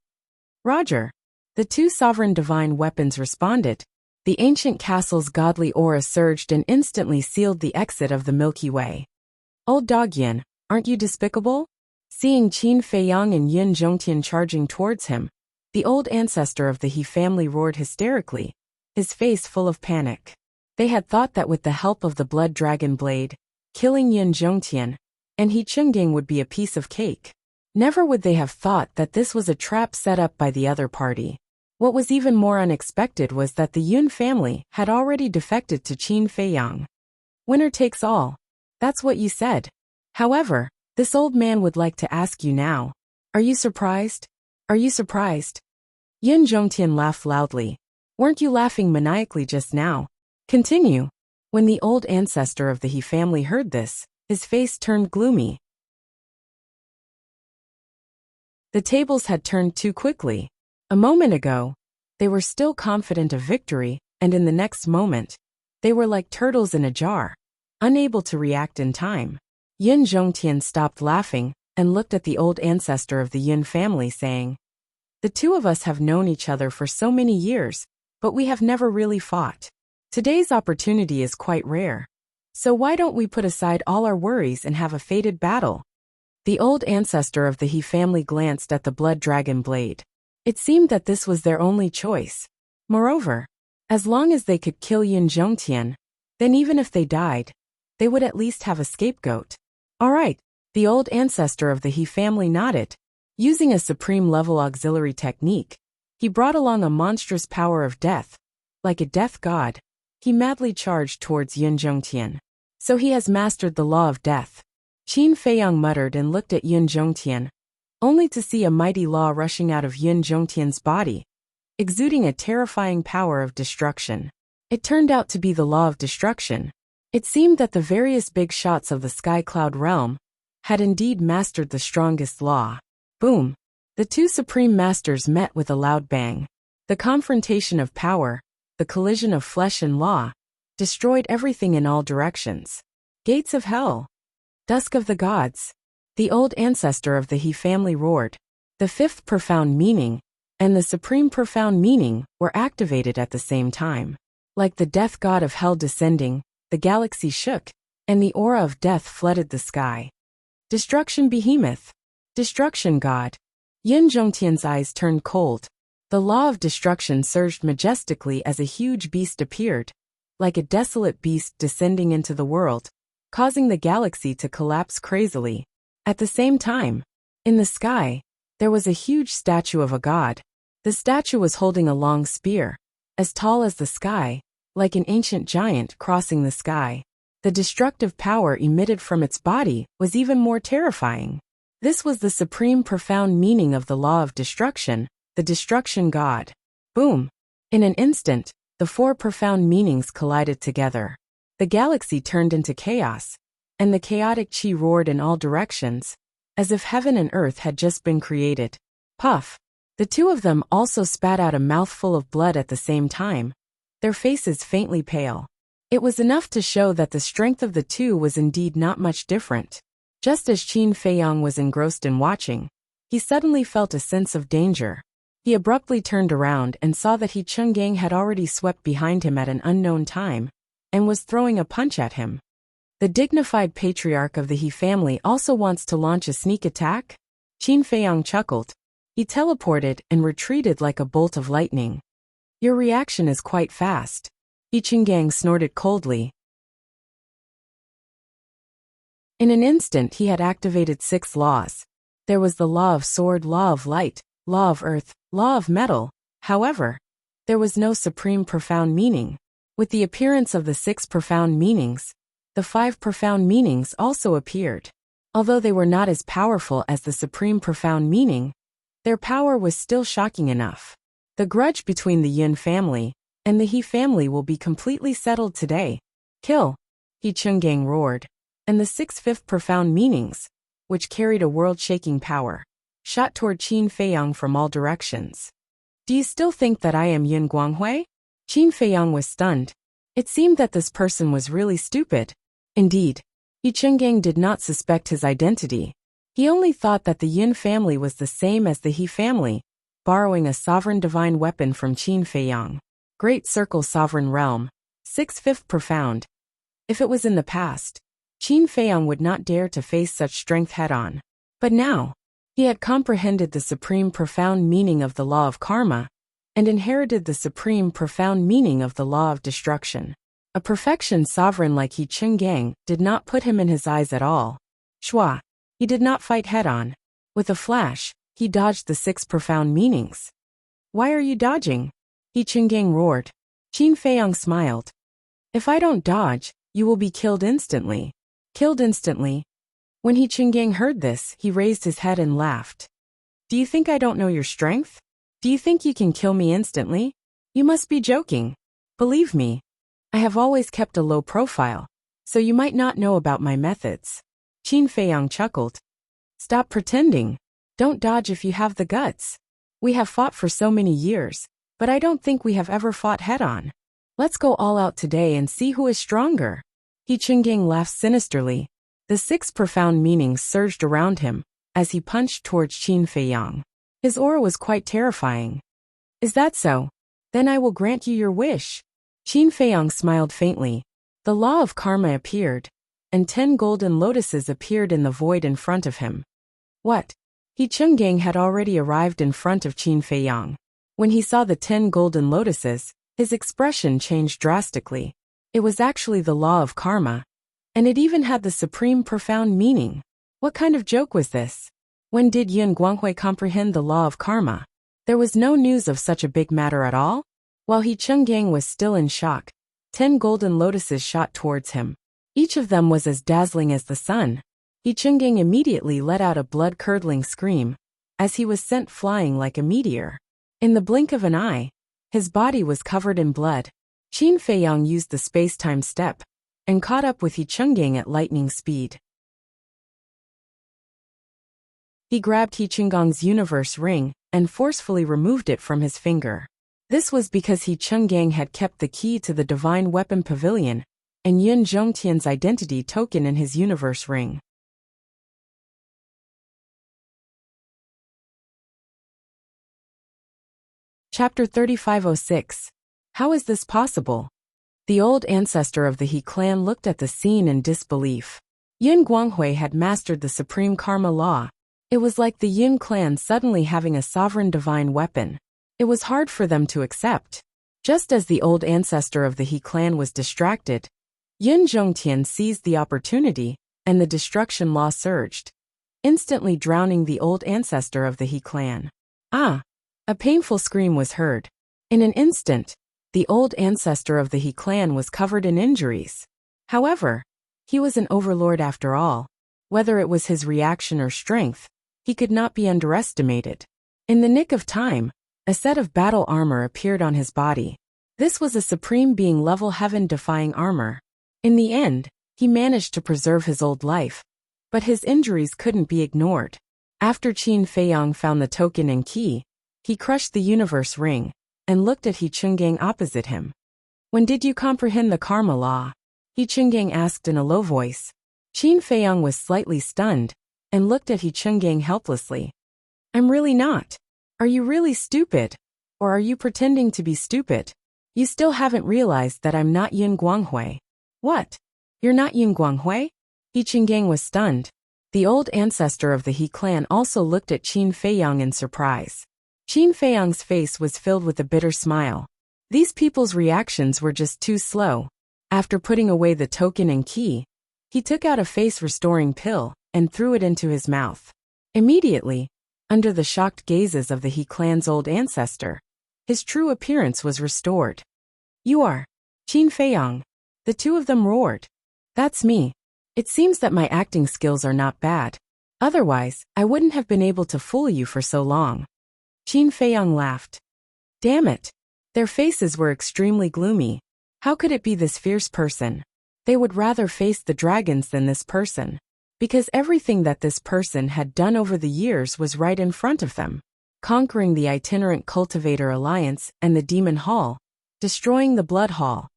Roger. The two sovereign divine weapons responded. The ancient castle's godly aura surged and instantly sealed the exit of the Milky Way. Old Dog Yin, aren't you despicable? Seeing Qin Feiyang and Yun Zhongtian charging towards him, the old ancestor of the He family roared hysterically, his face full of panic. They had thought that with the help of the blood dragon blade, killing Yun Zhongtian and He Chungang would be a piece of cake. Never would they have thought that this was a trap set up by the other party. What was even more unexpected was that the Yun family had already defected to Qin Feiyang. Winner takes all. That's what you said. However, this old man would like to ask you now. Are you surprised? Are you surprised? Yun Zhongtian laughed loudly. Weren't you laughing maniacally just now? Continue. When the old ancestor of the He family heard this, his face turned gloomy. The tables had turned too quickly. A moment ago, they were still confident of victory, and in the next moment, they were like turtles in a jar, unable to react in time. Yun Zhongtian stopped laughing and looked at the old ancestor of the Yun family, saying, "The two of us have known each other for so many years, but we have never really fought. Today's opportunity is quite rare. So why don't we put aside all our worries and have a fated battle?" The old ancestor of the He family glanced at the blood dragon blade. It seemed that this was their only choice. Moreover, as long as they could kill Yun Zhongtian, then even if they died, they would at least have a scapegoat. All right, the old ancestor of the He family nodded. Using a supreme-level auxiliary technique, he brought along a monstrous power of death. Like a death god, he madly charged towards Yun Zhongtian. So he has mastered the law of death. Qin Feiyang muttered and looked at Yun Zhongtian, only to see a mighty law rushing out of Yun Zhongtian's body, exuding a terrifying power of destruction. It turned out to be the law of destruction. It seemed that the various big shots of the Sky Cloud realm had indeed mastered the strongest law. Boom! The two supreme masters met with a loud bang. The confrontation of power, the collision of flesh and law, destroyed everything in all directions. Gates of hell! Dusk of the gods! The old ancestor of the He family roared. The fifth profound meaning and the supreme profound meaning were activated at the same time. Like the death god of hell descending, the galaxy shook, and the aura of death flooded the sky. Destruction behemoth! Destruction god! Yun Zhongtian's eyes turned cold. The law of destruction surged majestically as a huge beast appeared, like a desolate beast descending into the world, causing the galaxy to collapse crazily. At the same time, in the sky, there was a huge statue of a god. The statue was holding a long spear, as tall as the sky, like an ancient giant crossing the sky. The destructive power emitted from its body was even more terrifying. This was the supreme profound meaning of the law of destruction, the destruction god. Boom! In an instant, the four profound meanings collided together. The galaxy turned into chaos, and the chaotic chi roared in all directions, as if heaven and earth had just been created. Puff! The two of them also spat out a mouthful of blood at the same time, their faces faintly pale. It was enough to show that the strength of the two was indeed not much different. Just as Qin Feiyang was engrossed in watching, he suddenly felt a sense of danger. He abruptly turned around and saw that He Chungang had already swept behind him at an unknown time, and was throwing a punch at him. The dignified patriarch of the He family also wants to launch a sneak attack? Qin Feiyang chuckled. He teleported and retreated like a bolt of lightning. Your reaction is quite fast. He Chungang snorted coldly. In an instant he had activated 6 laws. There was the law of sword, law of light, law of earth, law of metal. However, there was no supreme profound meaning. With the appearance of the 6 profound meanings, the 5 profound meanings also appeared. Although they were not as powerful as the supreme profound meaning, their power was still shocking enough. The grudge between the Yin family and the He family will be completely settled today. Kill! He Chungang roared. And the 6/5 profound meanings, which carried a world-shaking power, shot toward Qin Feiyang from all directions. Do you still think that I am Yin Guanghui? Qin Feiyang was stunned. It seemed that this person was really stupid. Indeed, He Chungang did not suspect his identity. He only thought that the Yin family was the same as the He family, borrowing a sovereign divine weapon from Qin Feiyang. Great Circle Sovereign Realm, 6/5 profound. If it was in the past, Qin Feiyang would not dare to face such strength head-on. But now, he had comprehended the supreme profound meaning of the law of karma, and inherited the supreme profound meaning of the law of destruction. A perfection sovereign like He Chungang did not put him in his eyes at all. Shua. He did not fight head-on. With a flash, he dodged the 6 profound meanings. Why are you dodging? He Chungang roared. Qin Feiyang smiled. If I don't dodge, you will be killed instantly. Killed instantly? When He Chungang heard this, he raised his head and laughed. Do you think I don't know your strength? Do you think you can kill me instantly? You must be joking. Believe me, I have always kept a low profile, so you might not know about my methods. Qin Feiyang chuckled. Stop pretending. Don't dodge if you have the guts. We have fought for so many years, but I don't think we have ever fought head-on. Let's go all out today and see who is stronger. He Chungang laughed sinisterly. The 6 profound meanings surged around him as he punched towards Qin Feiyang. His aura was quite terrifying. Is that so? Then I will grant you your wish. Qin Feiyang smiled faintly. The law of karma appeared, and 10 golden lotuses appeared in the void in front of him. What? He Chungang had already arrived in front of Qin Feiyang. When he saw the 10 golden lotuses, his expression changed drastically. It was actually the law of karma, and it even had the supreme profound meaning. What kind of joke was this? When did Yin Guanghui comprehend the law of karma? There was no news of such a big matter at all? While He Chungang was still in shock, 10 golden lotuses shot towards him. Each of them was as dazzling as the sun. He Chungang immediately let out a blood-curdling scream, as he was sent flying like a meteor. In the blink of an eye, his body was covered in blood. Qin Feiyang used the space-time step, and caught up with He Chungang at lightning speed. He grabbed He Chungang's universe ring, and forcefully removed it from his finger. This was because He Chungang had kept the key to the Divine Weapon Pavilion, and Yin Zhongtian's identity token in his universe ring. Chapter 3506. How is this possible? The old ancestor of the He clan looked at the scene in disbelief. Yin Guanghui had mastered the supreme karma law. It was like the Yin clan suddenly having a sovereign divine weapon. It was hard for them to accept. Just as the old ancestor of the He clan was distracted, Yin Zhongtian seized the opportunity, and the destruction law surged, instantly drowning the old ancestor of the He clan. Ah! A painful scream was heard. In an instant, the old ancestor of the He clan was covered in injuries. However, he was an overlord after all. Whether it was his reaction or strength, he could not be underestimated. In the nick of time, a set of battle armor appeared on his body. This was a supreme being level heaven-defying armor. In the end, he managed to preserve his old life, but his injuries couldn't be ignored. After Qin Feiyang found the token and key, he crushed the universe ring, and looked at He Chungang opposite him. When did you comprehend the karma law? He Chungang asked in a low voice. Qin Feiyang was slightly stunned, and looked at He Chungang helplessly. I'm really not. Are you really stupid? Or are you pretending to be stupid? You still haven't realized that I'm not Yin Guanghui. What? You're not Yin Guanghui? He Chungang was stunned. The old ancestor of the He clan also looked at Qin Feiyang in surprise. Qin Feiyang's face was filled with a bitter smile. These people's reactions were just too slow. After putting away the token and key, he took out a face-restoring pill and threw it into his mouth. Immediately, under the shocked gazes of the He clan's old ancestor, his true appearance was restored. You are Qin Feiyang. The two of them roared. That's me. It seems that my acting skills are not bad. Otherwise, I wouldn't have been able to fool you for so long. Qin Feiyang laughed. Damn it. Their faces were extremely gloomy. How could it be this fierce person? They would rather face the dragons than this person. Because everything that this person had done over the years was right in front of them. Conquering the itinerant cultivator alliance and the demon hall. Destroying the blood hall.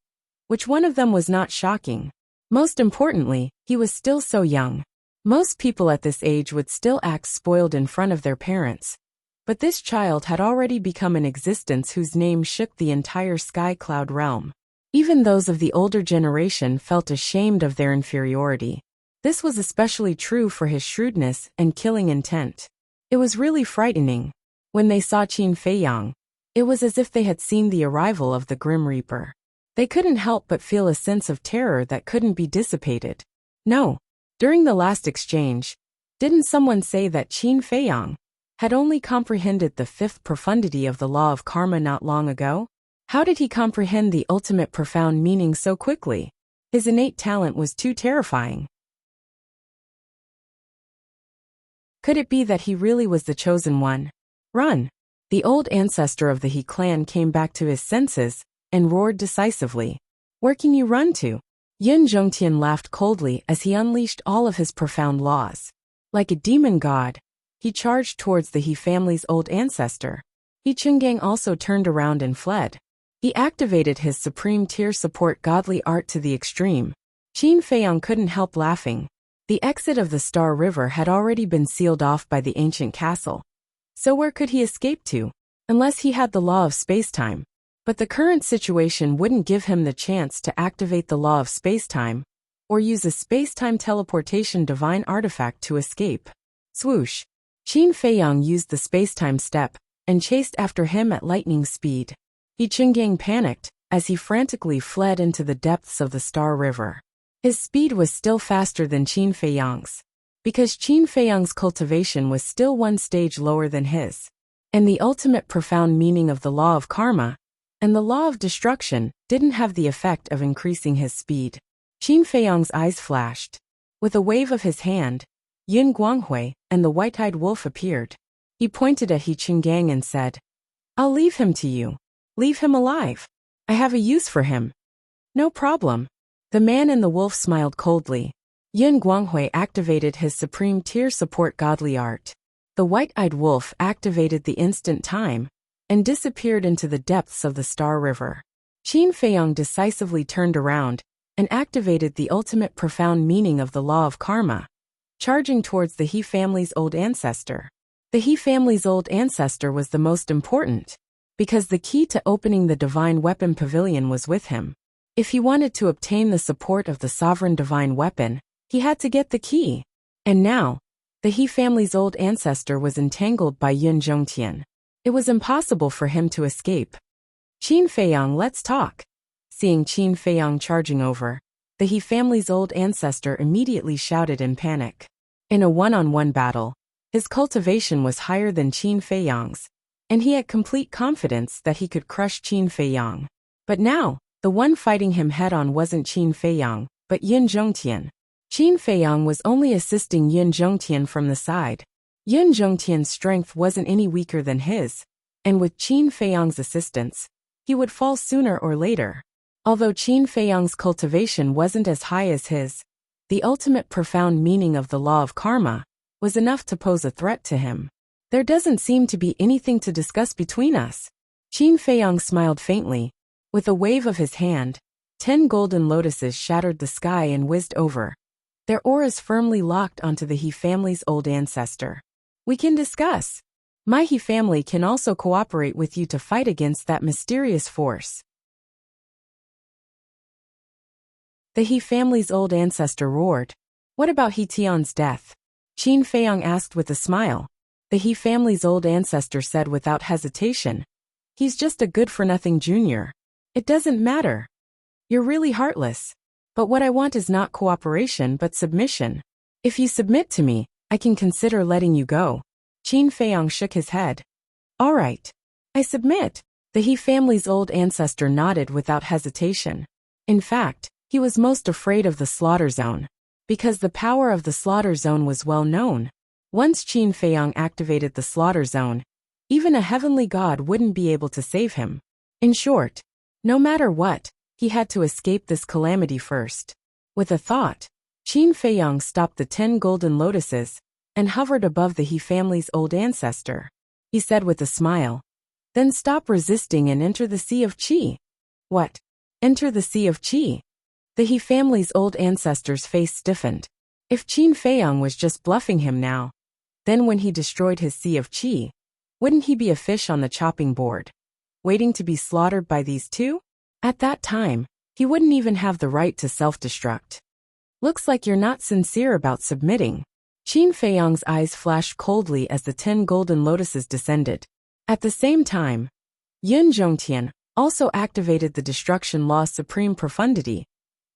Which one of them was not shocking? Most importantly, he was still so young. Most people at this age would still act spoiled in front of their parents. But this child had already become an existence whose name shook the entire sky cloud realm. Even those of the older generation felt ashamed of their inferiority. This was especially true for his shrewdness and killing intent. It was really frightening. When they saw Qin Feiyang, it was as if they had seen the arrival of the Grim Reaper. They couldn't help but feel a sense of terror that couldn't be dissipated. No. During the last exchange, didn't someone say that Qin Feiyang had only comprehended the fifth profundity of the law of karma not long ago? How did he comprehend the ultimate profound meaning so quickly? His innate talent was too terrifying. Could it be that he really was the chosen one? Run! The old ancestor of the He clan came back to his senses and roared decisively. Where can you run to? Yin Zhongtian laughed coldly as he unleashed all of his profound laws. Like a demon god, he charged towards the He family's old ancestor. He Chungang also turned around and fled. He activated his supreme tier support godly art to the extreme. Qin Feiyang couldn't help laughing. The exit of the Star River had already been sealed off by the ancient castle. So where could he escape to? Unless he had the law of spacetime. But the current situation wouldn't give him the chance to activate the law of spacetime, or use a spacetime teleportation divine artifact to escape. Swoosh! Qin Feiyang used the spacetime step, and chased after him at lightning speed. He Chungang panicked, as he frantically fled into the depths of the Star River. His speed was still faster than Qin Feiyang's. Because Qin Feiyang's cultivation was still one stage lower than his. And the ultimate profound meaning of the law of karma, and the law of destruction, didn't have the effect of increasing his speed. Qin Feiyang's eyes flashed. With a wave of his hand, Yin Guanghui and the white-eyed wolf appeared. He pointed at He Chungang and said, "I'll leave him to you. Leave him alive. I have a use for him." "No problem." The man and the wolf smiled coldly. Yin Guanghui activated his supreme tier support godly art. The white-eyed wolf activated the instant time and disappeared into the depths of the Star River. Qin Feiyang decisively turned around and activated the ultimate profound meaning of the law of karma, charging towards the He family's old ancestor. The He family's old ancestor was the most important, because the key to opening the divine weapon pavilion was with him. If he wanted to obtain the support of the sovereign divine weapon, he had to get the key. And now, the He family's old ancestor was entangled by Yin Zhongtian. It was impossible for him to escape. "Qin Feiyang, let's talk." Seeing Qin Feiyang charging over, the He family's old ancestor immediately shouted in panic. In a one-on-one battle, his cultivation was higher than Qin Feiyang's, and he had complete confidence that he could crush Qin Feiyang. But now, the one fighting him head-on wasn't Qin Feiyang, but Yin Zhongtian. Qin Feiyang was only assisting Yin Zhongtian from the side. Yin Zhongtian's strength wasn't any weaker than his, and with Qin Feiyang's assistance, he would fall sooner or later. Although Qin Feiyang's cultivation wasn't as high as his, the ultimate profound meaning of the law of karma was enough to pose a threat to him. "There doesn't seem to be anything to discuss between us." Qin Feiyang smiled faintly. With a wave of his hand, 10 golden lotuses shattered the sky and whizzed over. Their auras firmly locked onto the He family's old ancestor. "We can discuss. My He family can also cooperate with you to fight against that mysterious force." The He family's old ancestor roared. "What about He Tian's death?" Qin Feiyang asked with a smile. The He family's old ancestor said without hesitation, "He's just a good-for-nothing junior. It doesn't matter. You're really heartless. But what I want is not cooperation but submission. If you submit to me, I can consider letting you go." Qin Feiyang shook his head. "All right. I submit." The He family's old ancestor nodded without hesitation. In fact, he was most afraid of the slaughter zone, because the power of the slaughter zone was well known. Once Qin Feiyang activated the slaughter zone, even a heavenly god wouldn't be able to save him. In short, no matter what, he had to escape this calamity first. With a thought, Qin Feiyang stopped the 10 golden lotuses and hovered above the He family's old ancestor. He said with a smile, "Then stop resisting and enter the Sea of Qi." "What? Enter the Sea of Qi?" The He family's old ancestor's face stiffened. If Qin Feiyang was just bluffing him now, then when he destroyed his Sea of Qi, wouldn't he be a fish on the chopping board, waiting to be slaughtered by these two? At that time, he wouldn't even have the right to self-destruct. "Looks like you're not sincere about submitting." Qin Feiyang's eyes flashed coldly as the 10 golden lotuses descended. At the same time, Yun Zhongtian also activated the Destruction Law's supreme profundity,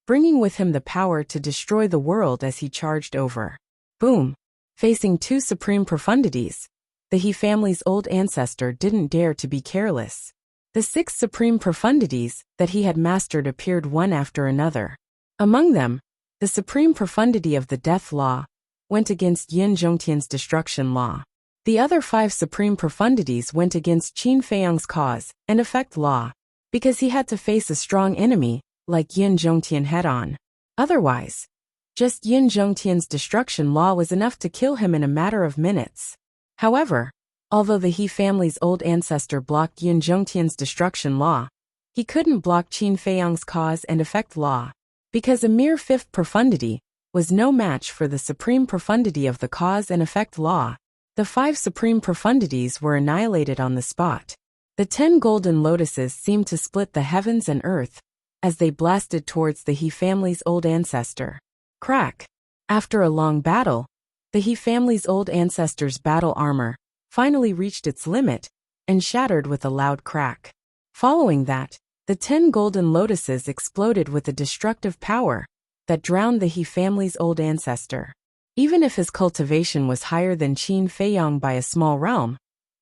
bringing with him the power to destroy the world as he charged over. Boom! Facing 2 supreme profundities, the He family's old ancestor didn't dare to be careless. The 6 supreme profundities that he had mastered appeared one after another. Among them, the supreme profundity of the Death Law went against Yin Zhongtian's Destruction Law. The other 5 supreme profundities went against Qin Feiyang's Cause and Effect Law, because he had to face a strong enemy like Yin Zhongtian head-on. Otherwise, just Yin Zhongtian's Destruction Law was enough to kill him in a matter of minutes. However, although the He family's old ancestor blocked Yin Zhongtian's Destruction Law, he couldn't block Qin Feiyang's Cause and Effect Law, because a mere 5th profundity was no match for the supreme profundity of the Cause and Effect Law. The 5 supreme profundities were annihilated on the spot. The 10 golden lotuses seemed to split the heavens and earth as they blasted towards the He family's old ancestor. Crack! After a long battle, the He family's old ancestor's battle armor finally reached its limit and shattered with a loud crack. Following that, the 10 golden lotuses exploded with a destructive power that drowned the He family's old ancestor. Even if his cultivation was higher than Qin Feiyang by a small realm,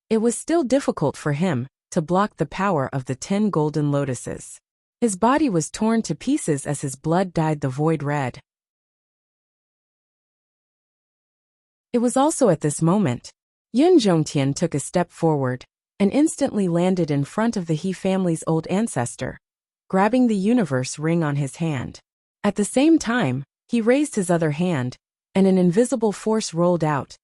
it was still difficult for him to block the power of the 10 golden lotuses. His body was torn to pieces as his blood dyed the void red. It was also at this moment, Yun Zhongtian took a step forward and instantly landed in front of the He family's old ancestor, grabbing the universe ring on his hand. At the same time, he raised his other hand, and an invisible force rolled out,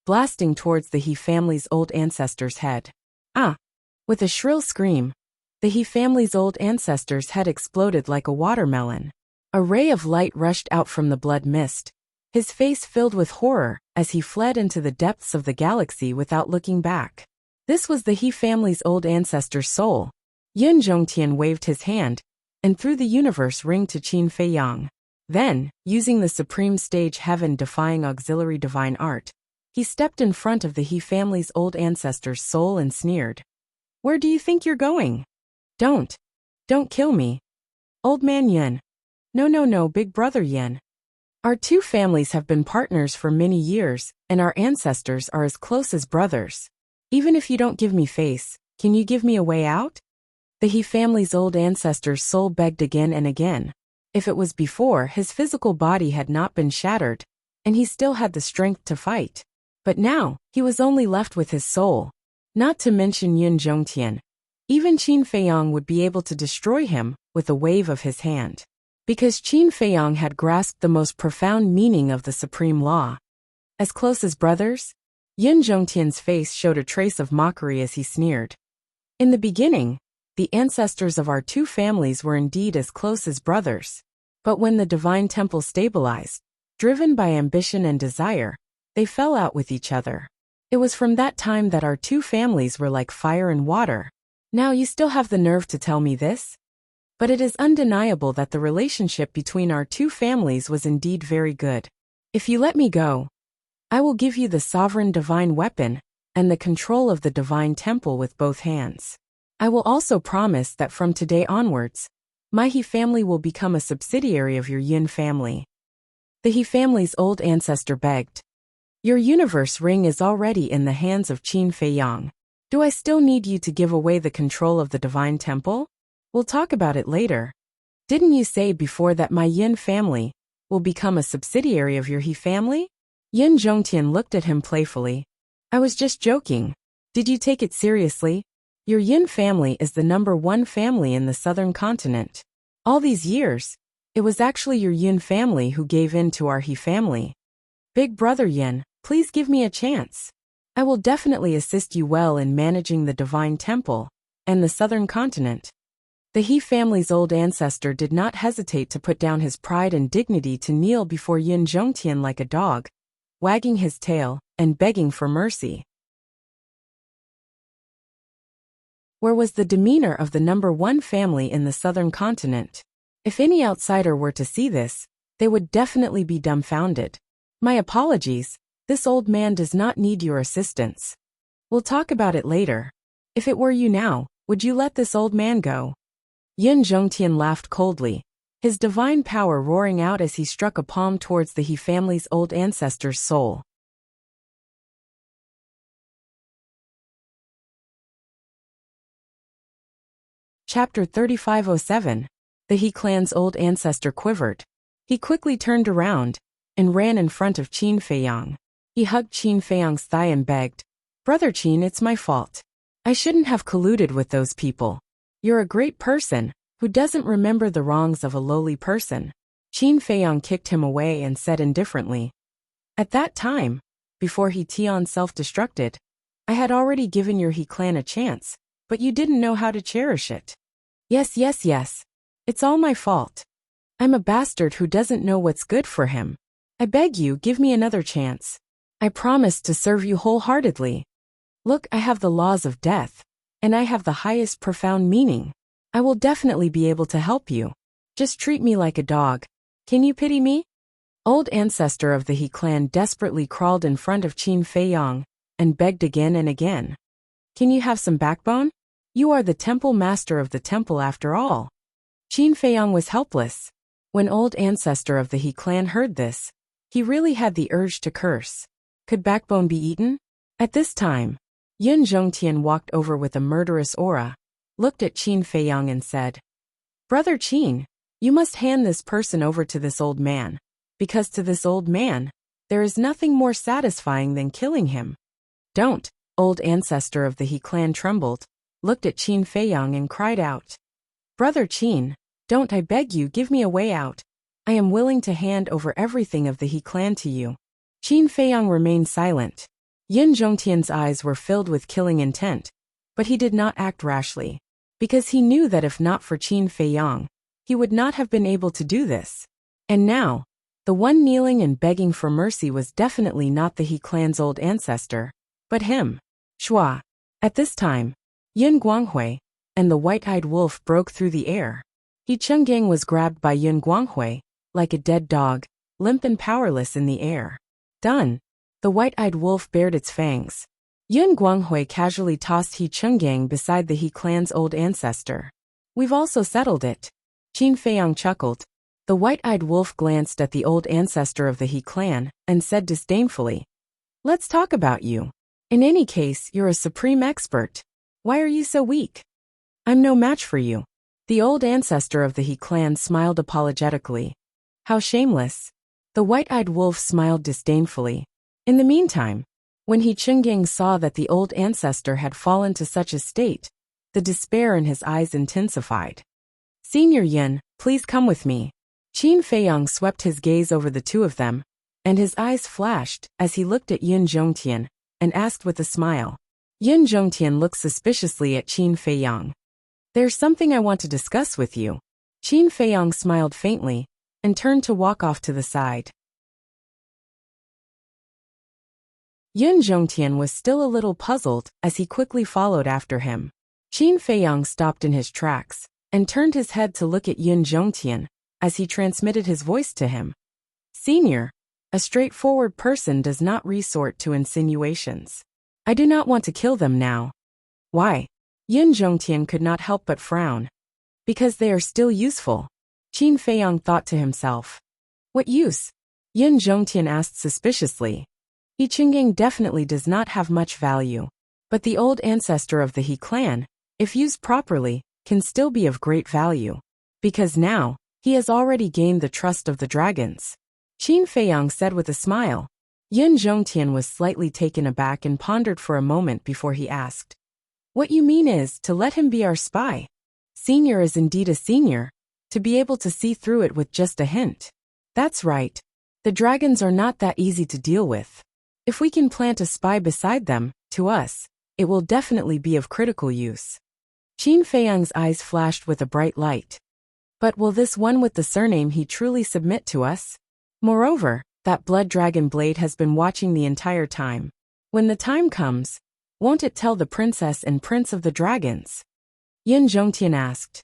blasting towards the He family's old ancestor's head. Ah! With a shrill scream, the He family's old ancestor's head exploded like a watermelon. A ray of light rushed out from the blood mist, his face filled with horror as he fled into the depths of the galaxy without looking back. This was the He family's old ancestor's soul. Yun Zhongtian waved his hand and threw the universe ring to Qin Feiyang. Then, using the supreme stage heaven-defying auxiliary divine art, he stepped in front of the He family's old ancestor's soul and sneered. "Where do you think you're going? Don't kill me. Old man Yun. No, big brother Yun. Our 2 families have been partners for many years, and our ancestors are as close as brothers. Even if you don't give me face, can you give me a way out?" The He family's old ancestor's soul begged again and again. If it was before, his physical body had not been shattered, and he still had the strength to fight. But now, he was only left with his soul. Not to mention Yun Zhongtian. Even Qin Feiyang would be able to destroy him with a wave of his hand. Because Qin Feiyang had grasped the most profound meaning of the supreme law. As close as brothers? Yun Zhongtian's face showed a trace of mockery as he sneered. In the beginning, the ancestors of our 2 families were indeed as close as brothers. But when the divine temple stabilized, driven by ambition and desire, they fell out with each other. It was from that time that our 2 families were like fire and water. Now you still have the nerve to tell me this? But it is undeniable that the relationship between our 2 families was indeed very good. If you let me go, I will give you the sovereign divine weapon and the control of the divine temple with both hands. I will also promise that from today onwards, my He family will become a subsidiary of your Yun family. The He family's old ancestor begged. Your universe ring is already in the hands of Qin Feiyang. Do I still need you to give away the control of the divine temple? We'll talk about it later. Didn't you say before that my Yin family will become a subsidiary of your He family? Yun Zhongtian looked at him playfully. I was just joking. Did you take it seriously? Your Yin family is the #1 family in the southern continent. All these years, It was actually your Yin family who gave in to our He family. Big brother Yin, please give me a chance. I will definitely assist you well in managing the Divine Temple and the Southern Continent. The He family's old ancestor did not hesitate to put down his pride and dignity to kneel before Yin Zhongtian like a dog, wagging his tail and begging for mercy. Where was the demeanor of the number one family in the Southern Continent? If any outsider were to see this, they would definitely be dumbfounded. My apologies, this old man does not need your assistance. We'll talk about it later. If it were you now, would you let this old man go? Yin Zhongtian laughed coldly, his divine power roaring out as he struck a palm towards the He family's old ancestor's soul. Chapter 3507. The He clan's old ancestor quivered. He quickly turned around and ran in front of Qin Feiyang. He hugged Qin Feiyang's thigh and begged, "Brother Qin, it's my fault. I shouldn't have colluded with those people. You're a great person who doesn't remember the wrongs of a lowly person." Qin Feiyang kicked him away and said indifferently, "At that time, before He Tian self-destructed, I had already given your He clan a chance, but you didn't know how to cherish it." Yes. It's all my fault. I'm a bastard who doesn't know what's good for him. I beg you, give me another chance. I promise to serve you wholeheartedly. Look, I have the laws of death, and I have the highest profound meaning. I will definitely be able to help you. Just treat me like a dog. Can you pity me? Old ancestor of the He clan desperately crawled in front of Qin Feiyang and begged again and again. Can you have some backbone? You are the temple master of the temple after all. Qin Feiyang was helpless. When old ancestor of the He clan heard this, he really had the urge to curse. Could backbone be eaten? At this time, Yin Zhongtian walked over with a murderous aura, looked at Qin Feiyang and said, "Brother Qin, you must hand this person over to this old man, because to this old man, there is nothing more satisfying than killing him." "Don't," old ancestor of the He clan trembled, looked at Qin Feiyang and cried out, "Brother Qin, don't, I beg you, give me a way out. I am willing to hand over everything of the He clan to you." Qin Feiyang remained silent. Yin Zhongtian's eyes were filled with killing intent, but he did not act rashly, because he knew that if not for Qin Feiyang, he would not have been able to do this. And now, the one kneeling and begging for mercy was definitely not the He clan's old ancestor, but him. Shua. At this time, Yin Guanghui and the white-eyed wolf broke through the air. He Chenggang was grabbed by Yin Guanghui, like a dead dog, limp and powerless in the air. Done. The white-eyed wolf bared its fangs. Yin Guanghui casually tossed He Chenggang beside the He clan's old ancestor. "We've also settled it." Qin Feiyang chuckled. The white-eyed wolf glanced at the old ancestor of the He clan and said disdainfully, "Let's talk about you. In any case, you're a supreme expert. Why are you so weak? I'm no match for you." The old ancestor of the He clan smiled apologetically. "How shameless." The white-eyed wolf smiled disdainfully. In the meantime, when He Chenggang saw that the old ancestor had fallen to such a state, the despair in his eyes intensified. "Senior Yin, please come with me." Qin Feiyang swept his gaze over the two of them, and his eyes flashed as he looked at Yin Zhongtian and asked with a smile. Yin Zhongtian looked suspiciously at Qin Feiyang. "There's something I want to discuss with you." Qin Feiyang smiled faintly and turned to walk off to the side. Yin Zhongtian was still a little puzzled as he quickly followed after him. Qin Feiyang stopped in his tracks and turned his head to look at Yin Zhongtian as he transmitted his voice to him. "Senior, a straightforward person does not resort to insinuations. I do not want to kill them now." "Why?" Yin Zhongtian could not help but frown. "Because they are still useful." Qin Feiyang thought to himself. "What use?" Yin Zhongtian asked suspiciously. He Chenggang definitely does not have much value, but the old ancestor of the He clan, if used properly, can still be of great value. Because now, he has already gained the trust of the dragons. Qin Feiyang said with a smile. Yin Zhongtian was slightly taken aback and pondered for a moment before he asked. "What you mean is to let him be our spy?" "Senior is indeed a senior, to be able to see through it with just a hint. That's right. The dragons are not that easy to deal with. If we can plant a spy beside them, to us, it will definitely be of critical use. Qin Feiyang's eyes flashed with a bright light. But will this one with the surname he truly submit to us? Moreover, that blood dragon blade has been watching the entire time. When the time comes, won't it tell the princess and prince of the dragons? Yin Zhongtian asked.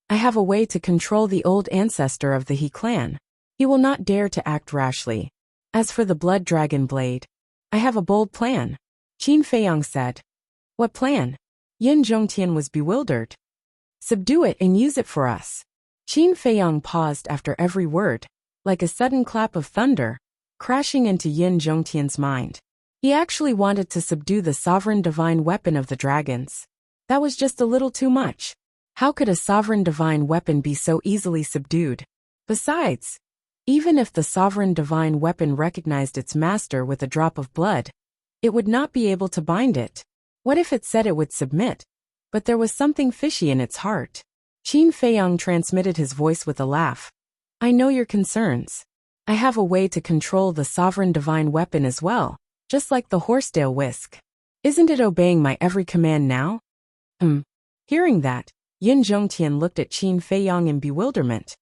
I have a way to control the old ancestor of the He clan. He will not dare to act rashly. As for the blood dragon blade, I have a bold plan, Qin Feiyang said. What plan? Yin Zhongtian was bewildered. Subdue it and use it for us. Qin Feiyang paused after every word, like a sudden clap of thunder, crashing into Yin Zhongtian's mind. He actually wanted to subdue the sovereign divine weapon of the dragons. That was just a little too much. How could a sovereign divine weapon be so easily subdued? Besides, even if the sovereign divine weapon recognized its master with a drop of blood, it would not be able to bind it. What if it said it would submit, but there was something fishy in its heart? Qin Feiyang transmitted his voice with a laugh. I know your concerns. I have a way to control the sovereign divine weapon as well, just like the horsetail whisk. Isn't it obeying my every command now? Hearing that, Yin Zhongtian looked at Qin Feiyang in bewilderment.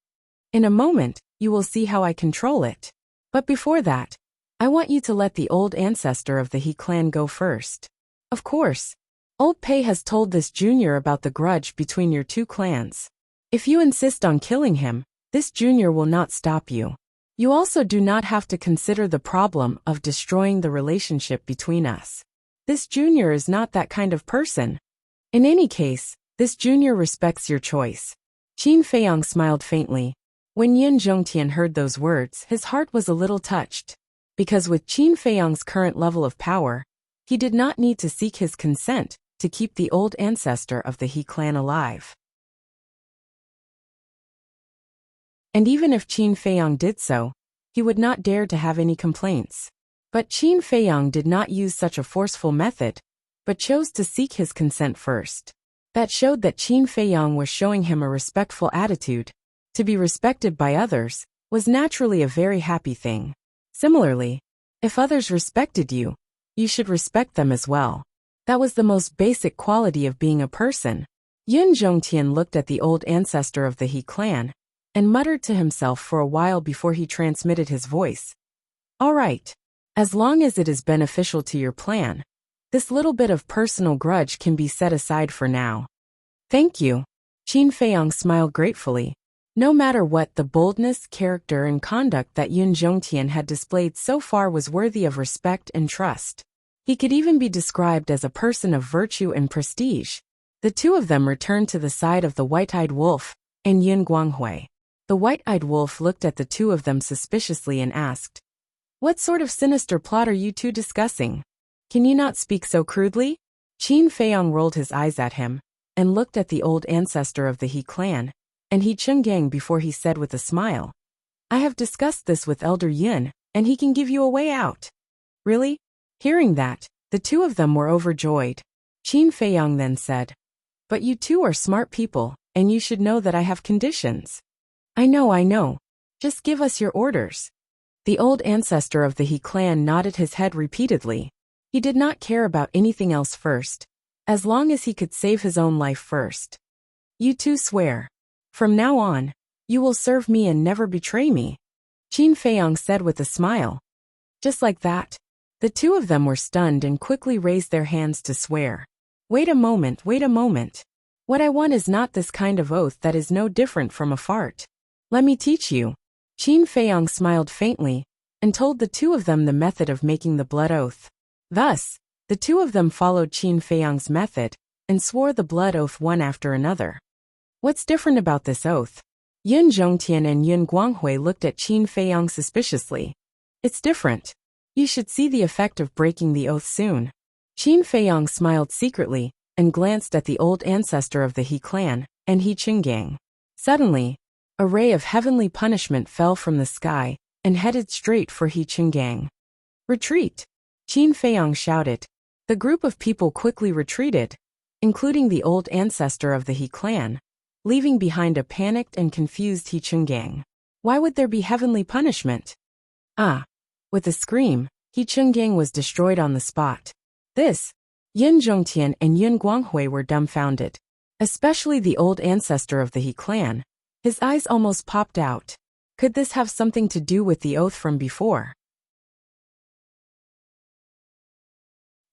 In a moment, you will see how I control it. But before that, I want you to let the old ancestor of the He clan go first. Of course, Old Pei has told this junior about the grudge between your two clans. If you insist on killing him, this junior will not stop you. You also do not have to consider the problem of destroying the relationship between us. This junior is not that kind of person. In any case, this junior respects your choice. Qin Feiyang smiled faintly. When Yin Zhongtian heard those words, his heart was a little touched. Because with Qin Feiyang's current level of power, he did not need to seek his consent to keep the old ancestor of the He clan alive. And even if Qin Feiyang did so, he would not dare to have any complaints. But Qin Feiyang did not use such a forceful method, but chose to seek his consent first. That showed that Qin Feiyang was showing him a respectful attitude. To be respected by others was naturally a very happy thing. Similarly, if others respected you, you should respect them as well. That was the most basic quality of being a person. Yin Zhongtian looked at the old ancestor of the He clan, and muttered to himself for a while before he transmitted his voice. All right. As long as it is beneficial to your plan, this little bit of personal grudge can be set aside for now. Thank you. Qin Feiyang smiled gratefully. No matter what, the boldness, character, and conduct that Yin Zhongtian had displayed so far was worthy of respect and trust. He could even be described as a person of virtue and prestige. The two of them returned to the side of the white-eyed wolf and Yin Guanghui. The white-eyed wolf looked at the two of them suspiciously and asked, What sort of sinister plot are you two discussing? Can you not speak so crudely? Qin Feiyang rolled his eyes at him, and looked at the old ancestor of the He clan, and He Chenggang before he said with a smile, I have discussed this with Elder Yin, and he can give you a way out. Really? Hearing that, the two of them were overjoyed. Qin Feiyang then said, But you two are smart people, and you should know that I have conditions. I know. Just give us your orders. The old ancestor of the He clan nodded his head repeatedly. He did not care about anything else first, as long as he could save his own life first. You two swear. From now on, you will serve me and never betray me, Qin Feiyang said with a smile. Just like that, the two of them were stunned and quickly raised their hands to swear. Wait a moment. What I want is not this kind of oath that is no different from a fart. Let me teach you. Qin Feiyang smiled faintly, and told the two of them the method of making the blood oath. Thus, the two of them followed Qin Feiyang's method, and swore the blood oath one after another. What's different about this oath? Yin Zhongtian and Yin Guanghui looked at Qin Feiyang suspiciously. It's different. You should see the effect of breaking the oath soon. Qin Feiyang smiled secretly, and glanced at the old ancestor of the He clan, and He Chenggang. Suddenly, a ray of heavenly punishment fell from the sky, and headed straight for He Chenggang. Retreat! Qin Feiyang shouted. The group of people quickly retreated, including the old ancestor of the He clan, leaving behind a panicked and confused He Chungang. Why would there be heavenly punishment? Ah! With a scream, He Chungang was destroyed on the spot. This, Yin Zhongtian and Yun Guanghui were dumbfounded. Especially the old ancestor of the He clan. His eyes almost popped out. Could this have something to do with the oath from before?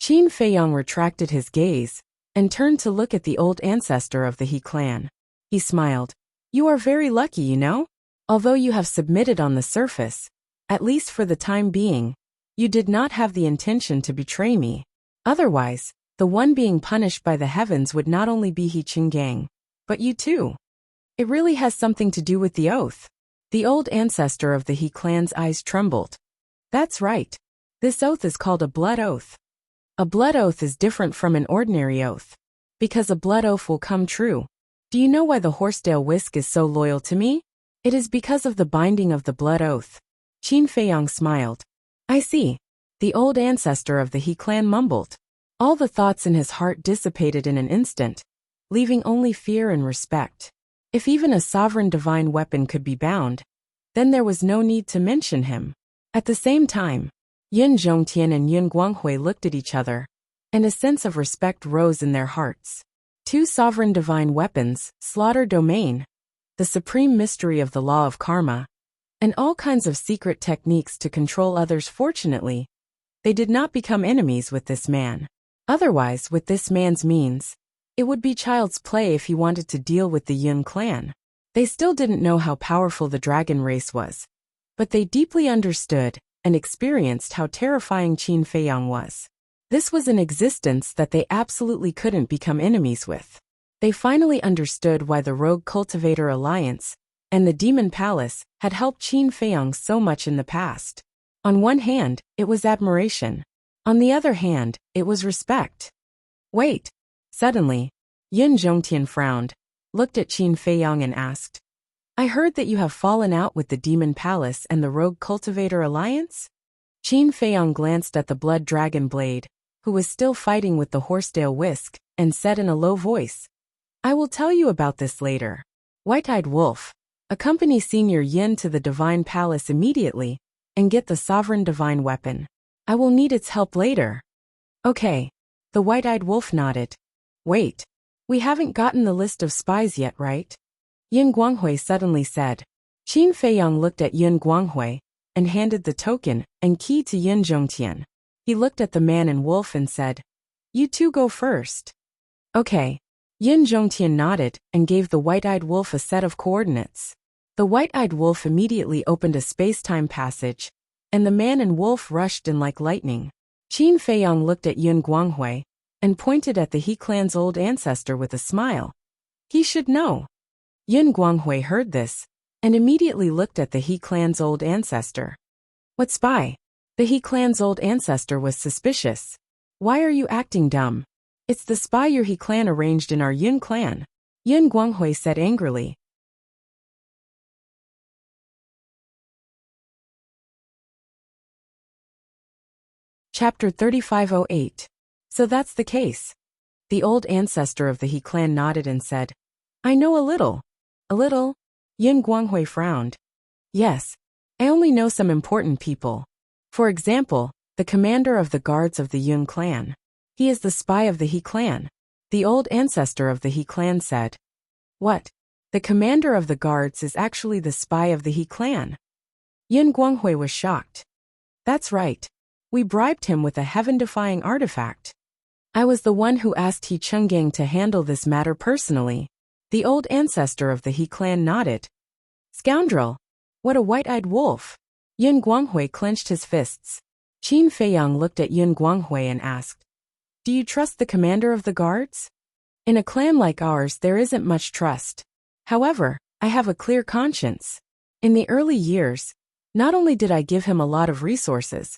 Qin Feiyang retracted his gaze and turned to look at the old ancestor of the He clan. He smiled. You are very lucky, you know? Although you have submitted on the surface, at least for the time being, you did not have the intention to betray me. Otherwise, the one being punished by the heavens would not only be He Chungang, but you too. It really has something to do with the oath. The old ancestor of the He clan's eyes trembled. That's right. This oath is called a blood oath. A blood oath is different from an ordinary oath, because a blood oath will come true. Do you know why the Horsetail Whisk is so loyal to me? It is because of the binding of the blood oath. Qin Feiyang smiled. I see. The old ancestor of the He clan mumbled. All the thoughts in his heart dissipated in an instant, leaving only fear and respect. If even a sovereign divine weapon could be bound, then there was no need to mention him. At the same time, Yin Zhongtian and Yun Guanghui looked at each other, and a sense of respect rose in their hearts. Two sovereign divine weapons, slaughter domain, the supreme mystery of the law of karma, and all kinds of secret techniques to control others. Fortunately, they did not become enemies with this man. Otherwise, with this man's means, it would be child's play if he wanted to deal with the Yun clan. They still didn't know how powerful the dragon race was, but they deeply understood and experienced how terrifying Qin Feiyang was. This was an existence that they absolutely couldn't become enemies with. They finally understood why the Rogue Cultivator Alliance and the Demon Palace had helped Qin Feiyang so much in the past. On one hand, it was admiration. On the other hand, it was respect. Wait. Suddenly, Yin Zhongtian frowned, looked at Qin Feiyang and asked, I heard that you have fallen out with the Demon Palace and the Rogue Cultivator Alliance? Qin Feiyang glanced at the Blood Dragon Blade, who was still fighting with the Horsetail Whisk, and said in a low voice, I will tell you about this later. White-Eyed Wolf, accompany Senior Yin to the Divine Palace immediately, and get the Sovereign Divine Weapon. I will need its help later. Okay. The White-Eyed Wolf nodded. Wait. We haven't gotten the list of spies yet, right? Yin Guanghui suddenly said. Qin Feiyang looked at Yin Guanghui and handed the token and key to Yin Zhongtian. He looked at the man and wolf and said, You two go first. Okay. Yin Zhongtian nodded and gave the White-Eyed Wolf a set of coordinates. The White-Eyed Wolf immediately opened a space-time passage, and the man and wolf rushed in like lightning. Qin Feiyang looked at Yin Guanghui and pointed at the He clan's old ancestor with a smile. He should know. Yin Guanghui heard this and immediately looked at the He clan's old ancestor. What spy? The He clan's old ancestor was suspicious. Why are you acting dumb? It's the spy your He clan arranged in our Yun clan, Yin Guanghui said angrily. Chapter 3508. So that's the case. The old ancestor of the He clan nodded and said, I know a little. A little? Yin Guanghui frowned. Yes. I only know some important people. For example, the commander of the guards of the Yun clan. He is the spy of the He clan. The old ancestor of the He clan said. What? The commander of the guards is actually the spy of the He clan? Yin Guanghui was shocked. That's right. We bribed him with a heaven-defying artifact. I was the one who asked He Chungang to handle this matter personally. The old ancestor of the He clan nodded. Scoundrel! What a white-eyed wolf! Yin Guanghui clenched his fists. Qin Feiyang looked at Yin Guanghui and asked, Do you trust the commander of the guards? In a clan like ours there isn't much trust. However, I have a clear conscience. In the early years, not only did I give him a lot of resources,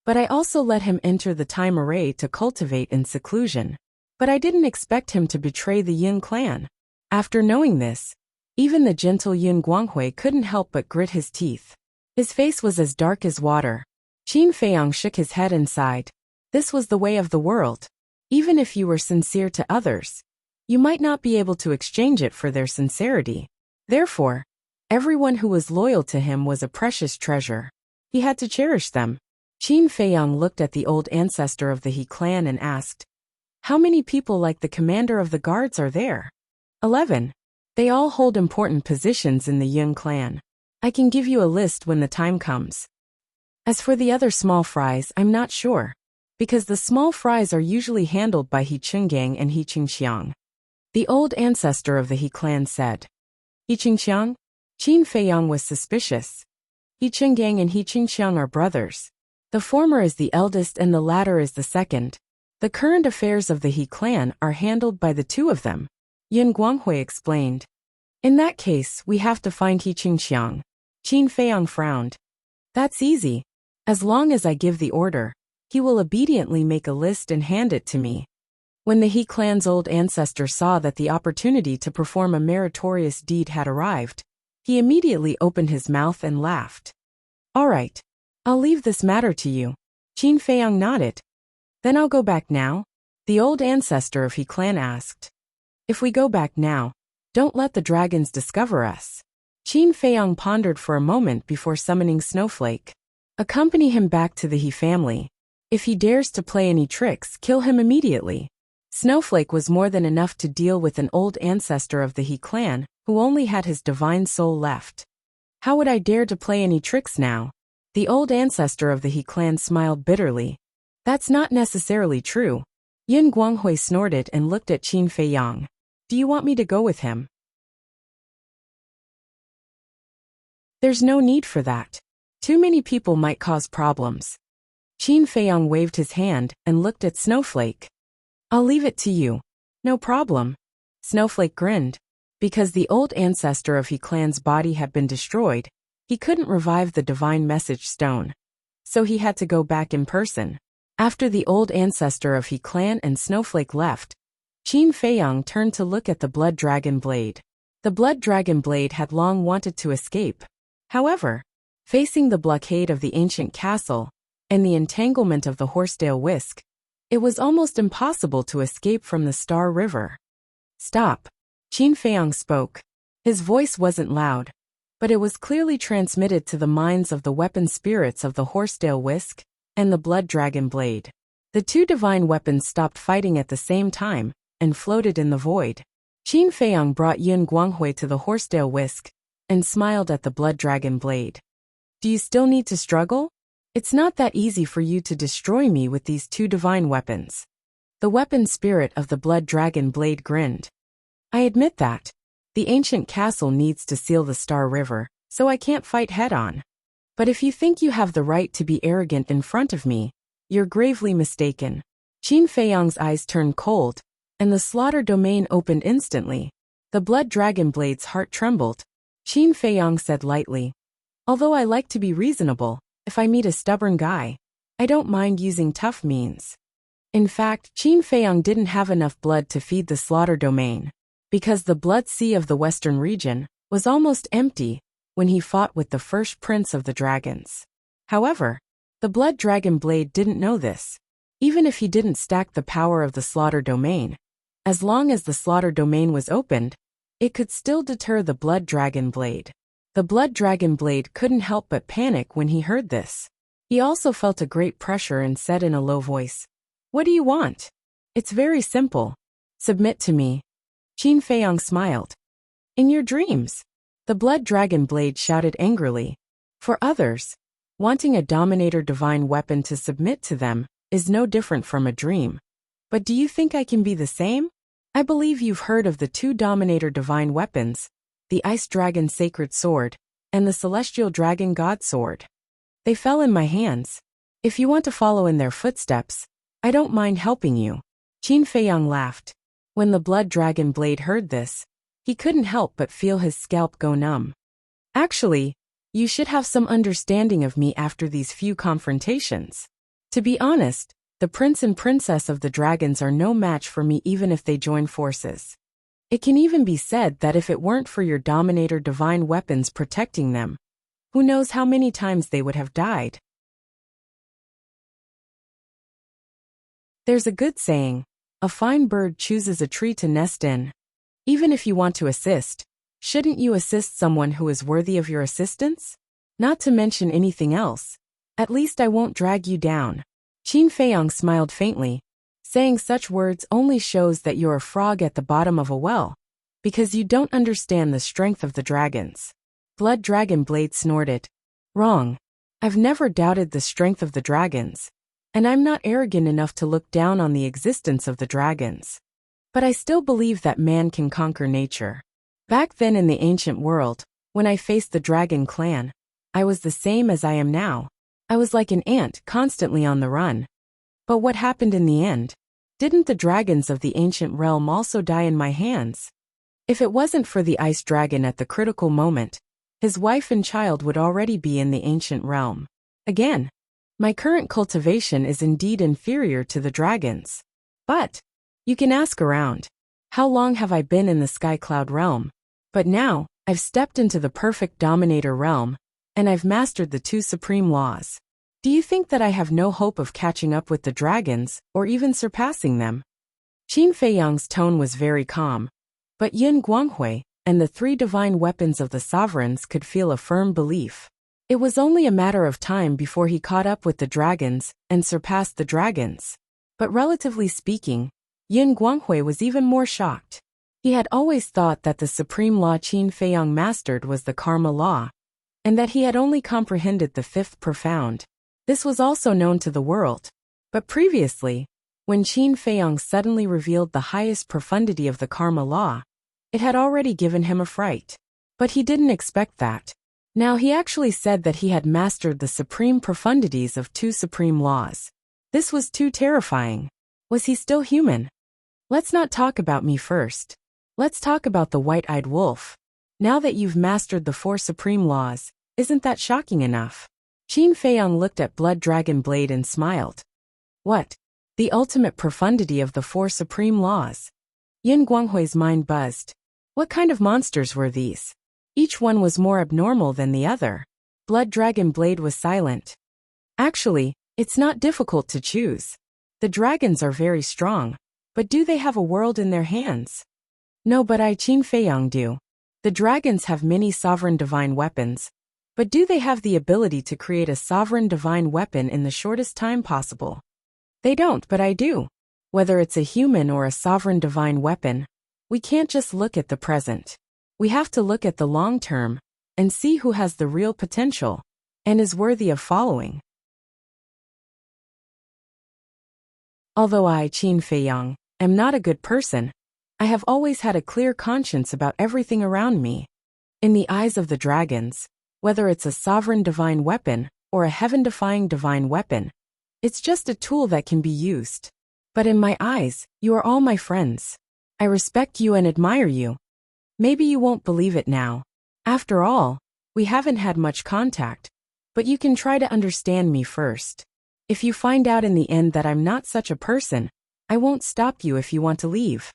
but I also let him enter the time array to cultivate in seclusion. But I didn't expect him to betray the Yin clan. After knowing this, even the gentle Yin Guanghui couldn't help but grit his teeth. His face was as dark as water. Qin Feiyang shook his head and sighed. This was the way of the world. Even if you were sincere to others, you might not be able to exchange it for their sincerity. Therefore, everyone who was loyal to him was a precious treasure. He had to cherish them. Qin Feiyang looked at the old ancestor of the He clan and asked, "How many people like the commander of the guards are there?" 11. They all hold important positions in the Yun clan. I can give you a list when the time comes. As for the other small fries, I'm not sure, because the small fries are usually handled by He Chenggang and He Qingxiang. The old ancestor of the He clan said. He Qingxiang? Qin Feiyang was suspicious. He Chenggang and He Qingxiang are brothers. The former is the eldest and the latter is the second. The current affairs of the He clan are handled by the two of them, Yin Guanghui explained. In that case, we have to find He Qingxiang. Qin Feiyang frowned. That's easy. As long as I give the order, he will obediently make a list and hand it to me. When the He clan's old ancestor saw that the opportunity to perform a meritorious deed had arrived, he immediately opened his mouth and laughed. All right. I'll leave this matter to you. Qin Feiyang nodded. Then I'll go back now? The old ancestor of He clan asked. If we go back now, don't let the dragons discover us. Qin Feiyang pondered for a moment before summoning Snowflake. Accompany him back to the He family. If he dares to play any tricks, kill him immediately. Snowflake was more than enough to deal with an old ancestor of the He clan, who only had his divine soul left. How would I dare to play any tricks now? The old ancestor of the He clan smiled bitterly. That's not necessarily true. Yin Guanghui snorted and looked at Qin Feiyang. Do you want me to go with him? There's no need for that. Too many people might cause problems. Qin Feiyang waved his hand and looked at Snowflake. I'll leave it to you. No problem. Snowflake grinned. Because the old ancestor of He clan's body had been destroyed, he couldn't revive the divine message stone. So he had to go back in person. After the old ancestor of He clan and Snowflake left, Qin Feiyang turned to look at the blood dragon blade. The blood dragon blade had long wanted to escape. However, facing the blockade of the ancient castle and the entanglement of the Horsedale Whisk, it was almost impossible to escape from the Star River. Stop. Qin Feiyang spoke. His voice wasn't loud, but it was clearly transmitted to the minds of the weapon spirits of the Horsedale Whisk and the blood dragon blade. The two divine weapons stopped fighting at the same time and floated in the void. Qin Feiyang brought Yin Guanghui to the Horsedale Whisk and smiled at the blood dragon blade. Do you still need to struggle? It's not that easy for you to destroy me with these two divine weapons. The weapon spirit of the blood dragon blade grinned. I admit that. The ancient castle needs to seal the Star River, so I can't fight head-on. But if you think you have the right to be arrogant in front of me, you're gravely mistaken. Qin Feiyang's eyes turned cold, and the slaughter domain opened instantly. The blood dragon blade's heart trembled. Qin Feiyang said lightly, although I like to be reasonable, if I meet a stubborn guy, I don't mind using tough means. In fact, Qin Feiyang didn't have enough blood to feed the slaughter domain, because the blood sea of the western region was almost empty when he fought with the first prince of the dragons. However, the blood dragon blade didn't know this. Even if he didn't stack the power of the slaughter domain, as long as the slaughter domain was opened, it could still deter the blood dragon blade. The blood dragon blade couldn't help but panic when he heard this. He also felt a great pressure and said in a low voice, What do you want? It's very simple. Submit to me. Qin Feiyang smiled. In your dreams. The blood dragon blade shouted angrily. For others, wanting a dominator divine weapon to submit to them is no different from a dream. But do you think I can be the same? I believe you've heard of the two dominator divine weapons, the Ice Dragon Sacred Sword, and the Celestial Dragon God Sword. They fell in my hands. If you want to follow in their footsteps, I don't mind helping you. Qin Feiyang laughed. When the blood dragon blade heard this, he couldn't help but feel his scalp go numb. Actually, you should have some understanding of me after these few confrontations. To be honest, the prince and princess of the dragons are no match for me even if they join forces. It can even be said that if it weren't for your dominator divine weapons protecting them, who knows how many times they would have died. There's a good saying, A fine bird chooses a tree to nest in. Even if you want to assist, shouldn't you assist someone who is worthy of your assistance? Not to mention anything else. At least I won't drag you down. Qin Feiyang smiled faintly. Saying such words only shows that you're a frog at the bottom of a well, because you don't understand the strength of the dragons. Blood Dragon Blade snorted. Wrong. I've never doubted the strength of the dragons, and I'm not arrogant enough to look down on the existence of the dragons. But I still believe that man can conquer nature. Back then in the ancient world, when I faced the dragon clan, I was the same as I am now. I was like an ant constantly on the run. But what happened in the end? Didn't the dragons of the ancient realm also die in my hands? If it wasn't for the ice dragon at the critical moment, his wife and child would already be in the ancient realm. Again, my current cultivation is indeed inferior to the dragons. But you can ask around. How long have I been in the Sky Cloud realm? But now, I've stepped into the perfect dominator realm, and I've mastered the 2 supreme laws. Do you think that I have no hope of catching up with the dragons, or even surpassing them? Qin Feiyang's tone was very calm, but Yin Guanghui and the 3 divine weapons of the sovereigns could feel a firm belief. It was only a matter of time before he caught up with the dragons and surpassed the dragons. But relatively speaking, Yin Guanghui was even more shocked. He had always thought that the supreme law Qin Feiyang mastered was the karma law, and that he had only comprehended the 5th profound. This was also known to the world. But previously, when Qin Feiyang suddenly revealed the highest profundity of the karma law, it had already given him a fright. But he didn't expect that. Now he actually said that he had mastered the supreme profundities of 2 supreme laws. This was too terrifying. Was he still human? Let's not talk about me first. Let's talk about the white-eyed wolf. Now that you've mastered the 4 supreme laws, isn't that shocking enough? Qin Feiyang looked at Blood Dragon Blade and smiled. What? The ultimate profundity of the 4 supreme laws? Yin Guanghui's mind buzzed. What kind of monsters were these? Each one was more abnormal than the other. Blood Dragon Blade was silent. Actually, it's not difficult to choose. The dragons are very strong, but do they have a world in their hands? No, but Qin Feiyang do. The dragons have many sovereign divine weapons, but do they have the ability to create a sovereign divine weapon in the shortest time possible? They don't, but I do. Whether it's a human or a sovereign divine weapon, we can't just look at the present. We have to look at the long term and see who has the real potential and is worthy of following. Although I, Qin Feiyang, am not a good person, I have always had a clear conscience about everything around me. In the eyes of the dragons, whether it's a sovereign divine weapon or a heaven-defying divine weapon, it's just a tool that can be used. But in my eyes, you are all my friends. I respect you and admire you. Maybe you won't believe it now. After all, we haven't had much contact, but you can try to understand me first. If you find out in the end that I'm not such a person, I won't stop you if you want to leave.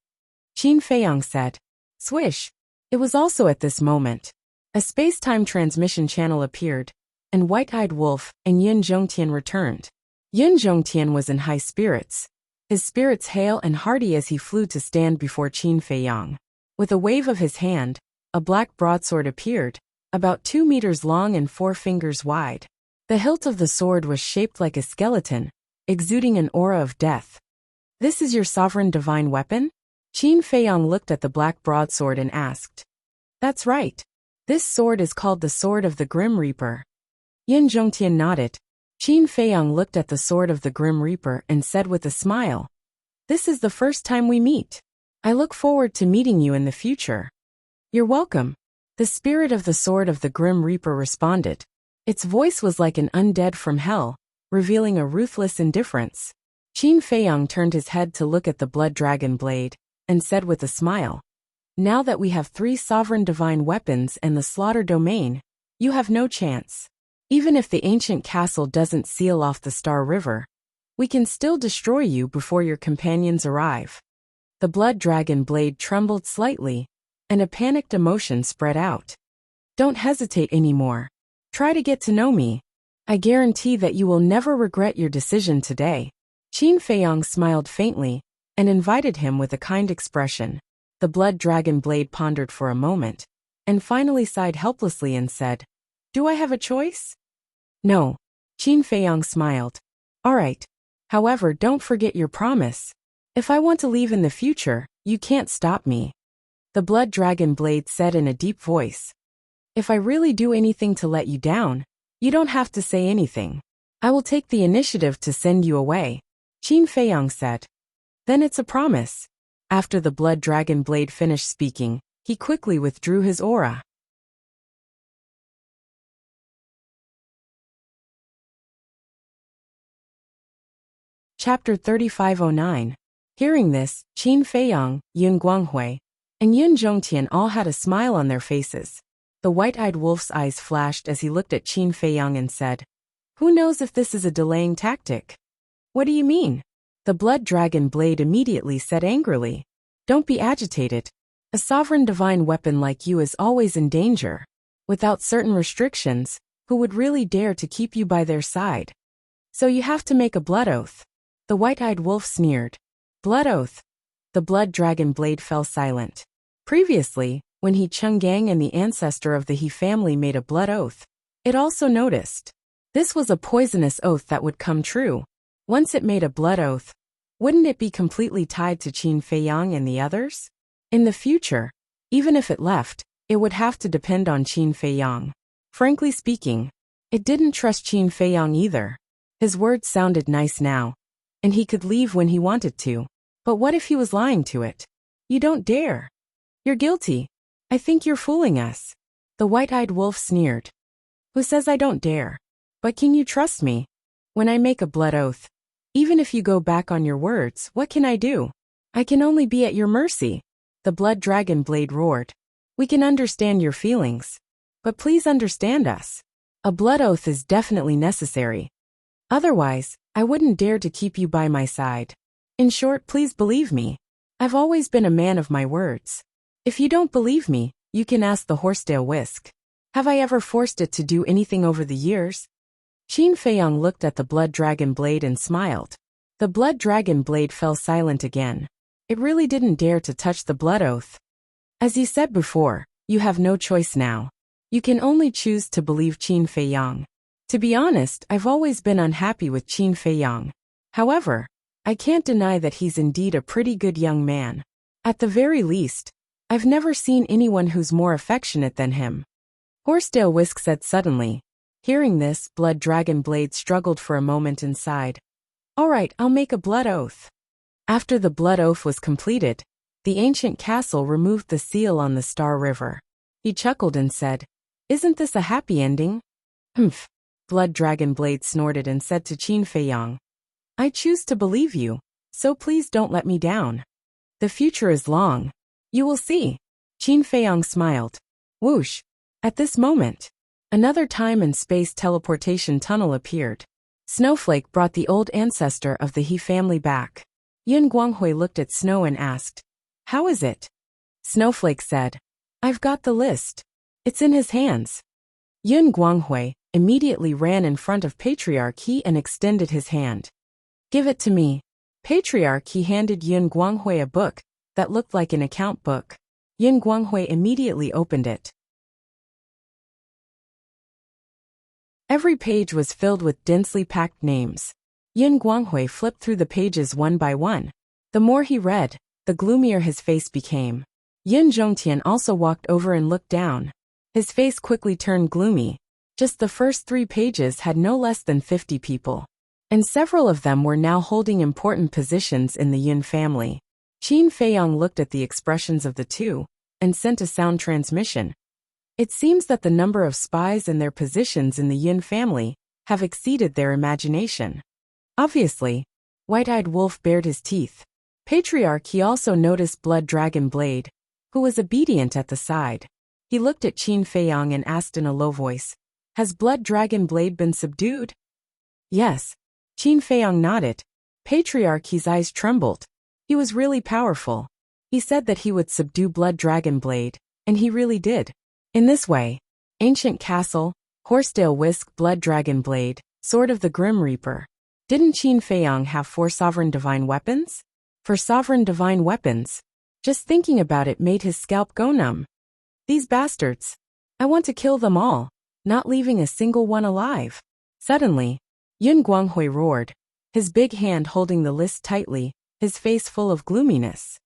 Qin Feiyang said. Swish. It was also at this moment. A space-time transmission channel appeared, and White-Eyed Wolf and Yin Zhongtian returned. Yin Zhongtian was in high spirits, his spirits hale and hearty as he flew to stand before Qin Feiyang. With a wave of his hand, a black broadsword appeared, about 2 meters long and 4 fingers wide. The hilt of the sword was shaped like a skeleton, exuding an aura of death. This is your sovereign divine weapon? Qin Feiyang looked at the black broadsword and asked. That's right. This sword is called the Sword of the Grim Reaper. Yin Zhongtian nodded. Qin Feiyang looked at the Sword of the Grim Reaper and said with a smile, This is the first time we meet. I look forward to meeting you in the future. You're welcome. The spirit of the Sword of the Grim Reaper responded. Its voice was like an undead from hell, revealing a ruthless indifference. Qin Feiyang turned his head to look at the Blood Dragon Blade, and said with a smile, Now that we have 3 sovereign divine weapons and the slaughter domain, you have no chance. Even if the ancient castle doesn't seal off the Star River, we can still destroy you before your companions arrive. The Blood Dragon Blade trembled slightly, and a panicked emotion spread out. Don't hesitate anymore. Try to get to know me. I guarantee that you will never regret your decision today. Qin Feiyang smiled faintly, and invited him with a kind expression. The blood dragon blade pondered for a moment, and finally sighed helplessly and said, "Do I have a choice?" "No." Qin Feiyang smiled. "All right. However, don't forget your promise. If I want to leave in the future, you can't stop me." The blood dragon blade said in a deep voice, "If I really do anything to let you down, you don't have to say anything. I will take the initiative to send you away," Qin Feiyang said. "Then it's a promise." After the blood dragon blade finished speaking, he quickly withdrew his aura. Chapter 3509. Hearing this, Qin Feiyang, Yun Guanghui, and Yun Zhongtian all had a smile on their faces. The white-eyed wolf's eyes flashed as he looked at Qin Feiyang and said, "Who knows if this is a delaying tactic?" "What do you mean?" The blood dragon blade immediately said angrily. "Don't be agitated. A sovereign divine weapon like you is always in danger. Without certain restrictions, who would really dare to keep you by their side? So you have to make a blood oath." The white-eyed wolf sneered. "Blood oath?" The blood dragon blade fell silent. Previously, when He Changgang and the ancestor of the He family made a blood oath, it also noticed. This was a poisonous oath that would come true. Once it made a blood oath, wouldn't it be completely tied to Qin Feiyang and the others? In the future, even if it left, it would have to depend on Qin Feiyang. Frankly speaking, it didn't trust Qin Feiyang either. His words sounded nice now, and he could leave when he wanted to. But what if he was lying to it? "You don't dare. You're guilty. I think you're fooling us." The white-eyed wolf sneered. "Who says I don't dare? But can you trust me? When I make a blood oath, even if you go back on your words, what can I do? I can only be at your mercy." The blood dragon blade roared. "We can understand your feelings, but please understand us. A blood oath is definitely necessary. Otherwise, I wouldn't dare to keep you by my side. In short, please believe me. I've always been a man of my words. If you don't believe me, you can ask the horsetail whisk. Have I ever forced it to do anything over the years?" Qin Feiyang looked at the blood dragon blade and smiled. The blood dragon blade fell silent again. It really didn't dare to touch the blood oath. "As you said before, you have no choice now. You can only choose to believe Qin Feiyang. To be honest, I've always been unhappy with Qin Feiyang. However, I can't deny that he's indeed a pretty good young man. At the very least, I've never seen anyone who's more affectionate than him." Horsetail Whisk said suddenly. Hearing this, blood dragon blade struggled for a moment and sighed. "All right, I'll make a blood oath." After the blood oath was completed, the ancient castle removed the seal on the Star River. He chuckled and said, "Isn't this a happy ending?" "Humph." Blood dragon blade snorted and said to Qin Feiyang, "I choose to believe you, so please don't let me down. The future is long. You will see." Qin Feiyang smiled. Whoosh. At this moment, another time and space teleportation tunnel appeared. Snowflake brought the old ancestor of the He family back. Yun Guanghui looked at Snow and asked, "How is it?" Snowflake said, "I've got the list. It's in his hands." Yun Guanghui immediately ran in front of Patriarch He and extended his hand. "Give it to me." Patriarch He handed Yun Guanghui a book that looked like an account book. Yun Guanghui immediately opened it. Every page was filled with densely packed names. Yun Guanghui flipped through the pages one by one. The more he read, the gloomier his face became. Yun Zhongtian also walked over and looked down. His face quickly turned gloomy. Just the first 3 pages had no less than 50 people, and several of them were now holding important positions in the Yun family. Qin Feiyang looked at the expressions of the two, and sent a sound transmission. It seems that the number of spies and their positions in the Yun family have exceeded their imagination. Obviously, White-Eyed Wolf bared his teeth. Patriarch He also noticed Blood Dragon Blade, who was obedient at the side. He looked at Qin Feiyang and asked in a low voice, "Has Blood Dragon Blade been subdued?" "Yes." Qin Feiyang nodded. Patriarch He's eyes trembled. He was really powerful. He said that he would subdue Blood Dragon Blade, and he really did. In this way, Ancient Castle, Horsetail Whisk, Blood Dragon Blade, Sword of the Grim Reaper. Didn't Qin Feiyang have 4 sovereign divine weapons? For sovereign divine weapons. Just thinking about it made his scalp go numb. These bastards. I want to kill them all, not leaving a single one alive. Suddenly, Yun Guanghui roared, his big hand holding the list tightly, his face full of gloominess.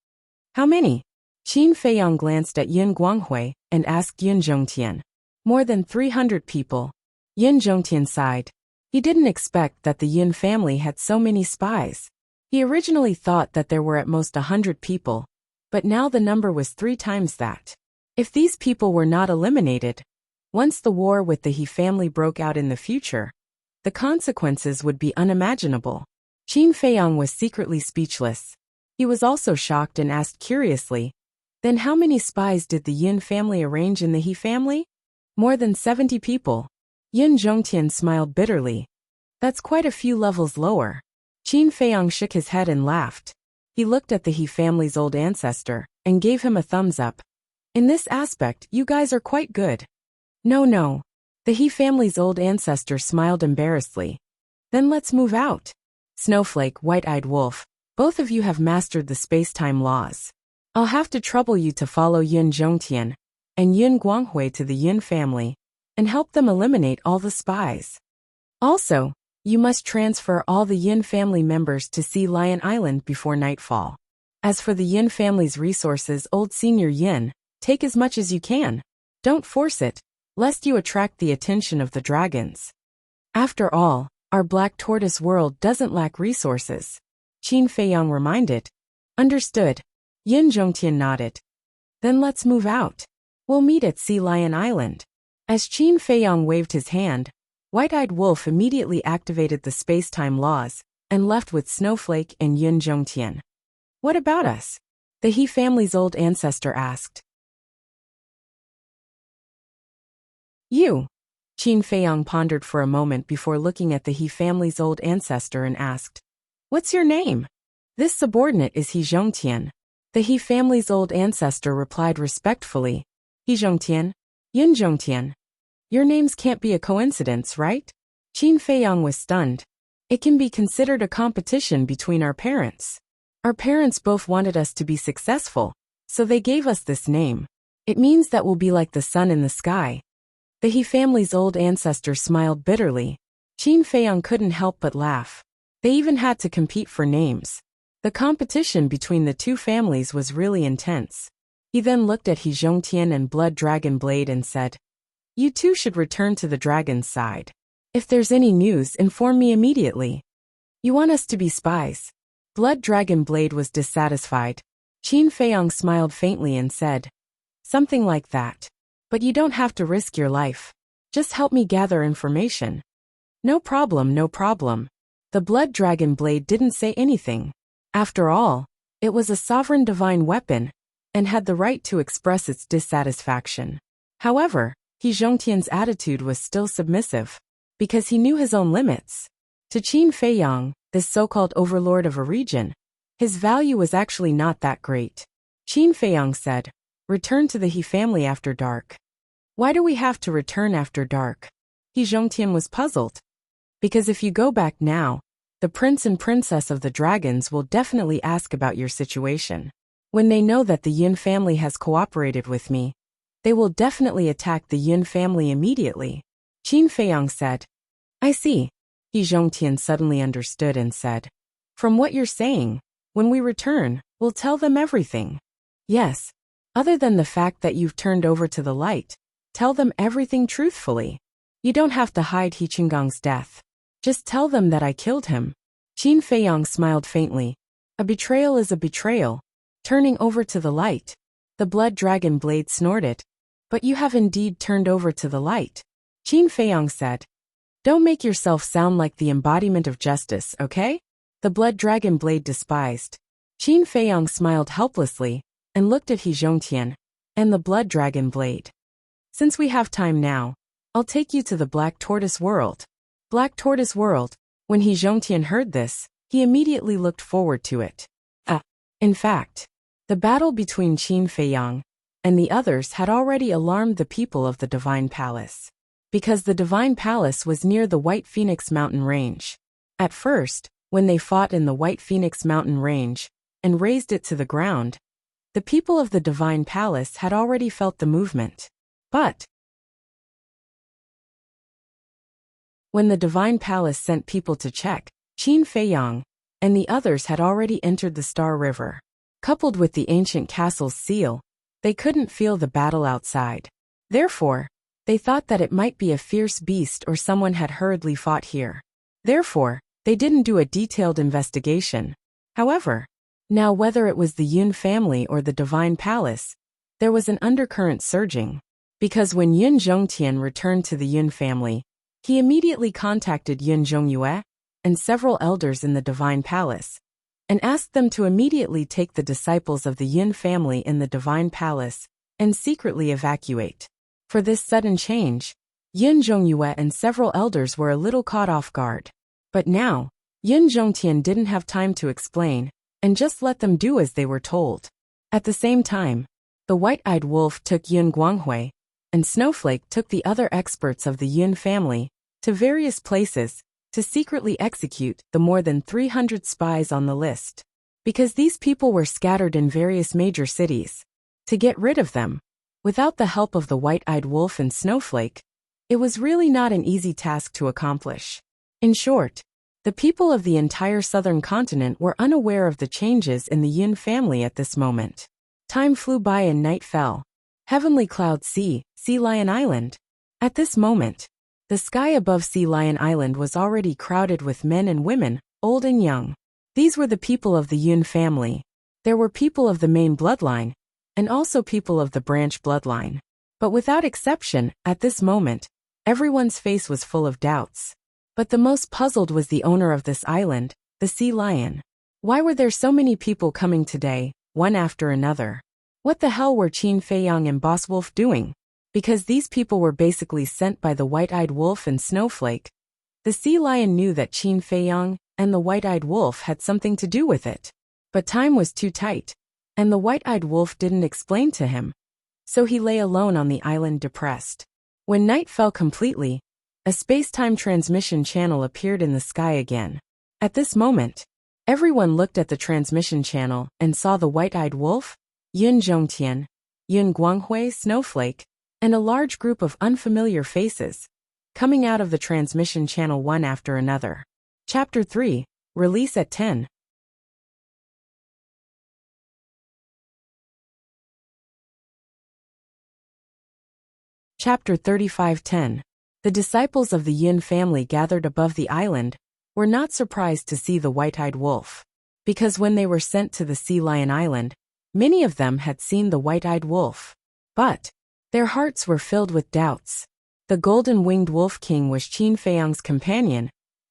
How many? Qin Feiyang glanced at Yun Guanghui and asked Yun Zhongtian. More than 300 people. Yun Zhongtian sighed. He didn't expect that the Yun family had so many spies. He originally thought that there were at most 100 people, but now the number was 3 times that. If these people were not eliminated, once the war with the He family broke out in the future, the consequences would be unimaginable. Qin Feiyang was secretly speechless. He was also shocked and asked curiously, then how many spies did the Yun family arrange in the He family? More than 70 people. Yun Zhongtian smiled bitterly. That's quite a few levels lower. Qin Feiyang shook his head and laughed. He looked at the He family's old ancestor and gave him a thumbs up. In this aspect, you guys are quite good. No. The He family's old ancestor smiled embarrassedly. Then let's move out. Snowflake, White-Eyed Wolf, both of you have mastered the space-time laws. I'll have to trouble you to follow Yun Zhongtian and Yun Guanghui to the Yun family and help them eliminate all the spies. Also, you must transfer all the Yun family members to Sea Lion Island before nightfall. As for the Yun family's resources, old Senior Yin, take as much as you can. Don't force it, lest you attract the attention of the dragons. After all, our Black Tortoise world doesn't lack resources. Qin Feiyang reminded. Understood. Yun Zhongtian nodded. Then let's move out. We'll meet at Sea Lion Island. As Qin Feiyang waved his hand, White-Eyed Wolf immediately activated the space-time laws and left with Snowflake and Yun Zhongtian. What about us? The He family's old ancestor asked. You. Qin Feiyang pondered for a moment before looking at the He family's old ancestor and asked, What's your name? This subordinate is He Zhongtian. The He family's old ancestor replied respectfully, He Zhongtian, Yun Zhongtian. Your names can't be a coincidence, right? Qin Feiyang was stunned. It can be considered a competition between our parents. Our parents both wanted us to be successful, so they gave us this name. It means that we'll be like the sun in the sky. The He family's old ancestor smiled bitterly. Qin Feiyang couldn't help but laugh. They even had to compete for names. The competition between the two families was really intense. He then looked at He Zhongtian and Blood Dragon Blade and said, You two should return to the dragon's side. If there's any news, inform me immediately. You want us to be spies? Blood Dragon Blade was dissatisfied. Qin Feiyang smiled faintly and said, Something like that. But you don't have to risk your life. Just help me gather information. No problem. The Blood Dragon Blade didn't say anything. After all, it was a sovereign divine weapon, and had the right to express its dissatisfaction. However, He Zhongtian's attitude was still submissive, because he knew his own limits. To Qin Feiyang, this so-called overlord of a region, his value was actually not that great. Qin Feiyang said, Return to the He family after dark. Why do we have to return after dark? He Zhongtian was puzzled. Because if you go back now, the prince and princess of the dragons will definitely ask about your situation. When they know that the Yun family has cooperated with me, they will definitely attack the Yun family immediately. Qin Feiyang said. I see. He Zhongtian suddenly understood and said, From what you're saying, when we return, we'll tell them everything. Yes. Other than the fact that you've turned over to the light, tell them everything truthfully. You don't have to hide He Qinggong's death. Just tell them that I killed him. Qin Feiyang smiled faintly. A betrayal is a betrayal. Turning over to the light. The Blood Dragon Blade snorted. But you have indeed turned over to the light. Qin Feiyang said. Don't make yourself sound like the embodiment of justice, okay? The Blood Dragon Blade despised. Qin Feiyang smiled helplessly and looked at He Zhongtian and the Blood Dragon Blade. Since we have time now, I'll take you to the Black Tortoise world. Black Tortoise world. When He Zhongtian heard this, he immediately looked forward to it. In fact, the battle between Qin Feiyang and the others had already alarmed the people of the Divine Palace. Because the Divine Palace was near the White Phoenix Mountain Range. At first, when they fought in the White Phoenix Mountain Range, and raised it to the ground. The people of the divine palace had already felt the movement. But when the divine palace sent people to check, Qin Feiyang and the others had already entered the Star River. Coupled with the ancient castle's seal, they couldn't feel the battle outside. Therefore, they thought that it might be a fierce beast or someone had hurriedly fought here. Therefore, they didn't do a detailed investigation. However, now whether it was the Yun family or the divine palace, there was an undercurrent surging. Because when Yun Zhongtian returned to the Yun family, he immediately contacted Yun Zhongyue and several elders in the divine palace, and asked them to immediately take the disciples of the Yun family in the divine palace and secretly evacuate. For this sudden change, Yun Zhongyue and several elders were a little caught off guard. But now, Yun Zhongtian didn't have time to explain, and just let them do as they were told. At the same time, the white-eyed wolf took Yun Guanghui, and Snowflake took the other experts of the Yun family to various places to secretly execute the more than 300 spies on the list. Because these people were scattered in various major cities. To get rid of them, without the help of the white-eyed wolf and Snowflake, it was really not an easy task to accomplish. In short, the people of the entire southern continent were unaware of the changes in the Yun family at this moment. Time flew by and night fell. Heavenly Cloud Sea Lion Island. At this moment, the sky above Sea Lion Island was already crowded with men and women, old and young. These were the people of the Yun family. There were people of the main bloodline, and also people of the branch bloodline. But without exception, at this moment, everyone's face was full of doubts. But the most puzzled was the owner of this island, the Sea Lion. Why were there so many people coming today, one after another? What the hell were Qin Feiyang and Boss Wolf doing? Because these people were basically sent by the white-eyed wolf and Snowflake. The Sea Lion knew that Qin Feiyang and the white-eyed wolf had something to do with it. But time was too tight, and the white-eyed wolf didn't explain to him. So he lay alone on the island depressed. When night fell completely, a space-time transmission channel appeared in the sky again. At this moment, everyone looked at the transmission channel and saw the white-eyed wolf, Yun Zhongtian, Yun Guanghui, Snowflake, and a large group of unfamiliar faces, coming out of the transmission channel one after another. Chapter 3, Release at 10. Chapter 35:10. The disciples of the Yin family gathered above the island were not surprised to see the white-eyed wolf. Because when they were sent to the Sea Lion Island, many of them had seen the white-eyed wolf. But their hearts were filled with doubts. The golden-winged wolf king was Qin Feiyang's companion,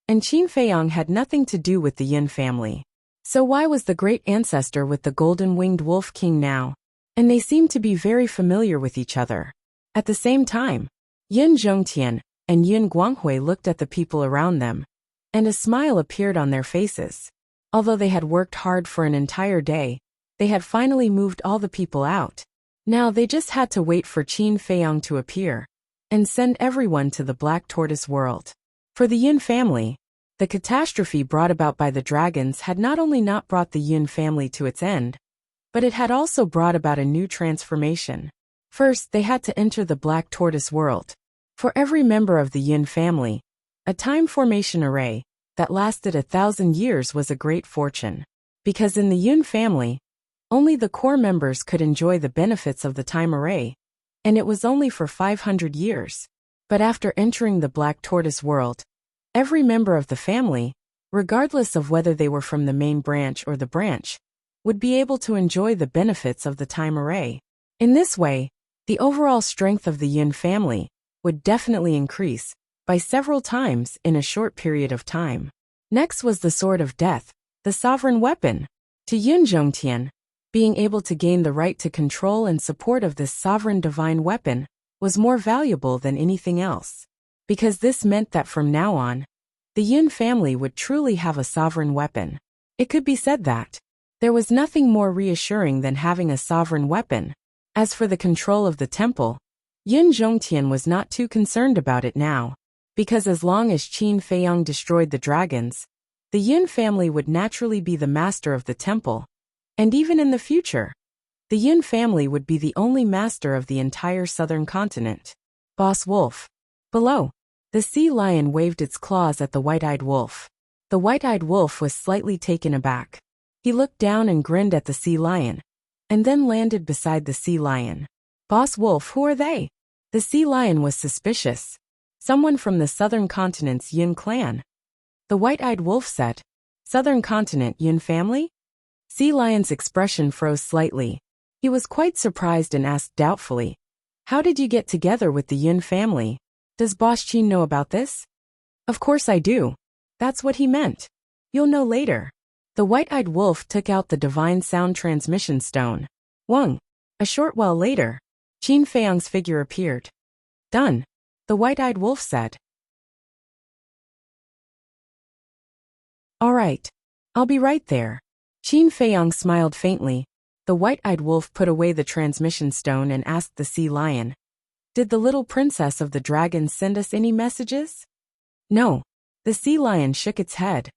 and Qin Feiyang had nothing to do with the Yin family. So why was the great ancestor with the golden-winged wolf king now? And they seemed to be very familiar with each other. At the same time, Yun Zhongtian and Yun Guanghui looked at the people around them, and a smile appeared on their faces. Although they had worked hard for an entire day, they had finally moved all the people out. Now they just had to wait for Qin Feiyang to appear and send everyone to the Black Tortoise world. For the Yun family, the catastrophe brought about by the dragons had not only not brought the Yun family to its end, but it had also brought about a new transformation. First, they had to enter the Black Tortoise world. For every member of the Yun family, a time formation array that lasted 1,000 years was a great fortune. Because in the Yun family, only the core members could enjoy the benefits of the time array, and it was only for 500 years. But after entering the Black Tortoise world, every member of the family, regardless of whether they were from the main branch or the branch, would be able to enjoy the benefits of the time array. In this way, the overall strength of the Yun family would definitely increase by several times in a short period of time. Next was the Sword of Death, the sovereign weapon. To Yun Zhongtian, being able to gain the right to control and support of this sovereign divine weapon was more valuable than anything else. Because this meant that from now on, the Yun family would truly have a sovereign weapon. It could be said that there was nothing more reassuring than having a sovereign weapon. As for the control of the temple, Yun Zhongtian was not too concerned about it now, because as long as Qin Feiyang destroyed the dragons, the Yun family would naturally be the master of the temple, And even in the future, the Yin family would be the only master of the entire southern continent. Boss Wolf. Below, the sea lion waved its claws at the white-eyed wolf. The white-eyed wolf was slightly taken aback. He looked down and grinned at the sea lion, and then landed beside the sea lion. Boss Wolf, who are they? The sea lion was suspicious. Someone from the southern continent's Yin clan. The white-eyed wolf said, Southern continent Yin family? Sea lion's expression froze slightly. He was quite surprised and asked doubtfully, How did you get together with the Yin family? Does Boss Qin know about this? Of course I do. That's what he meant. You'll know later. The white-eyed wolf took out the divine sound transmission stone. Wang. A short while later, Qin Feiyang's figure appeared. Done. The white-eyed wolf said. All right. I'll be right there. Qin Feiyang smiled faintly. The white-eyed wolf put away the transmission stone and asked the sea lion, Did the little princess of the dragons send us any messages? No. The sea lion shook its head.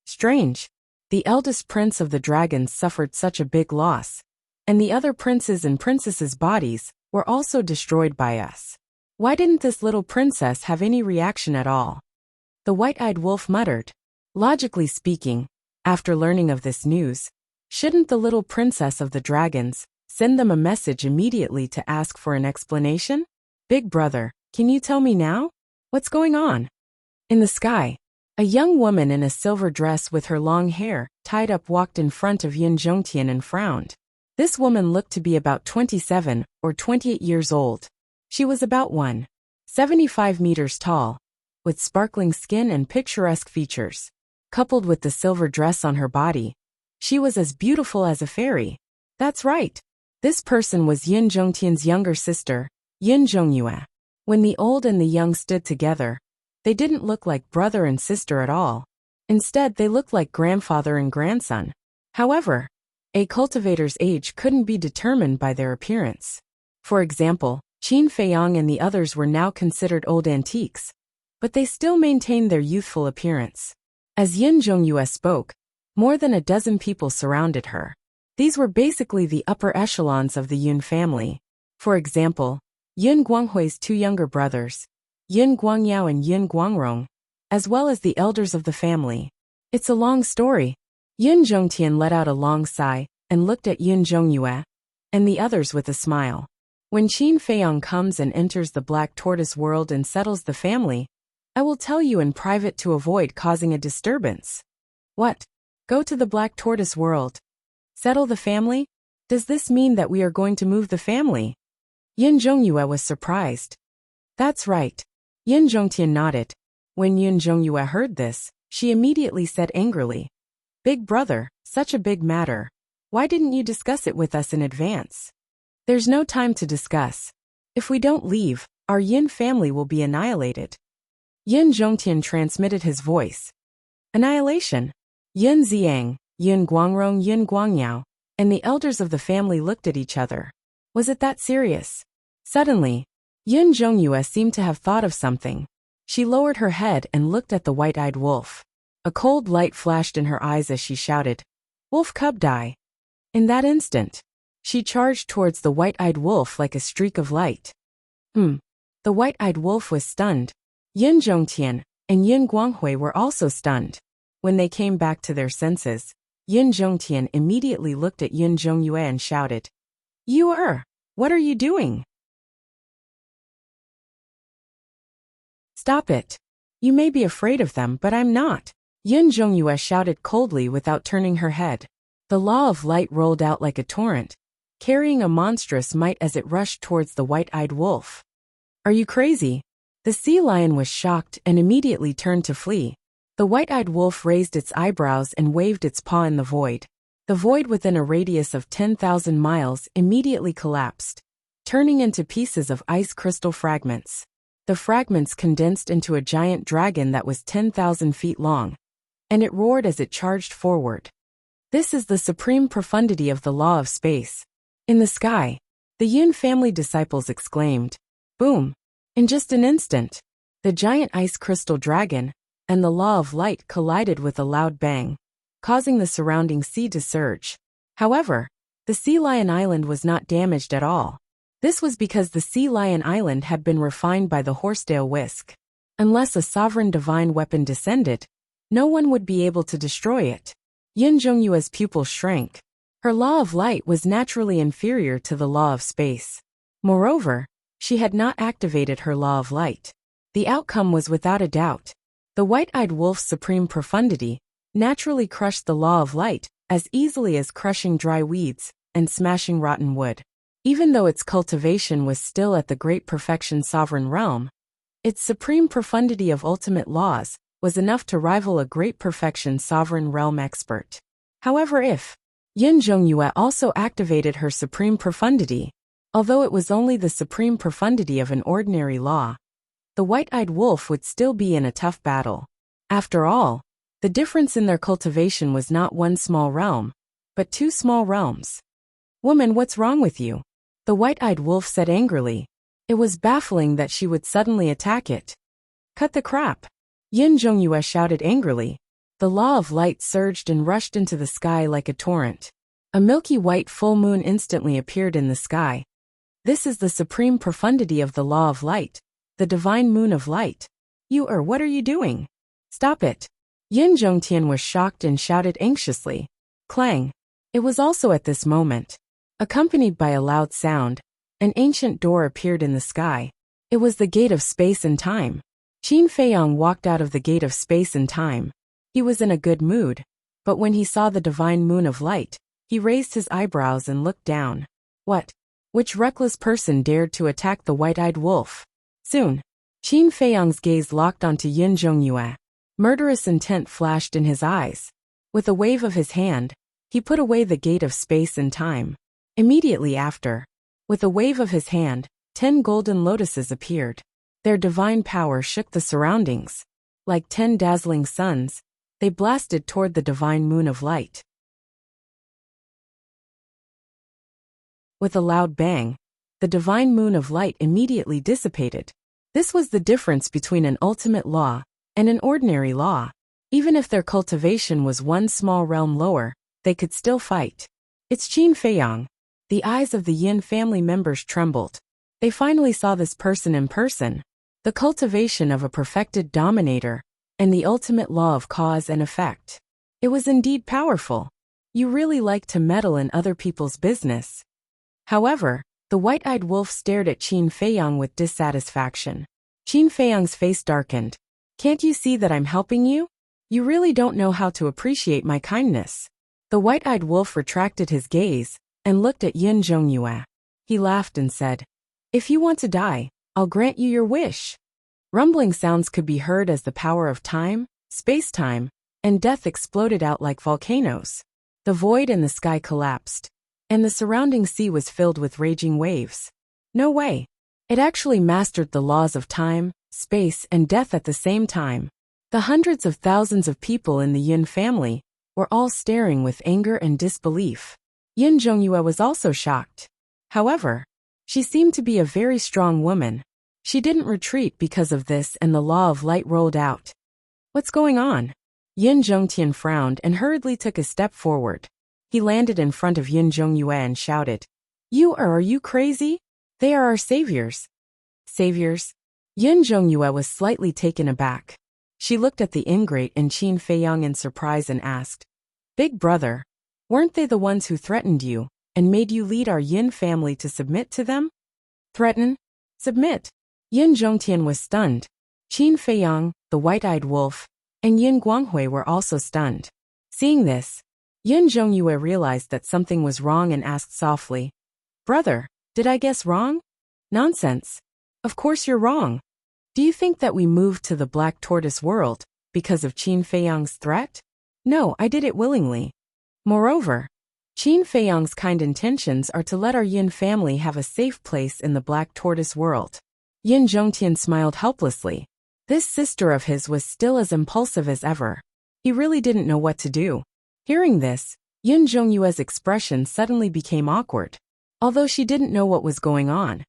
Strange. The eldest prince of the dragons suffered such a big loss, and the other princes and princesses' bodies were also destroyed by us. Why didn't this little princess have any reaction at all? The white-eyed wolf muttered. Logically speaking, after learning of this news, shouldn't the little princess of the dragons send them a message immediately to ask for an explanation? Big brother, can you tell me now? What's going on? In the sky, a young woman in a silver dress with her long hair tied up walked in front of Yin Zhongtian and frowned. This woman looked to be about 27 or 28 years old. She was about 175 meters tall, with sparkling skin and picturesque features. Coupled with the silver dress on her body, she was as beautiful as a fairy. That's right. This person was Yin Zhongtian's younger sister, Yin Zhongyue. When the old and the young stood together, they didn't look like brother and sister at all. Instead, they looked like grandfather and grandson. However, a cultivator's age couldn't be determined by their appearance. For example, Qin Feiyang and the others were now considered old antiques, but they still maintained their youthful appearance. As Yin Zhongyue spoke, more than a dozen people surrounded her. These were basically the upper echelons of the Yin family. For example, Yin Guanghui's two younger brothers, Yin Guangyao and Yin Guangrong, as well as the elders of the family. It's a long story. Yin Zhongtian let out a long sigh and looked at Yin Zhongyue and the others with a smile. When Qin Feiyang comes and enters the Black Tortoise world and settles the family, I will tell you in private to avoid causing a disturbance. What? Go to the Black Tortoise world? Settle the family? Does this mean that we are going to move the family? Yin Zhongyue was surprised. That's right. Yin Zhongtian nodded. When Yin Zhongyue heard this, she immediately said angrily, Big brother, such a big matter. Why didn't you discuss it with us in advance? There's no time to discuss. If we don't leave, our Yin family will be annihilated. Yin Zhongtian transmitted his voice. Annihilation. Yin Ziang, Yin Guangrong, Yin Guangyao, and the elders of the family looked at each other. Was it that serious? Suddenly, Yin Zhongyue seemed to have thought of something. She lowered her head and looked at the white-eyed wolf. A cold light flashed in her eyes as she shouted, Wolf cub die. In that instant, she charged towards the white-eyed wolf like a streak of light. The white-eyed wolf was stunned. Yin Zhongtian and Yin Guanghui were also stunned. When they came back to their senses, Yin Zhongtian immediately looked at Yin Zhongyue and shouted, What are you doing? Stop it. You may be afraid of them, but I'm not. Yin Zhongyue shouted coldly without turning her head. The law of light rolled out like a torrent, carrying a monstrous might as it rushed towards the white-eyed wolf. Are you crazy? The sea lion was shocked and immediately turned to flee. The white-eyed wolf raised its eyebrows and waved its paw in the void. The void within a radius of 10,000 miles immediately collapsed, turning into pieces of ice crystal fragments. The fragments condensed into a giant dragon that was 10,000 feet long, and it roared as it charged forward. This is the supreme profundity of the law of space. In the sky, the Yin family disciples exclaimed, Boom! In just an instant, the giant ice crystal dragon and the law of light collided with a loud bang, causing the surrounding sea to surge. However, the sea lion island was not damaged at all. This was because the sea lion island had been refined by the Horsedale whisk. Unless a sovereign divine weapon descended, no one would be able to destroy it. Yin Zhongyue's pupils shrank. Her law of light was naturally inferior to the law of space. Moreover, she had not activated her law of light. The outcome was without a doubt. The white-eyed wolf's supreme profundity naturally crushed the law of light as easily as crushing dry weeds and smashing rotten wood. Even though its cultivation was still at the great perfection sovereign realm, its supreme profundity of ultimate laws was enough to rival a great perfection sovereign realm expert. However, if Yin Zhongyue also activated her supreme profundity, although it was only the supreme profundity of an ordinary law, the white-eyed wolf would still be in a tough battle. After all, the difference in their cultivation was not one small realm, but two small realms. "Woman, what's wrong with you?" the white-eyed wolf said angrily. It was baffling that she would suddenly attack it. "Cut the crap!" Yin Zhongyue shouted angrily. The law of light surged and rushed into the sky like a torrent. A milky white full moon instantly appeared in the sky. This is the supreme profundity of the law of light, the divine moon of light. What are you doing? Stop it." Yin Zhongtian was shocked and shouted anxiously. Clang! It was also at this moment, accompanied by a loud sound, an ancient door appeared in the sky. It was the gate of space and time. Qin Feiyang walked out of the gate of space and time. He was in a good mood, but when he saw the divine moon of light, he raised his eyebrows and looked down. What? Which reckless person dared to attack the white-eyed wolf? Soon, Qin Feiyang's gaze locked onto Yin Zhongyue. Murderous intent flashed in his eyes. With a wave of his hand, he put away the gate of space and time. Immediately after, with a wave of his hand, 10 golden lotuses appeared. Their divine power shook the surroundings. Like 10 dazzling suns, they blasted toward the divine moon of light. With a loud bang, the divine moon of light immediately dissipated. This was the difference between an ultimate law and an ordinary law. Even if their cultivation was one small realm lower, they could still fight. It's Qin Feiyang. The eyes of the Yin family members trembled. They finally saw this person in person. The cultivation of a perfected dominator, and the ultimate law of cause and effect. It was indeed powerful. You really like to meddle in other people's business. However, the white-eyed wolf stared at Qin Feiyang with dissatisfaction. Qin Feiyang's face darkened. Can't you see that I'm helping you? You really don't know how to appreciate my kindness. The white-eyed wolf retracted his gaze and looked at Yin Zhongyue. He laughed and said, "If you want to die, I'll grant you your wish." Rumbling sounds could be heard as the power of time, space-time, and death exploded out like volcanoes. The void in the sky collapsed, and the surrounding sea was filled with raging waves. No way. It actually mastered the laws of time, space, and death at the same time. The hundreds of thousands of people in the Yin family were all staring with anger and disbelief. Yin Zhongyue was also shocked. However, she seemed to be a very strong woman. She didn't retreat because of this, and the law of light rolled out. What's going on? Yin Zhongtian frowned and hurriedly took a step forward. He landed in front of Yin Zhongyue and shouted, Are you crazy? They are our saviors." Saviors? Yin Zhongyue was slightly taken aback. She looked at the ingrate and Qin Feiyang in surprise and asked, "Big brother, weren't they the ones who threatened you and made you lead our Yin family to submit to them?" Threaten? Submit? Yin Zhongtian was stunned. Qin Feiyang, the white-eyed wolf, and Yin Guanghui were also stunned. Seeing this, Yin Zhongyue realized that something was wrong and asked softly, "Brother, did I guess wrong?" "Nonsense. Of course you're wrong. Do you think that we moved to the Black Tortoise world because of Qin Feiyang's threat? No, I did it willingly. Moreover, Qin Feiyang's kind intentions are to let our Yin family have a safe place in the Black Tortoise world." Yin Zhongtian smiled helplessly. This sister of his was still as impulsive as ever. He really didn't know what to do. Hearing this, Yin Zhongyue's expression suddenly became awkward. Although she didn't know what was going on,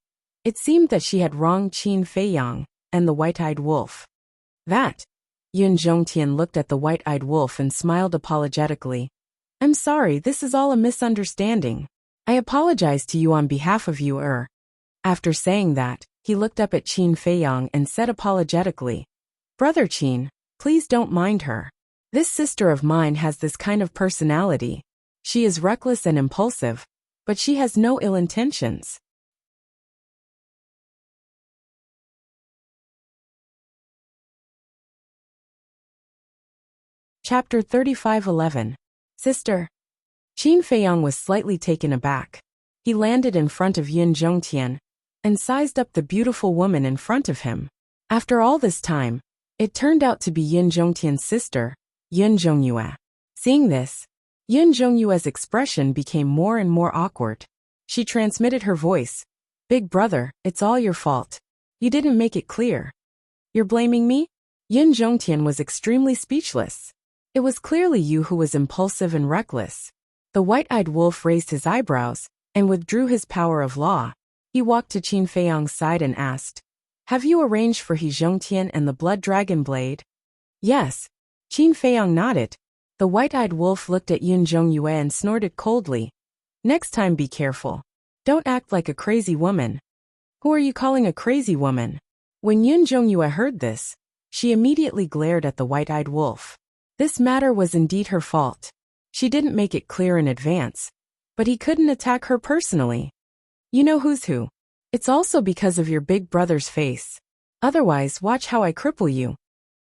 it seemed that she had wronged Qin Feiyang and the white-eyed wolf. That? Yin Zhongtian looked at the white-eyed wolf and smiled apologetically. I'm sorry, this is all a misunderstanding. I apologize to you on behalf of you, After saying that, he looked up at Qin Feiyang and said apologetically, Brother Qin, please don't mind her. This sister of mine has this kind of personality. She is reckless and impulsive, but she has no ill intentions. Chapter 35:11. Sister. Qin Feiyang was slightly taken aback. He landed in front of Yin Zhongtian and sized up the beautiful woman in front of him. After all this time, it turned out to be Yin Zhongtian's sister, Yin Zhongyue. Seeing this, Yin Zhongyue's expression became more and more awkward. She transmitted her voice. Big brother, it's all your fault. You didn't make it clear. You're blaming me? Yin Zhongtian was extremely speechless. It was clearly you who was impulsive and reckless. The white-eyed wolf raised his eyebrows and withdrew his power of law. He walked to Qin Feiyang's side and asked, Have you arranged for He Zhongtian and the blood dragon blade? Yes. Qin Feiyang nodded. The white-eyed wolf looked at Yin Zhongyue and snorted coldly. Next time be careful. Don't act like a crazy woman. Who are you calling a crazy woman? When Yin Zhongyue heard this, she immediately glared at the white-eyed wolf. This matter was indeed her fault. She didn't make it clear in advance, but he couldn't attack her personally. You know who's who. It's also because of your big brother's face. Otherwise, watch how I cripple you.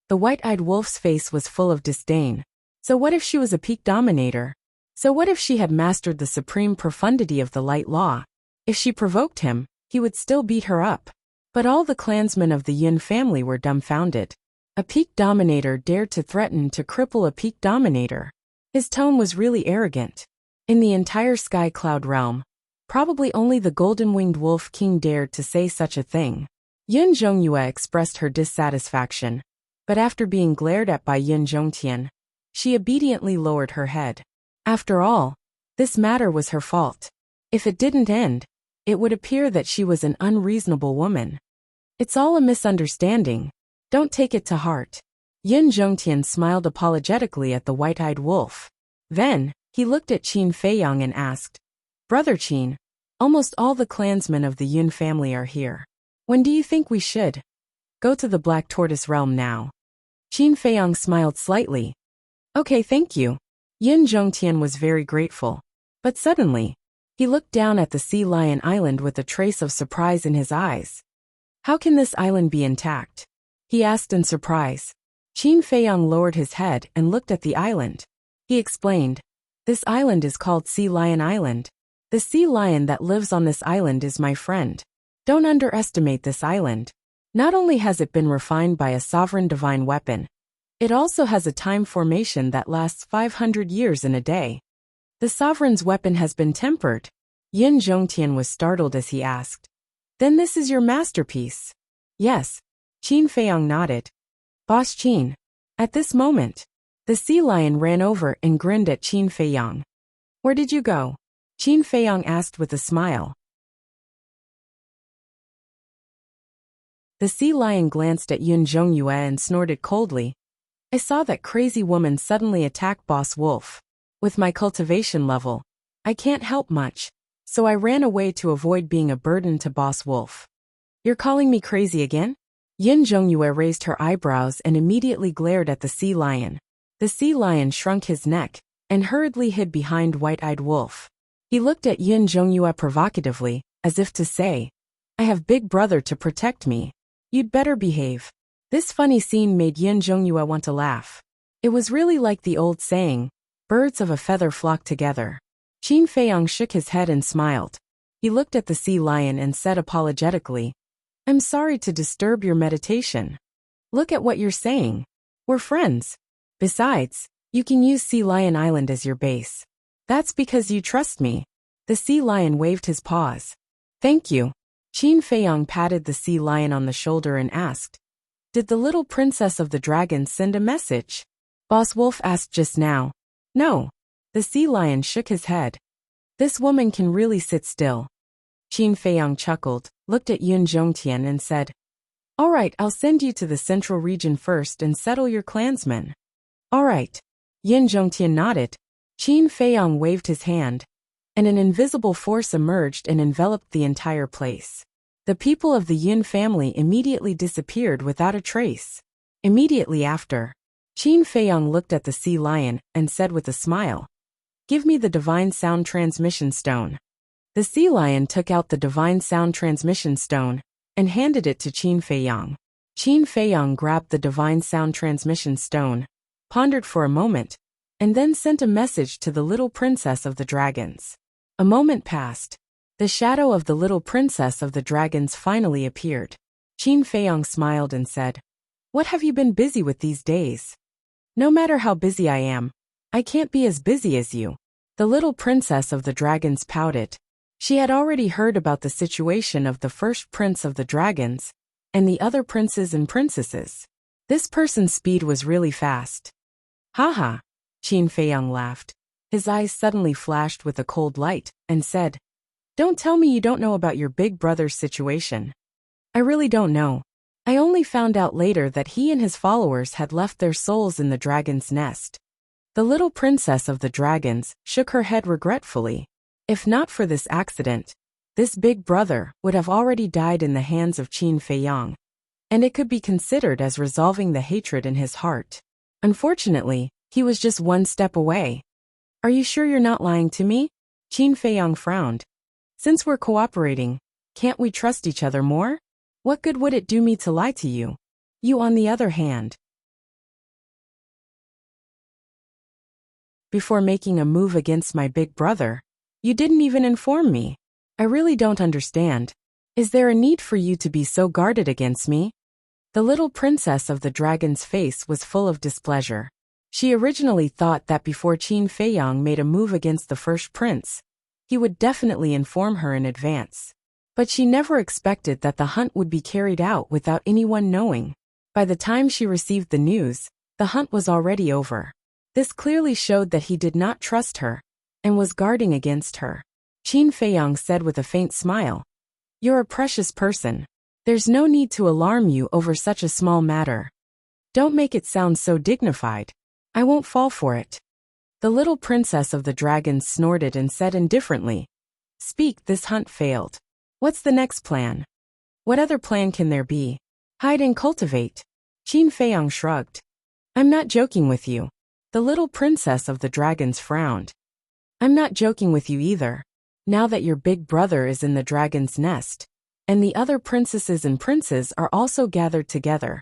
The white-eyed wolf's face was full of disdain. So what if she was a peak dominator? So what if she had mastered the supreme profundity of the light law? If she provoked him, he would still beat her up. But all the clansmen of the Yin family were dumbfounded. A peak dominator dared to threaten to cripple a peak dominator. His tone was really arrogant. In the entire Sky Cloud realm, probably only the golden-winged wolf king dared to say such a thing. Yin Zhongyue expressed her dissatisfaction, but after being glared at by Yin Zhongtian, she obediently lowered her head. After all, this matter was her fault. If it didn't end, it would appear that she was an unreasonable woman. It's all a misunderstanding. Don't take it to heart. Yin Zhongtian smiled apologetically at the white-eyed wolf. Then, he looked at Qin Feiyang and asked, Brother Qin, almost all the clansmen of the Yin family are here. When do you think we should go to the Black Tortoise realm now? Qin Feiyang smiled slightly. Okay, thank you. Yin Zhongtian was very grateful. But suddenly, he looked down at the Sea Lion Island with a trace of surprise in his eyes. How can this island be intact? He asked in surprise. Qin Feiyang lowered his head and looked at the island. He explained, This island is called Sea Lion Island. The sea lion that lives on this island is my friend. Don't underestimate this island. Not only has it been refined by a sovereign divine weapon, it also has a time formation that lasts 500 years in a day. The sovereign's weapon has been tempered. Yin Zhongtian was startled as he asked, Then this is your masterpiece? Yes. Qin Feiyang nodded. Boss Qin. At this moment, the sea lion ran over and grinned at Qin Feiyang. Where did you go? Qin Feiyang asked with a smile. The sea lion glanced at Yin Zhongyue and snorted coldly. I saw that crazy woman suddenly attack Boss Wolf. With my cultivation level, I can't help much, so I ran away to avoid being a burden to Boss Wolf. You're calling me crazy again? Yin Zhongyue raised her eyebrows and immediately glared at the sea lion. The sea lion shrunk his neck and hurriedly hid behind white-eyed wolf. He looked at Yin Zhongyue provocatively, as if to say, I have big brother to protect me. You'd better behave. This funny scene made Yin Zhongyue want to laugh. It was really like the old saying, birds of a feather flock together. Qin Feiyang shook his head and smiled. He looked at the sea lion and said apologetically, I'm sorry to disturb your meditation. Look at what you're saying. We're friends. Besides, you can use Sea Lion Island as your base. That's because you trust me. The sea lion waved his paws. Thank you. Qin Feiyang patted the sea lion on the shoulder and asked, Did the little princess of the dragons send a message? Boss Wolf asked just now. No. The sea lion shook his head. This woman can really sit still. Qin Feiyang chuckled, looked at Yin Zhongtian and said, All right, I'll send you to the central region first and settle your clansmen. All right. Yin Zhongtian nodded. Qin Feiyang waved his hand, and an invisible force emerged and enveloped the entire place. The people of the Yin family immediately disappeared without a trace. Immediately after, Qin Feiyang looked at the sea lion and said with a smile, "Give me the divine sound transmission stone." The sea lion took out the divine sound transmission stone and handed it to Qin Feiyang. Qin Feiyang grabbed the divine sound transmission stone, pondered for a moment, and then sent a message to the little princess of the dragons. A moment passed. The shadow of the little princess of the dragons finally appeared. Qin Feiyang smiled and said, "What have you been busy with these days?" "No matter how busy I am, I can't be as busy as you." The little princess of the dragons pouted. She had already heard about the situation of the first prince of the dragons and the other princes and princesses. This person's speed was really fast. "Haha," Qin Feiyang laughed. His eyes suddenly flashed with a cold light and said, "Don't tell me you don't know about your big brother's situation." "I really don't know. I only found out later that he and his followers had left their souls in the dragon's nest." The little princess of the dragons shook her head regretfully. If not for this accident, this big brother would have already died in the hands of Qin Feiyang, and it could be considered as resolving the hatred in his heart. Unfortunately, he was just one step away. "Are you sure you're not lying to me?" Qin Feiyang frowned. "Since we're cooperating, can't we trust each other more? What good would it do me to lie to you? You, on the other hand, before making a move against my big brother, you didn't even inform me. I really don't understand. Is there a need for you to be so guarded against me?" The little princess of the dragon's face was full of displeasure. She originally thought that before Qin Feiyang made a move against the first prince, he would definitely inform her in advance. But she never expected that the hunt would be carried out without anyone knowing. By the time she received the news, the hunt was already over. This clearly showed that he did not trust her and was guarding against her. Qin Feiyang said with a faint smile, "You're a precious person. There's no need to alarm you over such a small matter. Don't make it sound so dignified. I won't fall for it." The little princess of the dragons snorted and said indifferently, "Speak, this hunt failed. What's the next plan?" "What other plan can there be? Hide and cultivate." Qin Feiyang shrugged. "I'm not joking with you." The little princess of the dragons frowned. "I'm not joking with you either. Now that your big brother is in the dragon's nest, and the other princesses and princes are also gathered together,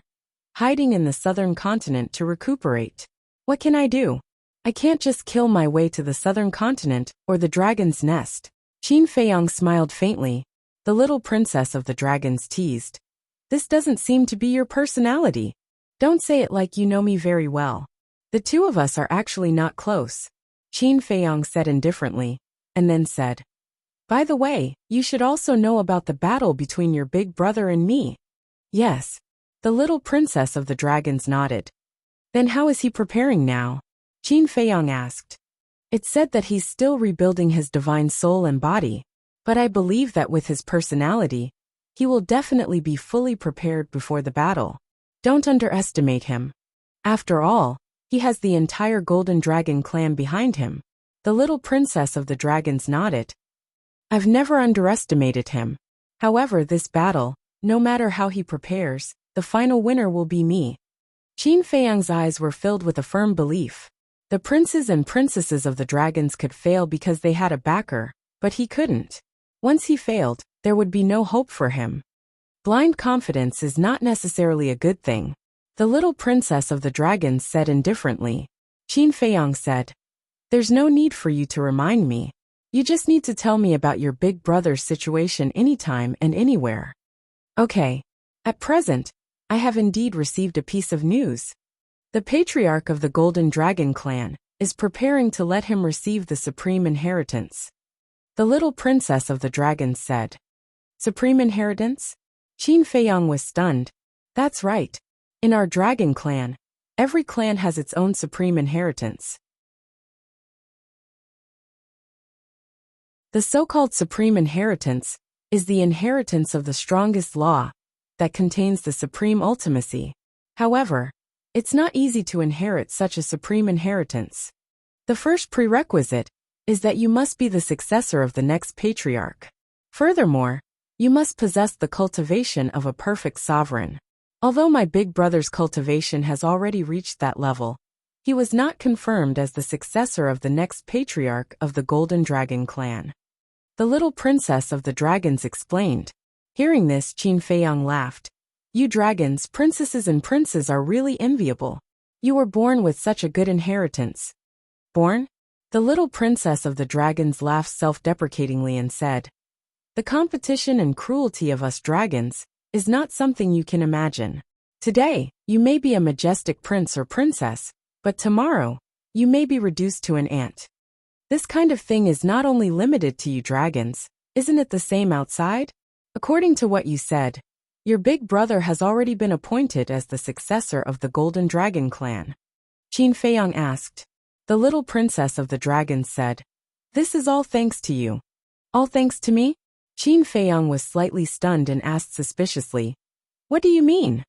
hiding in the southern continent to recuperate. What can I do? I can't just kill my way to the southern continent or the dragon's nest." Qin Feiyang smiled faintly. The little princess of the dragons teased, "This doesn't seem to be your personality. Don't say it like you know me very well. The two of us are actually not close." Qin Feiyang said indifferently, and then said, "By the way, you should also know about the battle between your big brother and me." "Yes." The little princess of the dragons nodded. "Then how is he preparing now?" Qin Feiyang asked. "It's said that he's still rebuilding his divine soul and body, but I believe that with his personality, he will definitely be fully prepared before the battle. Don't underestimate him. After all, he has the entire Golden Dragon clan behind him." The little princess of the dragons nodded. "I've never underestimated him. However, this battle, no matter how he prepares, the final winner will be me." Qin Feiyang's eyes were filled with a firm belief. The princes and princesses of the dragons could fail because they had a backer, but he couldn't. Once he failed, there would be no hope for him. Blind confidence is not necessarily a good thing. The little princess of the dragons said indifferently. Qin Feiyang said, "There's no need for you to remind me. You just need to tell me about your big brother's situation anytime and anywhere." "Okay. At present, I have indeed received a piece of news. The patriarch of the Golden Dragon clan is preparing to let him receive the supreme inheritance." The little princess of the dragons said. "Supreme inheritance?" Qin Feiyang was stunned. "That's right. In our dragon clan, every clan has its own supreme inheritance. The so-called supreme inheritance is the inheritance of the strongest law that contains the supreme ultimacy. However, it's not easy to inherit such a supreme inheritance. The first prerequisite is that you must be the successor of the next patriarch. Furthermore, you must possess the cultivation of a perfect sovereign. Although my big brother's cultivation has already reached that level, he was not confirmed as the successor of the next patriarch of the Golden Dragon clan. The little princess of the dragons explained. Hearing this, Qin Feiyang laughed. You dragons, princesses and princes are really enviable. You were born with such a good inheritance. Born? The little princess of the dragons laughed self-deprecatingly and said, the competition and cruelty of us dragons is not something you can imagine. Today, you may be a majestic prince or princess, but tomorrow, you may be reduced to an ant. This kind of thing is not only limited to you dragons, isn't it the same outside? According to what you said, your big brother has already been appointed as the successor of the Golden Dragon clan. Qin Feiyang asked. The little princess of the dragons said, this is all thanks to you. All thanks to me? Qin Feiyang was slightly stunned and asked suspiciously, what do you mean?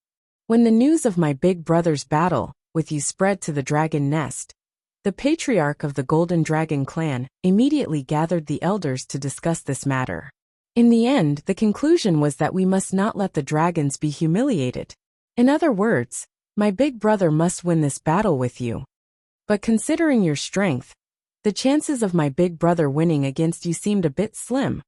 When the news of my big brother's battle with you spread to the dragon nest, the patriarch of the Golden Dragon clan immediately gathered the elders to discuss this matter. In the end, the conclusion was that we must not let the dragons be humiliated. In other words, my big brother must win this battle with you. But considering your strength, the chances of my big brother winning against you seemed a bit slim,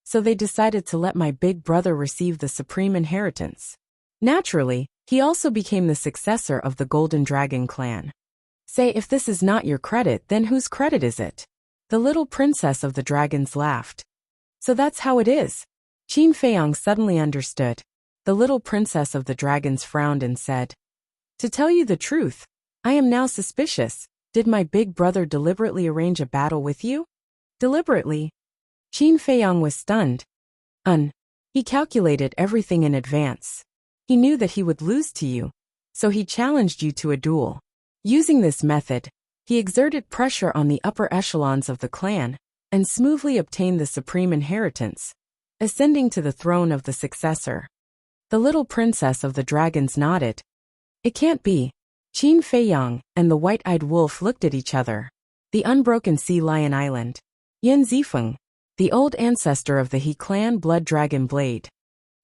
so they decided to let my big brother receive the supreme inheritance. Naturally, he also became the successor of the Golden Dragon clan. Say, if this is not your credit, then whose credit is it? The little princess of the dragons laughed. So that's how it is. Qin Feiyang suddenly understood. The little princess of the dragons frowned and said, to tell you the truth, I am now suspicious. Did my big brother deliberately arrange a battle with you? Deliberately? Qin Feiyang was stunned. He calculated everything in advance. He knew that he would lose to you, so he challenged you to a duel. Using this method, he exerted pressure on the upper echelons of the clan and smoothly obtained the supreme inheritance, ascending to the throne of the successor. The little princess of the dragons nodded. It can't be. Qin Feiyang and the white-eyed wolf looked at each other. The unbroken sea lion island. Yan Zifeng, the old ancestor of the He clan blood dragon blade.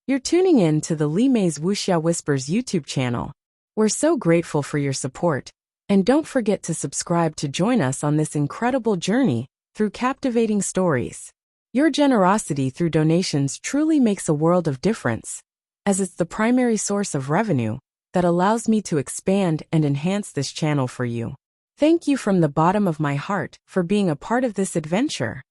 You're tuning in to the Li Mei's Wuxia Whispers YouTube channel. We're so grateful for your support, and don't forget to subscribe to join us on this incredible journey through captivating stories. Your generosity through donations truly makes a world of difference, as it's the primary source of revenue that allows me to expand and enhance this channel for you. Thank you from the bottom of my heart for being a part of this adventure.